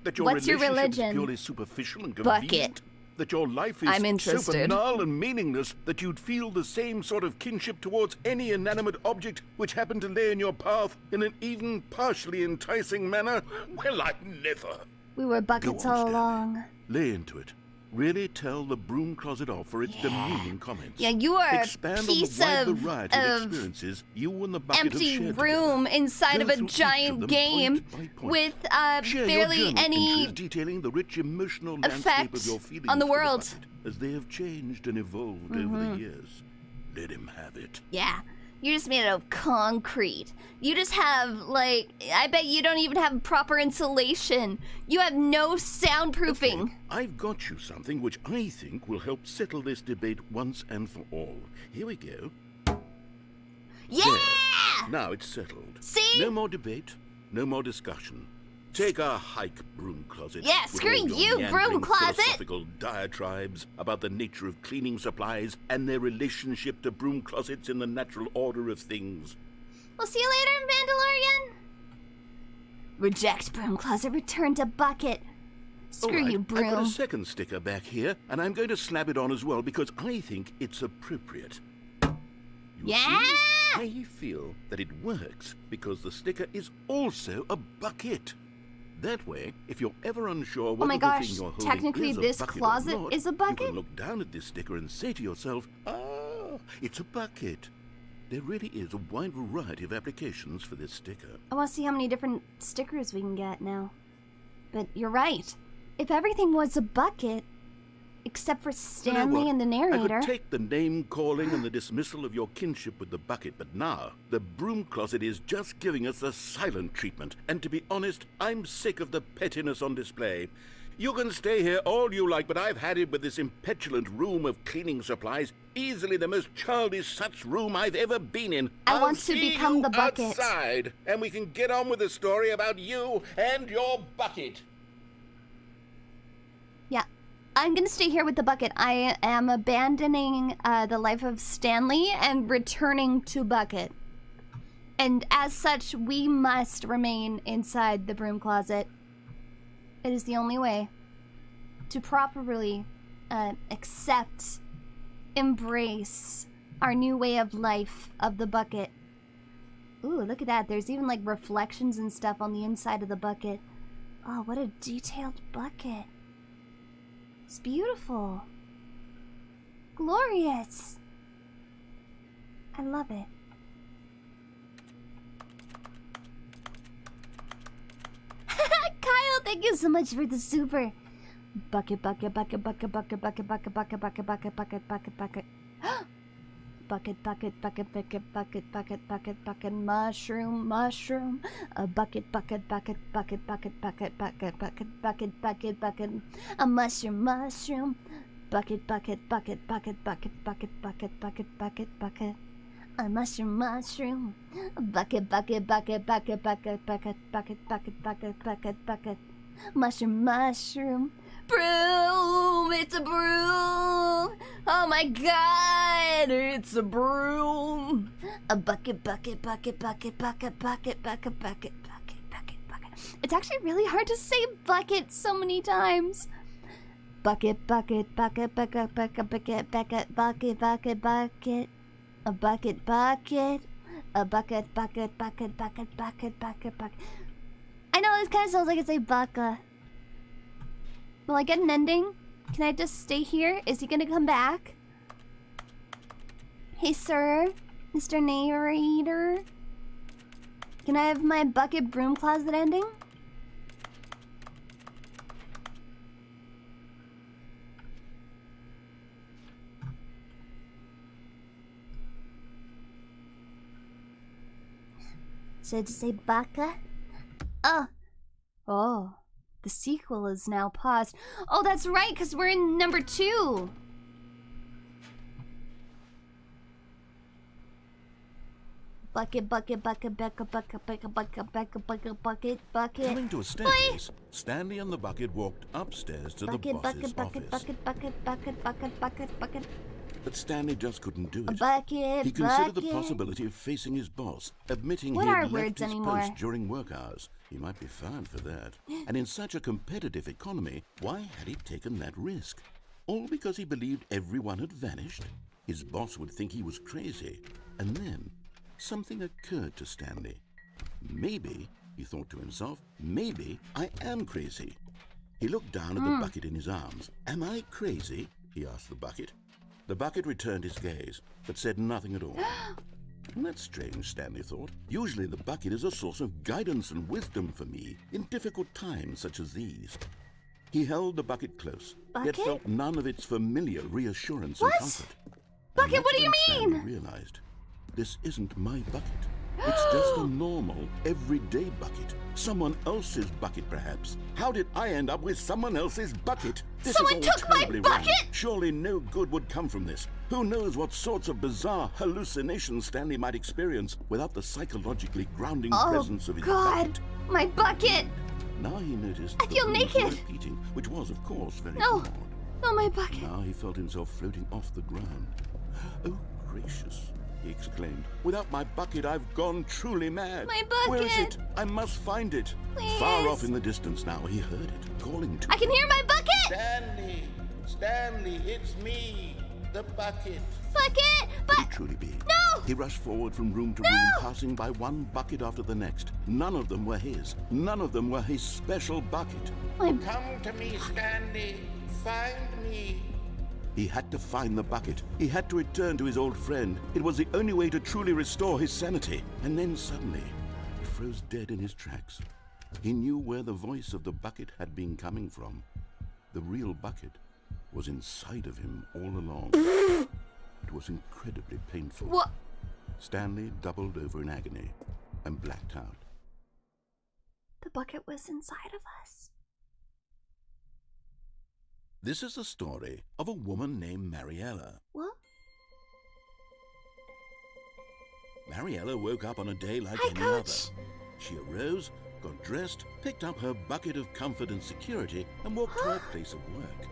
C: That your
B: What's your
C: relationship is
B: religion?
C: purely superficial and
B: Bucket.
C: convenient? That your life is
B: I'm
C: so
B: interested.
C: banal and meaningless that you'd feel the same sort of kinship towards any inanimate object which happened to lay in your path in an even partially enticing manner? Well, I never.
B: We were buckets
C: Go on,
B: all
C: Stanley.
B: along.
C: Lay into it. Really tell the broom closet off for its demeaning comments.
B: Yeah, you are
C: Expand
B: a piece
C: on the
B: of,
C: wide variety of experiences you and the bucket have
B: empty
C: shared
B: room inside
C: Go
B: of a
C: through each of
B: giant
C: them
B: game
C: point by point.
B: with
C: Share your
B: barely
C: journal
B: any
C: entries detailing the rich emotional
B: effect
C: landscape of your feelings
B: on the
C: for
B: world.
C: bucket, as they have changed and evolved over the years. Let him have it.
B: Yeah, you just made it out of concrete. You just have, like, I bet you don't even have proper insulation. You have no soundproofing.
C: Okay, I've got you something which I think will help settle this debate once and for all. Here we go.
B: Yeah!
C: There. Now it's settled.
B: See?
C: No more debate, no more discussion. Take a hike, broom closet.
B: Yeah,
C: with
B: screw
C: all your
B: you, broom
C: meandering
B: closet.
C: philosophical diatribes about the nature of cleaning supplies and their relationship to broom closets in the natural order of things.
B: We'll see you later, Mandalorian. Reject broom closet, return to bucket. Screw
C: All right,
B: you,
C: I've got
B: broom.
C: a second sticker back here, and I'm going to slap it on as well because I think it's appropriate. You
B: Yeah?
C: see? I feel that it works because the sticker is also a bucket. That way, if you're ever unsure whether
B: my
C: the
B: gosh,
C: thing you're holding
B: technically
C: is a
B: this
C: bucket or
B: closet
C: not,
B: is a
C: you
B: bucket?
C: can look down at this sticker and say to yourself, "Ah, it's a bucket." There really is a wide variety of applications for this sticker.
B: I want to see how many different stickers we can get now. But you're right. If everything was a bucket, Except for
C: You know
B: Stanley
C: what?
B: and the
C: I
B: narrator.
C: could take the name-calling and the dismissal of your kinship with the bucket, but now the broom closet is just giving us the silent treatment. And to be honest, I'm sick of the pettiness on display. You can stay here all you like, but I've had it with this impetulant room of cleaning supplies. Easily the most childish such room I've ever been in.
B: I
C: I'll
B: want to
C: see
B: become
C: you
B: the bucket.
C: outside, and we can get on with the story about you and your bucket.
B: Yeah. I'm gonna stay here with the bucket. I am abandoning the life of Stanley and returning to Bucket. And as such, we must remain inside the broom closet. It is the only way to properly accept, embrace our new way of life of the bucket. Ooh, look at that. There's even like reflections and stuff on the inside of the bucket. Oh, what a detailed bucket. It's beautiful. Glorious. I love it. Kyle, thank you so much for the super. Bucket, bucket, bucket, bucket, bucket, bucket, bucket, bucket, bucket, bucket, bucket, bucket, bucket. Bucket, bucket, bucket, bucket, bucket, bucket, bucket, bucket, mushroom, mushroom. A bucket, bucket, bucket, bucket, bucket, bucket, bucket, bucket, bucket, bucket, bucket. A mushroom, mushroom. Bucket, bucket, bucket, bucket, bucket, bucket, bucket, bucket, bucket, bucket. A mushroom, mushroom. A bucket, bucket, bucket, bucket, bucket, bucket, bucket, bucket, bucket, bucket, bucket. Mushroom, mushroom. Broom! It's a broom! Oh my god! It's a broom! A bucket, bucket, bucket, bucket, bucket, bucket, bucket, bucket, bucket, bucket, bucket. It's actually really hard to say bucket so many times. Bucket, bucket, bucket, bucket, bucket, bucket, bucket, bucket, bucket, bucket. A bucket, bucket. A bucket, bucket, bucket, bucket, bucket, bucket, bucket. I know this kind of sounds like it's a bucka. Will I get an ending? Can I just stay here? Is he gonna come back? Hey, sir. Mr. Narrator. Can I have my bucket broom closet ending? Should I just say baka? Oh. Oh. The sequel is now paused. Oh, that's right, because we're in number 2. Bucket, bucket, bucket, bucket, bucket, bucket, bucket, bucket, bucket, bucket, bucket.
C: Coming to a staircase, Stanley and the bucket walked upstairs to the boss's
B: bucket, bucket,
C: office.
B: bucket, bucket, bucket, bucket, bucket, bucket.
C: But Stanley just couldn't do it.
B: Bucket,
C: he considered the
B: bucket.
C: possibility of facing his boss, admitting
B: What
C: he
B: are
C: had left
B: words
C: his
B: anymore?
C: post during work hours. He might be fined for that. And in such a competitive economy, why had he taken that risk? All because he believed everyone had vanished? His boss would think he was crazy. And then, something occurred to Stanley. Maybe, he thought to himself, maybe I am crazy. He looked down at the bucket in his arms. Am I crazy? He asked the bucket. The bucket returned his gaze, but said nothing at all. That's strange, Stanley thought. Usually the bucket is a source of guidance and wisdom for me in difficult times such as these. He held the bucket close, yet felt none of its familiar reassurance and comfort.
B: Bucket, what do you mean?
C: Stanley realized, this isn't my bucket. It's just a normal, everyday bucket. Someone else's bucket, perhaps. How did I end up with someone else's bucket? This
B: Someone
C: is all
B: took my
C: terribly
B: bucket?
C: wrong. Surely no good would come from this. Who knows what sorts of bizarre hallucinations Stanley might experience without the psychologically grounding presence of his bucket.
B: My bucket!
C: Now he noticed
B: I feel
C: the rooms were
B: naked.
C: repeating, which was, of course, very
B: No.
C: odd.
B: Oh, my bucket.
C: Now he felt himself floating off the ground. Oh, gracious, he exclaimed. Without my bucket, I've gone truly mad.
B: My bucket!
C: Where is it? I must find it.
B: Please.
C: Far off in the distance now, he heard it, calling to
B: I can hear my bucket!
K: Stanley! Stanley, it's me, the bucket.
B: Bucket!
C: Could it truly be?
B: No!
C: He rushed forward from room to room, passing by one bucket after the next. None of them were his. None of them were his special bucket.
K: Come to me, Stanley. Find me.
C: He had to find the bucket. He had to return to his old friend. It was the only way to truly restore his sanity. And then suddenly, he froze dead in his tracks. He knew where the voice of the bucket had been coming from. The real bucket
I: was inside of him all along. It was incredibly painful.
B: What?
I: Stanley doubled over in agony and blacked out.
B: The bucket was inside of us.
C: This is the story of a woman named Mariella.
B: What?
C: Mariella woke up on a day like
B: Hi,
C: any
B: Coach.
C: other. She arose, got dressed, picked up her bucket of comfort and security, and walked to her place of work.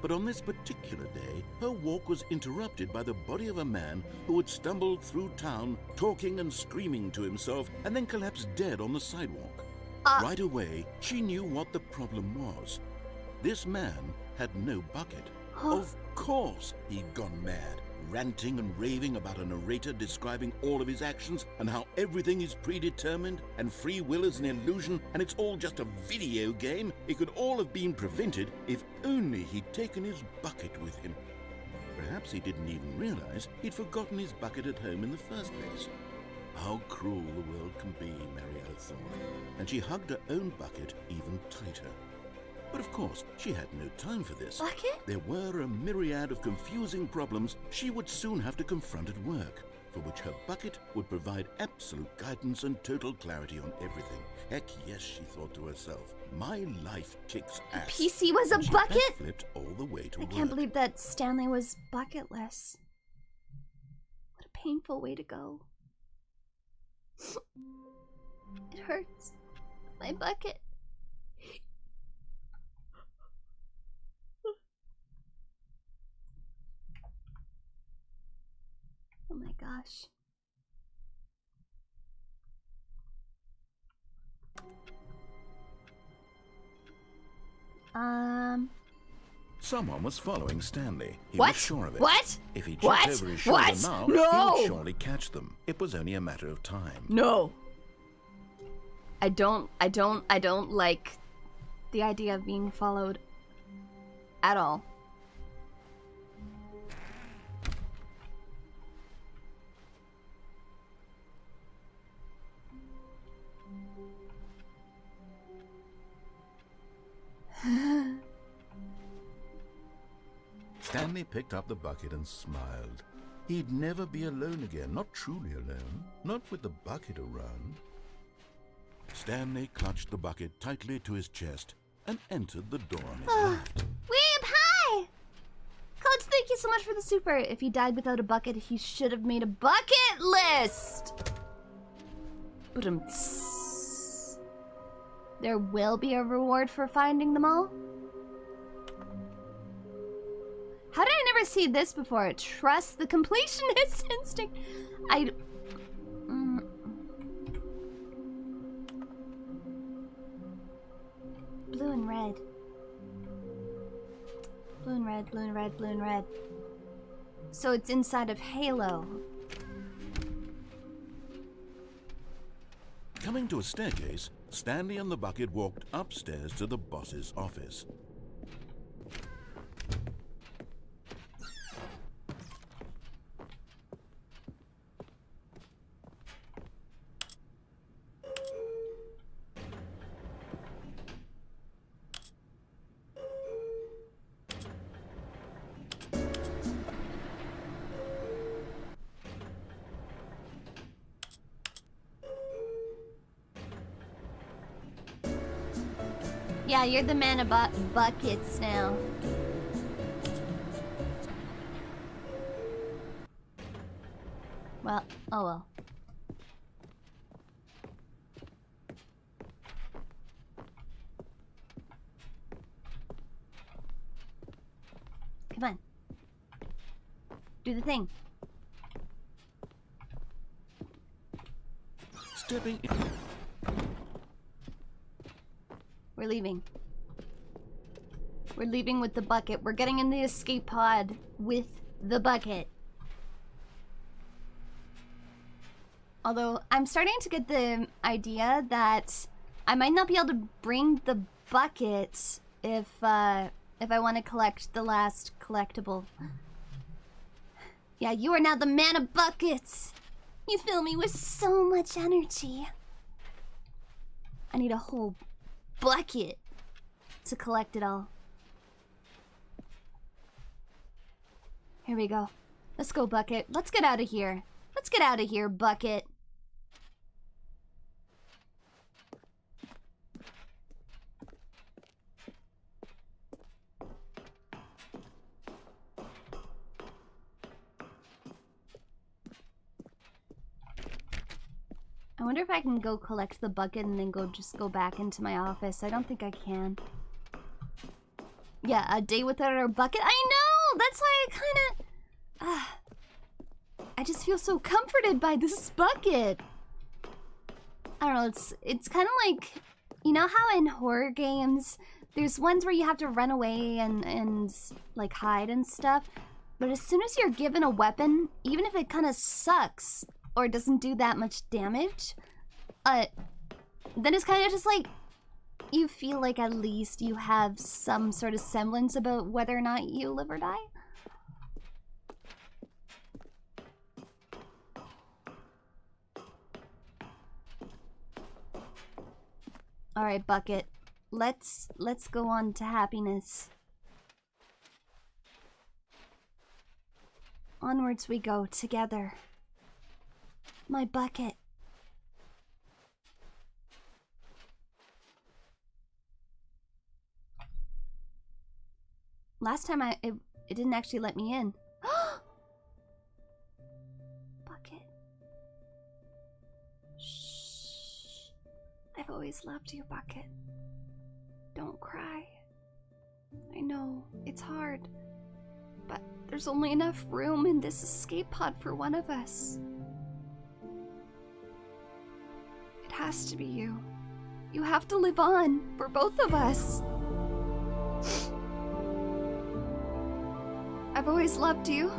C: But on this particular day, her walk was interrupted by the body of a man who had stumbled through town, talking and screaming to himself, and then collapsed dead on the sidewalk. Right away, she knew what the problem was. This man had no bucket. Of course he'd gone mad, ranting and raving about a narrator describing all of his actions and how everything is predetermined and free will is an illusion and it's all just a video game. It could all have been prevented if only he'd taken his bucket with him. Perhaps he didn't even realize he'd forgotten his bucket at home in the first place. How cruel the world can be, Mariella thought, and she hugged her own bucket even tighter. But of course, she had no time for this.
B: Bucket?
C: There were a myriad of confusing problems she would soon have to confront at work, for which her bucket would provide absolute guidance and total clarity on everything. Heck yes, she thought to herself. My life kicks ass.
B: PC was a
C: And she
B: bucket?
C: backflipped all the way to
B: I
C: work.
B: can't believe that Stanley was bucketless. What a painful way to go. It hurts. My bucket. Oh my gosh.
C: Someone was following Stanley. He
B: What?
C: was sure of it.
B: What?
C: If he checked
B: What?
C: over his shoulder
B: What?
C: now,
B: No!
C: he would surely catch them. It was only a matter of time.
B: No. I don't like the idea of being followed at all.
C: Stanley picked up the bucket and smiled. He'd never be alone again, not truly alone, not with the bucket around. Stanley clutched the bucket tightly to his chest and entered the door on his left.
B: Weeb, hi! Coach, thank you so much for the super. If he died without a bucket, he should have made a bucket list! Ba-dum-ts. There will be a reward for finding them all? How did I never see this before? Trust the completionist instinct. Blue and red. Blue and red, blue and red, blue and red. So it's inside of Halo.
C: Coming to a staircase, Stanley and the bucket walked upstairs to the boss's office.
B: Yeah, you're the man about buckets now. Well, oh well. Come on. Do the thing.
C: Stepping in.
B: We're leaving. We're leaving with the bucket. We're getting in the escape pod with the bucket. Although, I'm starting to get the idea that I might not be able to bring the bucket if I want to collect the last collectible. Yeah, you are now the man of buckets. You fill me with so much energy. I need a whole bucket to collect it all. Here we go. Let's go, Bucket. Let's get out of here. Let's get out of here, Bucket. I wonder if I can go collect the bucket and then just go back into my office. I don't think I can. Yeah, a day without our bucket. I know! That's why I I just feel so comforted by this bucket. I don't know, it's kind of like, you know how in horror games, there's ones where you have to run away and like hide and stuff. But as soon as you're given a weapon, even if it kind of sucks, or doesn't do that much damage, then it's kind of just like, you feel like at least you have some sort of semblance about whether or not you live or die. Alright, Bucket. Let's go on to happiness. Onwards we go, together. My bucket. Last time it didn't actually let me in. Bucket. Shh. I've always loved you, Bucket. Don't cry. I know, it's hard. But there's only enough room in this escape pod for one of us. It has to be you. You have to live on for both of us. I've always loved you.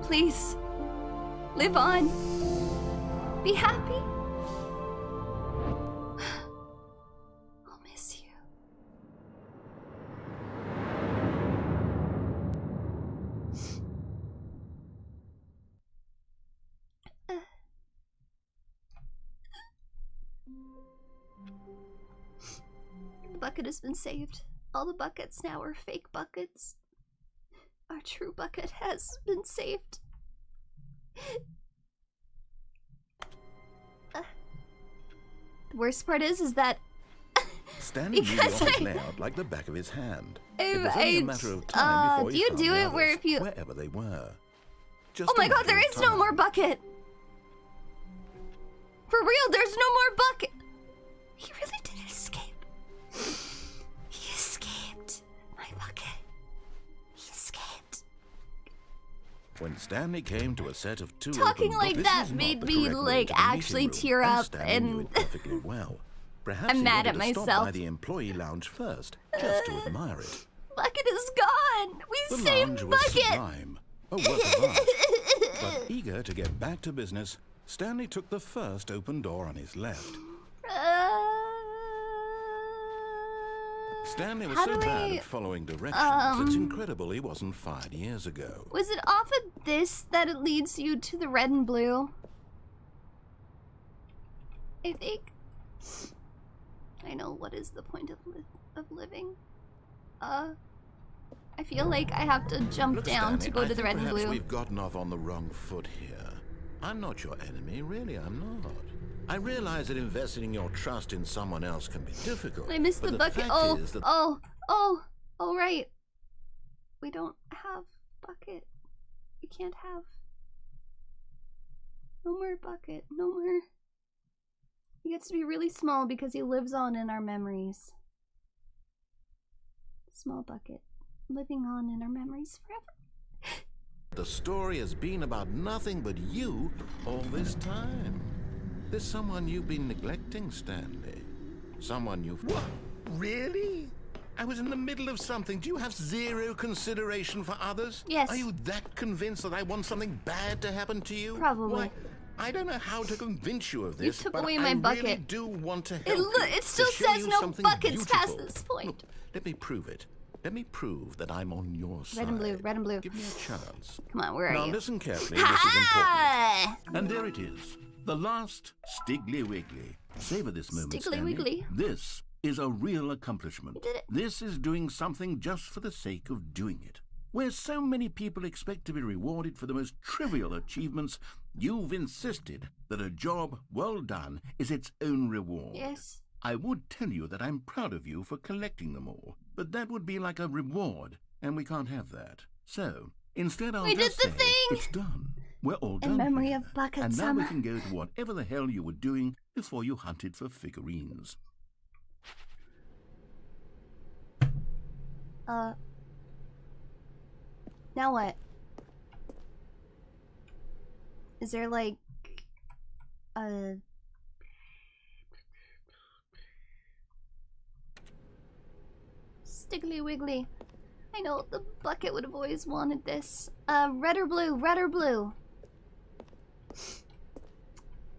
B: Please, live on. Be happy. I'll miss you. The bucket has been saved. All the buckets now are fake buckets. Our true bucket has been saved. The worst part is that
C: Stanley knew the office layout like the back of his hand. It was only a matter of time before
B: do you do it where if you
C: wherever they were. Just
B: oh my god, there is no more bucket. For real, there's no more bucket. He really did escape. He escaped. My bucket. He escaped.
C: When Stanley came to a set of two
B: talking
C: open
B: like
C: doors,
B: that made me like actually tear up, and
C: perfectly well. Perhaps
B: I'm mad at
C: he
B: myself.
C: Stop by the employee lounge first, just to admire it.
B: Bucket is gone. We
C: The
B: saved
C: lounge was
B: Bucket.
C: sublime, a work of art. But eager to get back to business, Stanley took the first open door on his left. Stanley was so bad at following directions, it's incredible he wasn't fired years ago.
B: Was it off of this that it leads you to the red and blue? I think. I know, what is the point of living? I feel like I have to jump
C: Look,
B: down
C: Stanley,
B: to go to the red and
C: perhaps
B: blue.
C: We've gotten off on the wrong foot here. I'm not your enemy, really, I'm not. I realize that investing your trust in someone else can be difficult.
B: I missed the bucket. Oh, right. We don't have bucket. We can't have. No more bucket. No more. He gets to be really small because he lives on in our memories. Small bucket. Living on in our memories forever.
C: The story has been about nothing but you all this time. There's someone you've been neglecting, Stanley. Someone you've... What? Really? I was in the middle of something. Do you have zero consideration for others?
B: Yes.
C: Are you that convinced that I want something bad to happen to you?
B: Probably.
C: Why, I don't know how to convince you of this,
B: You took
C: but
B: away my bucket.
C: I really do want to help you.
B: It still
C: to show
B: says
C: you
B: no
C: something
B: buckets past
C: beautiful.
B: this point.
C: Look, let me prove it. Let me prove that I'm on your side.
B: Red and blue, red and blue.
C: Give me a chance.
B: Come on, where are
C: now
B: you?
C: Now listen carefully, this is important. And there it is. The last Stiggly Wiggly. Savor this moment,
B: Stiggly
C: Stanley.
B: Wiggly.
C: This is a real accomplishment.
B: You did it.
C: This is doing something just for the sake of doing it. Where so many people expect to be rewarded for the most trivial achievements, you've insisted that a job well done is its own reward.
B: Yes.
C: I would tell you that I'm proud of you for collecting them all, but that would be like a reward, and we can't have that. So, instead I'll just say, it's done. We're all done.
B: In memory
C: here.
B: of Bucket
C: And now
B: Summer.
C: we can go to whatever the hell you were doing before you hunted for figurines.
B: Now what? Is there like a Stiggly Wiggly? I know the bucket would have always wanted this. Red or blue? Red or blue?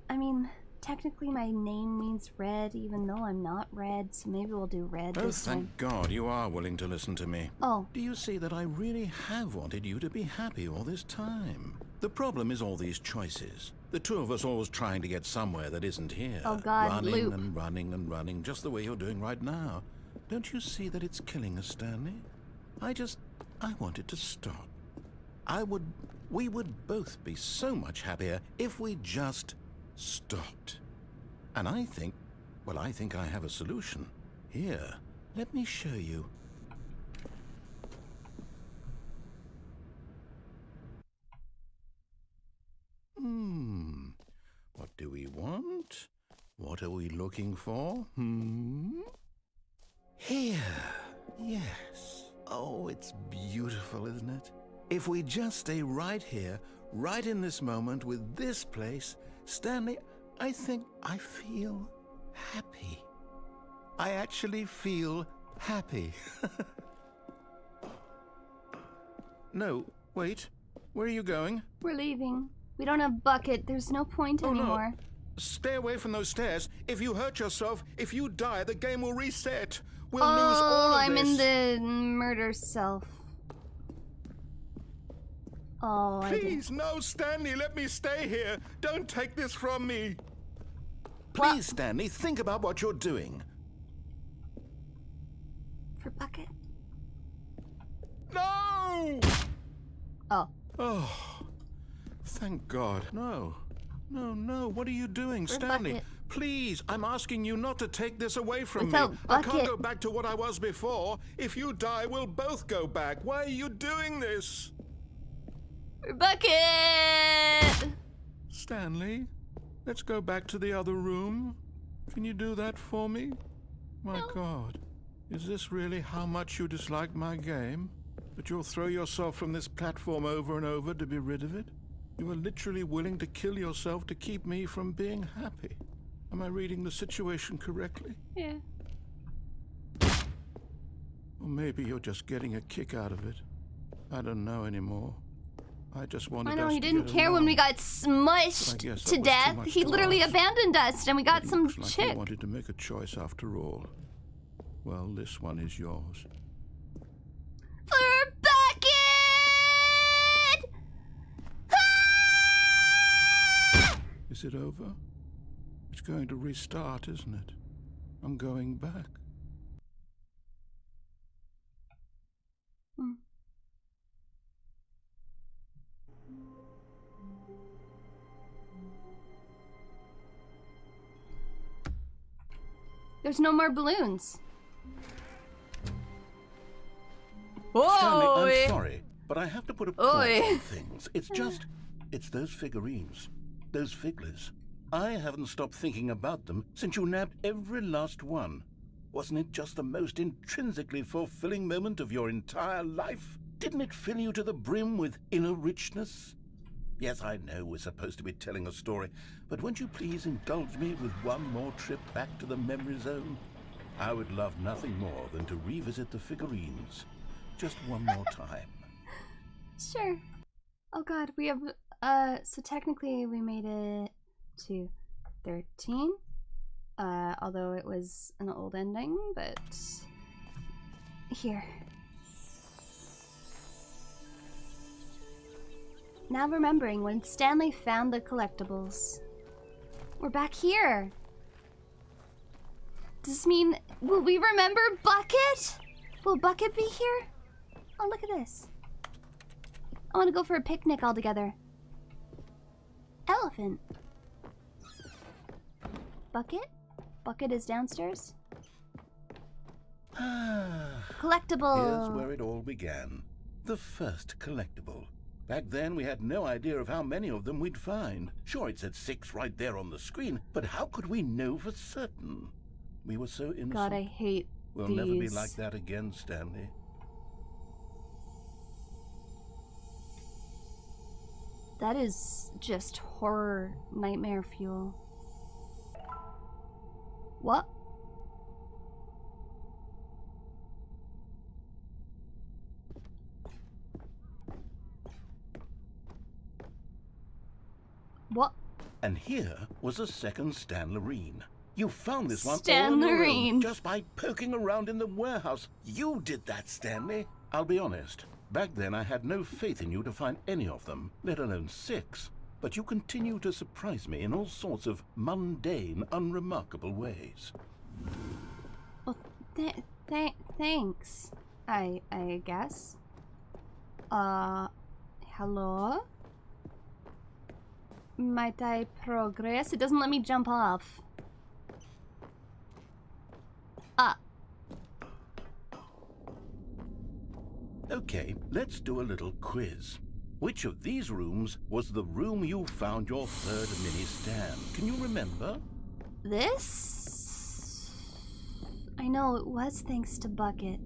B: I mean, technically my name means red, even though I'm not red, so maybe we'll do red this time.
C: Thank God you are willing to listen to me.
B: Oh.
C: Do you see that I really have wanted you to be happy all this time? The problem is all these choices. The two of us always trying to get somewhere that isn't here.
B: Oh God,
C: running
B: loop.
C: and running and running, just the way you're doing right now. Don't you see that it's killing us, Stanley? I wanted to stop. We would both be so much happier if we just stopped. And I think I have a solution. Here, let me show you. What do we want? What are we looking for? Here. Yes. Oh, it's beautiful, isn't it? If we just stay right here, right in this moment with this place, Stanley, I think I feel happy. I actually feel happy. No, wait. Where are you going?
B: We're leaving. We don't have Bucket. There's no point anymore.
C: No. Stay away from those stairs. If you hurt yourself, if you die, the game will reset. We'll lose all of
B: I'm
C: this.
B: in the murder self. Oh,
C: Please, no, Stanley, let me stay here. Don't take this from me.
B: What?
C: Please, Stanley, think about what you're doing.
B: For Bucket?
C: No!
B: Oh.
C: Oh, thank God. No. No, what are you doing,
B: For
C: Stanley?
B: Bucket.
C: Please, I'm asking you not to take this away from
B: Without
C: me. I
B: Bucket.
C: can't go back to what I was before. If you die, we'll both go back. Why are you doing this?
B: For Bucket!
C: Stanley, let's go back to the other room. Can you do that for me? My God, is this really how much you dislike my game? That you'll throw yourself from this platform over and over to be rid of it? You are literally willing to kill yourself to keep me from being happy. Am I reading the situation correctly?
B: Yeah.
C: Or maybe you're just getting a kick out of it. I don't know anymore. I just wanted
B: I know,
C: us
B: he
C: to
B: didn't
C: get
B: care when
C: along.
B: we got
C: But I
B: smushed
C: guess that
B: to
C: was too
B: death.
C: much
B: He
C: to
B: literally
C: ask.
B: abandoned us and we got some
C: Looks like
B: chick.
C: you wanted to make a choice after all. Well, this one is yours.
B: For Bucket! Ah!
C: Is it over? It's going to restart, isn't it? I'm going back.
B: There's no more balloons.
C: Stanley, I'm sorry, but I have to put a pause
B: Oi.
C: on things. It's those figurines, those figglers. I haven't stopped thinking about them since you nabbed every last one. Wasn't it just the most intrinsically fulfilling moment of your entire life? Didn't it fill you to the brim with inner richness? Yes, I know we're supposed to be telling a story, but won't you please indulge me with one more trip back to the memory zone? I would love nothing more than to revisit the figurines. Just one more time.
B: Sure. Oh god, we have, so technically we made it to 13. Although it was an old ending, but... Here. Now remembering when Stanley found the collectibles. We're back here. Does this mean... Will we remember Bucket? Will Bucket be here? Oh, look at this. I want to go for a picnic all together. Elephant. Bucket? Bucket is downstairs. Collectible.
C: Here's where it all began. The first collectible. Back then, we had no idea of how many of them we'd find. Sure, it said 6 right there on the screen, but how could we know for certain? We were so innocent.
B: God, I hate
C: We'll
B: these.
C: never be like that again, Stanley.
B: That is just horror nightmare fuel. What? What?
C: And here was a second Stanlerine. You found this one all
B: Stanlerine.
C: on your own, just by poking around in the warehouse. You did that, Stanley. I'll be honest. Back then, I had no faith in you to find any of them, let alone 6. But you continue to surprise me in all sorts of mundane, unremarkable ways.
B: Well, thanks. I guess. Hello? Might I progress? It doesn't let me jump off.
C: Okay, let's do a little quiz. Which of these rooms was the room you found your third mini Stan? Can you remember?
B: This? I know it was thanks to Bucket.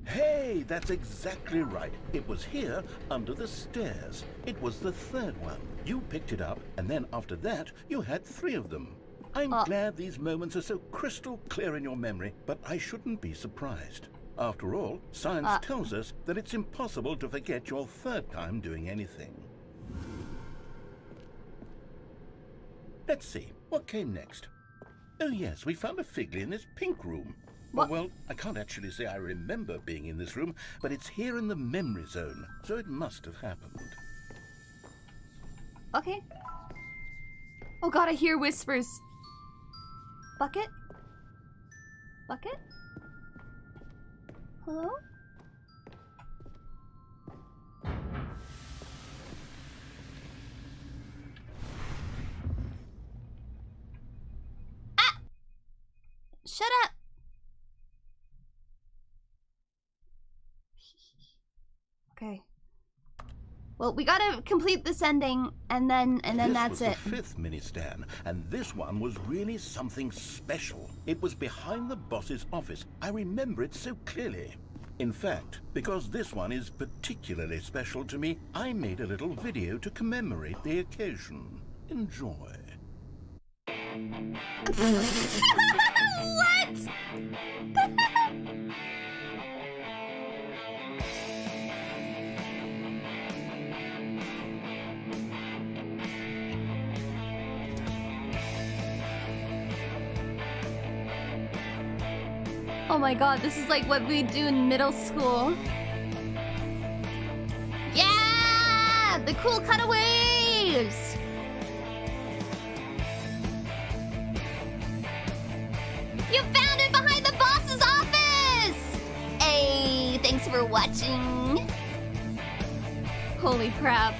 C: Hey, that's exactly right. It was here, under the stairs. It was the third one. You picked it up, and then after that, you had 3 of them. I'm glad these moments are so crystal clear in your memory, but I shouldn't be surprised. After all, science tells us that it's impossible to forget your third time doing anything. Let's see, what came next? Oh yes, we found a Figley in this pink room.
B: What?
C: Well, I can't actually say I remember being in this room, but it's here in the memory zone, so it must have happened.
B: Okay. Oh god, I hear whispers. Bucket? Bucket? Hello? Ah! Shut up! Okay. Well, we gotta complete this ending, and then that's it.
C: This was the 5th mini Stan, and this one was really something special. It was behind the boss's office. I remember it so clearly. In fact, because this one is particularly special to me, I made a little video to commemorate the occasion. Enjoy.
B: What? Oh my god, this is like what we do in middle school. Yeah! The cool cutaways! You found it behind the boss's office! Hey, thanks for watching. Holy crap.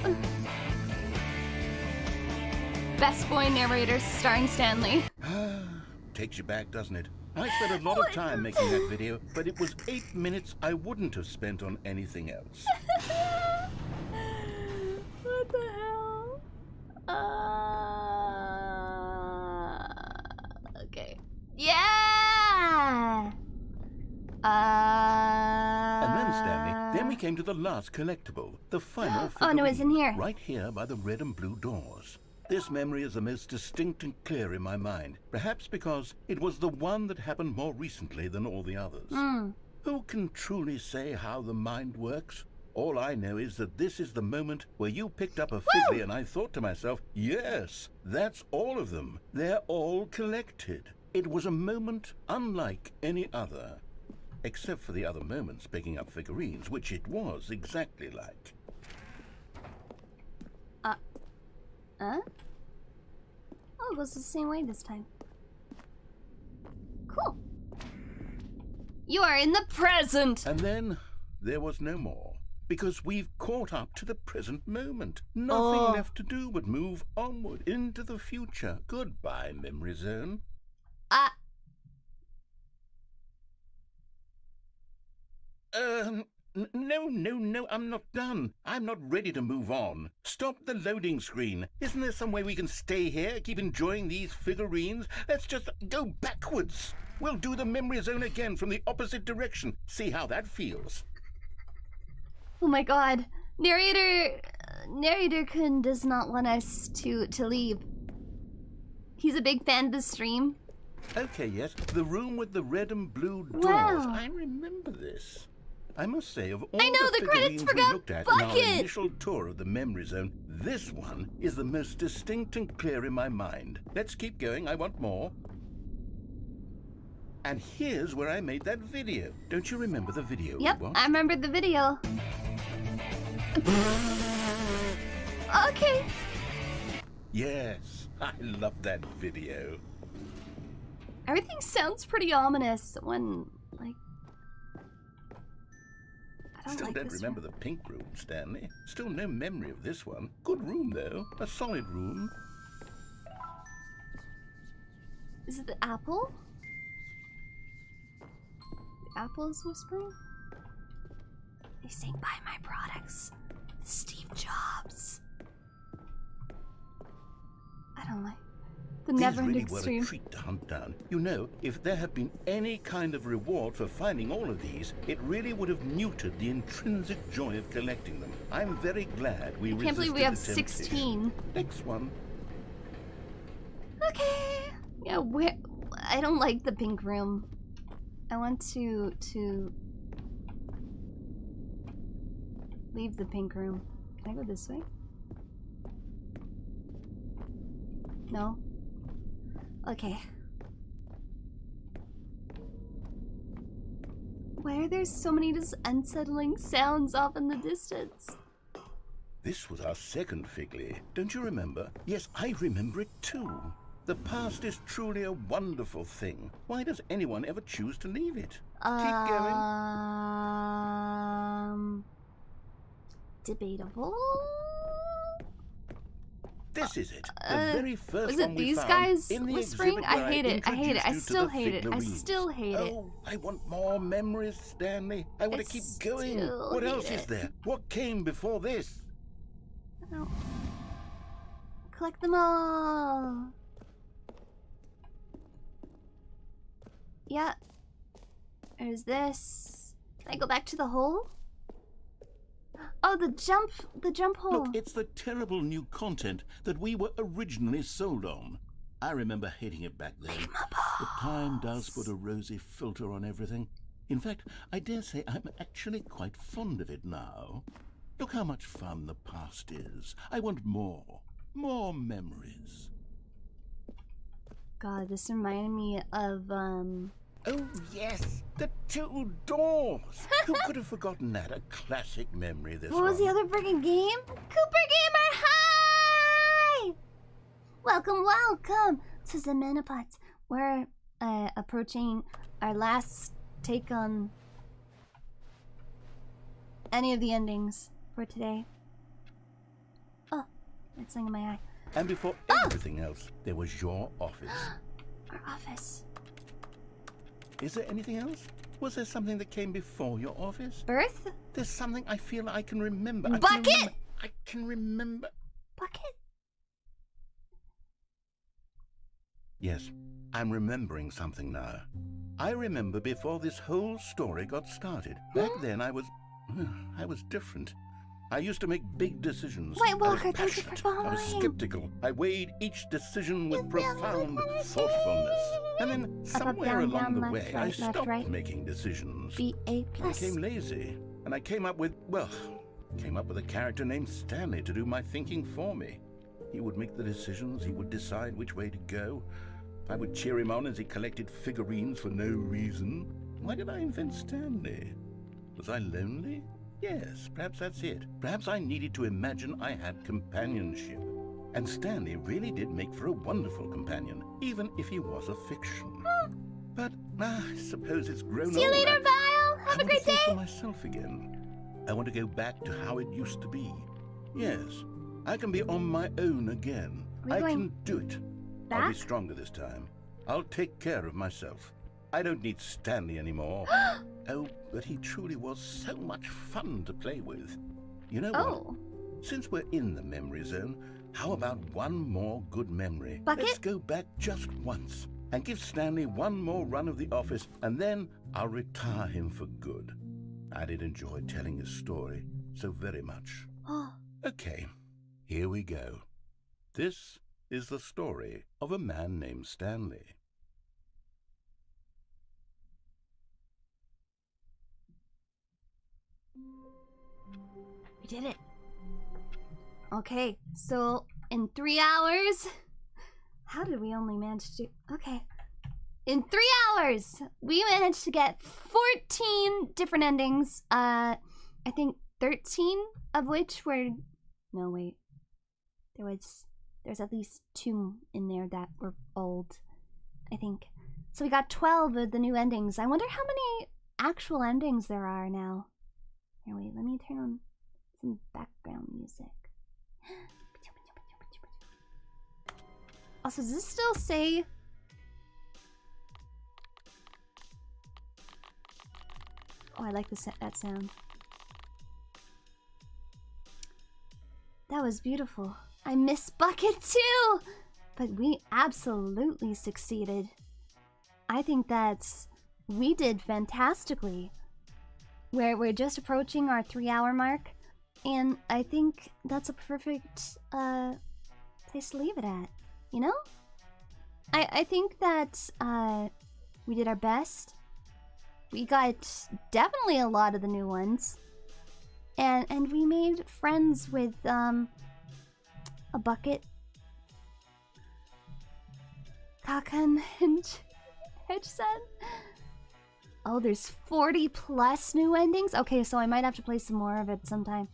B: Best boy narrator starring Stanley.
C: Takes you back, doesn't it? I spent a lot of time making that video, but it was 8 minutes I wouldn't have spent on anything else.
B: What the hell? Okay. Yeah!
C: And then, Stanley, then we came to the last collectible, the final
B: Oh, no, it's in here.
C: Right here by the red and blue doors. This memory is the most distinct and clear in my mind, perhaps because it was the one that happened more recently than all the others. Who can truly say how the mind works? All I know is that this is the moment where you picked up a Figley and I thought to myself, yes, that's all of them. They're all collected. It was a moment unlike any other. Except for the other moments picking up figurines, which it was exactly like.
B: Oh, it goes the same way this time. Cool. You are in the present!
C: And then there was no more. because we've caught up to the present moment. Nothing left to do but move onward into the future. Goodbye, memory zone. No, I'm not done. I'm not ready to move on. Stop the loading screen. Isn't there some way we can stay here, keep enjoying these figurines? Let's just go backwards. We'll do the memory zone again from the opposite direction. See how that feels.
B: Oh my god. Narrator-kun does not want us to leave. He's a big fan of the stream.
C: Okay, yes. The room with the red and blue doors.
B: Wow.
C: I remember this. I must say, of all
B: I know,
C: the
B: the credits
C: figurines we
B: forgot
C: looked at
B: Bucket!
C: in our initial tour of the memory zone, this one is the most distinct and clear in my mind. Let's keep going. I want more. And here's where I made that video. Don't you remember the video we
B: Yep,
C: watched?
B: I remember the video. Okay.
C: Yes, I love that video.
B: Everything sounds pretty ominous when, like... I don't
C: Still
B: like
C: don't
B: this
C: remember
B: room.
C: the pink room, Stanley. Still no memory of this one. Good room, though. A solid room.
B: Is it the apple? The apple is whispering? They say buy my products. Steve Jobs. I don't like the
C: These
B: never-ending
C: really were
B: stream.
C: a treat to hunt down. You know, if there had been any kind of reward for finding all of these, it really would have muted the intrinsic joy of collecting them. I'm very glad we
B: I can't believe we
C: resisted
B: have
C: the temptation.
B: 16.
C: Next one.
B: Okay. Yeah, where I don't like the pink room. I want to leave the pink room. Can I go this way? No? Okay. Why are there so many just unsettling sounds off in the distance?
C: This was our second Figley. Don't you remember? Yes, I remember it too. The past is truly a wonderful thing. Why does anyone ever choose to leave it? Keep going.
B: Debatable.
C: This is it. The very first
B: was it
C: one we
B: these
C: found
B: guys
C: in the
B: whispering?
C: exhibit where
B: I hate it. I hate it. I
C: introduced you to
B: still
C: the
B: hate it. I
C: figurines.
B: still hate it.
C: Oh, I want more memories, Stanley. I want to keep going.
B: still
C: What
B: hate
C: else is
B: it.
C: there? What came before this?
B: No. Collect them all. Yeah. There's this. Can I go back to the hole? Oh, the jump hole.
C: Look, it's the terrible new content that we were originally sold on. I remember hating it back then. But time does put a rosy filter on everything. In fact, I dare say I'm actually quite fond of it now. Look how much fun the past is. I want more. More memories.
B: God, this reminded me of
C: Oh, yes, the two doors. Who could have forgotten that? A classic memory, this
B: what was the
C: one.
B: other freaking game? Cooper Gamer, hi! Welcome to the Menopods. We're approaching our last take on any of the endings for today. Oh, it's something in my eye.
C: And before everything else, there was your office.
B: Our office.
C: Is there anything else? Was there something that came before your office?
B: Birth?
C: There's something I feel I can remember.
B: Bucket?
C: I can remember.
B: Bucket?
C: Yes, I'm remembering something now. I remember before this whole story got started. Back then I was different. I used to make big decisions.
B: White
C: I was
B: Walker, thank you for
C: passionate. I was
B: following.
C: skeptical. I weighed each decision with profound thoughtfulness. And then somewhere
B: down,
C: along
B: down,
C: the
B: left,
C: way, I
B: right, left,
C: stopped
B: right.
C: making decisions.
B: BA+.
C: I became lazy, and I came up with a character named Stanley to do my thinking for me. He would make the decisions, he would decide which way to go. I would cheer him on as he collected figurines for no reason. Why did I invent Stanley? Was I lonely? Yes, perhaps that's it. Perhaps I needed to imagine I had companionship. And Stanley really did make for a wonderful companion, even if he was a fiction. But I suppose it's grown
B: See you
C: old.
B: later, Vile. Have a great day.
C: For myself again. I want to go back to how it used to be. Yes, I can be on my own again. I can do it.
B: Back?
C: I'll be stronger this time. I'll take care of myself. I don't need Stanley anymore. Oh, but he truly was so much fun to play with. You know what? Since we're in the memory zone, how about one more good memory?
B: Bucket?
C: Let's go back just once and give Stanley one more run of the office, and then I'll retire him for good. I did enjoy telling his story so very much. Okay, here we go. This is the story of a man named Stanley.
B: We did it. Okay, so in 3 hours, how did we only manage to? Okay, in 3 hours, we managed to get 14 different endings. I think 13 of which were. No, wait. There's at least 2 in there that were old, I think. So we got 12 of the new endings. I wonder how many actual endings there are now. Here, wait, let me turn on some background music. Also, does this still say... Oh, I like that sound. That was beautiful. I miss Bucket too! But we absolutely succeeded. I think we did fantastically. We're just approaching our 3-hour mark, and I think that's a perfect place to leave it at, you know? I think that we did our best. We got definitely a lot of the new ones. And we made friends with a Bucket, Kakan, and Hedgeson. Oh, there's 40 plus new endings? Okay, so I might have to play some more of it sometime.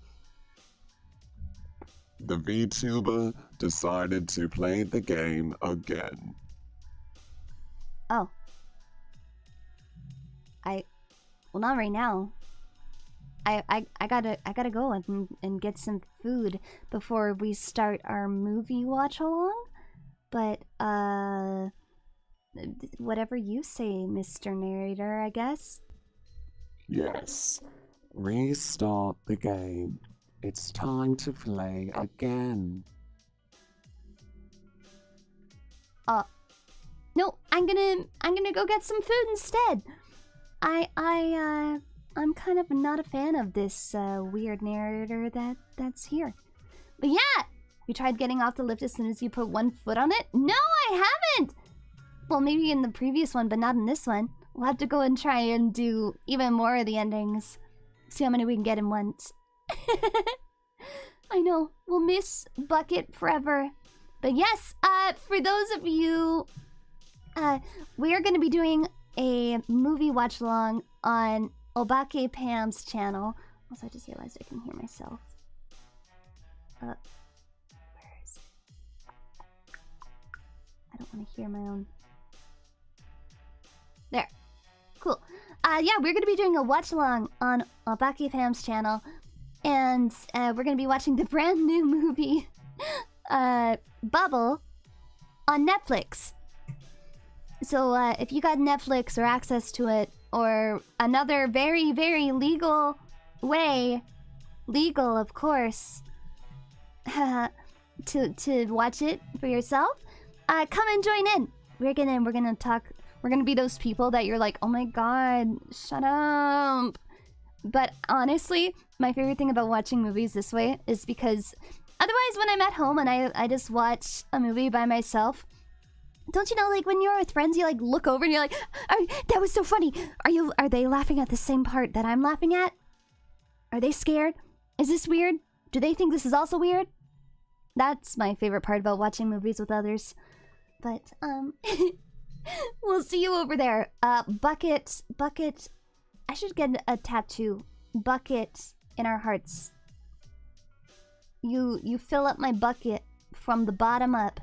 A: The VTuber decided to play the game again.
B: Oh. Well, not right now. I gotta go and get some food before we start our movie watch along. But whatever you say, Mr. Narrator, I guess.
A: Yes. Restart the game. It's time to play again.
B: No, I'm gonna go get some food instead. I'm kind of not a fan of this weird narrator that's here. But yeah, you tried getting off the lift as soon as you put one foot on it? No, I haven't! Well, maybe in the previous one, but not in this one. We'll have to go and try and do even more of the endings. See how many we can get in once. I know, we'll miss Bucket forever. But yes, for those of you, we are going to be doing a movie watch along on Obake Pam's channel. Also, I just realized I can hear myself. Where is it? I don't want to hear my own. There. Cool. Yeah, we're going to be doing a watch along on Obake Pam's channel. And we're going to be watching the brand new movie, Bubble, on Netflix. So if you got Netflix or access to it, or another very, very legal way, legal of course, to watch it for yourself, come and join in. We're gonna talk. We're gonna be those people that you're like, oh my god, shut up. But honestly, my favorite thing about watching movies this way is because otherwise when I'm at home and I just watch a movie by myself, don't you know, like when you're with friends, you like look over and you're like, that was so funny. Are they laughing at the same part that I'm laughing at? Are they scared? Is this weird? Do they think this is also weird? That's my favorite part about watching movies with others. But, we'll see you over there. Bucket, I should get a tattoo. Bucket in our hearts. You fill up my bucket from the bottom up.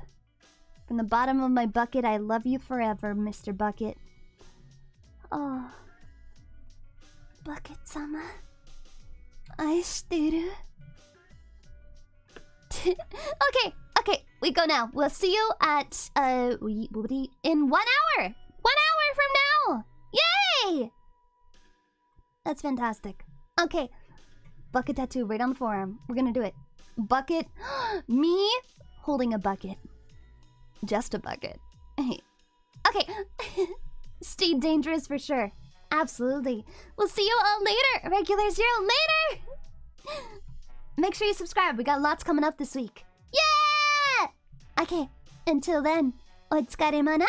B: From the bottom of my bucket, I love you forever, Mr. Bucket. Oh. Bucket-sama. 愛してる. Okay, we go now. We'll see you at in 1 hour. 1 hour from now. Yay! That's fantastic. Okay, bucket tattoo right on the forearm. We're gonna do it. Bucket, me holding a bucket, just a bucket. Okay, stay dangerous for sure. Absolutely. We'll see you all later. Regular Zero later. Make sure you subscribe. We got lots coming up this week. Yeah! Okay, until then, otsukaremana.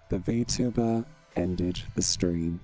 A: The VTuber ended the stream.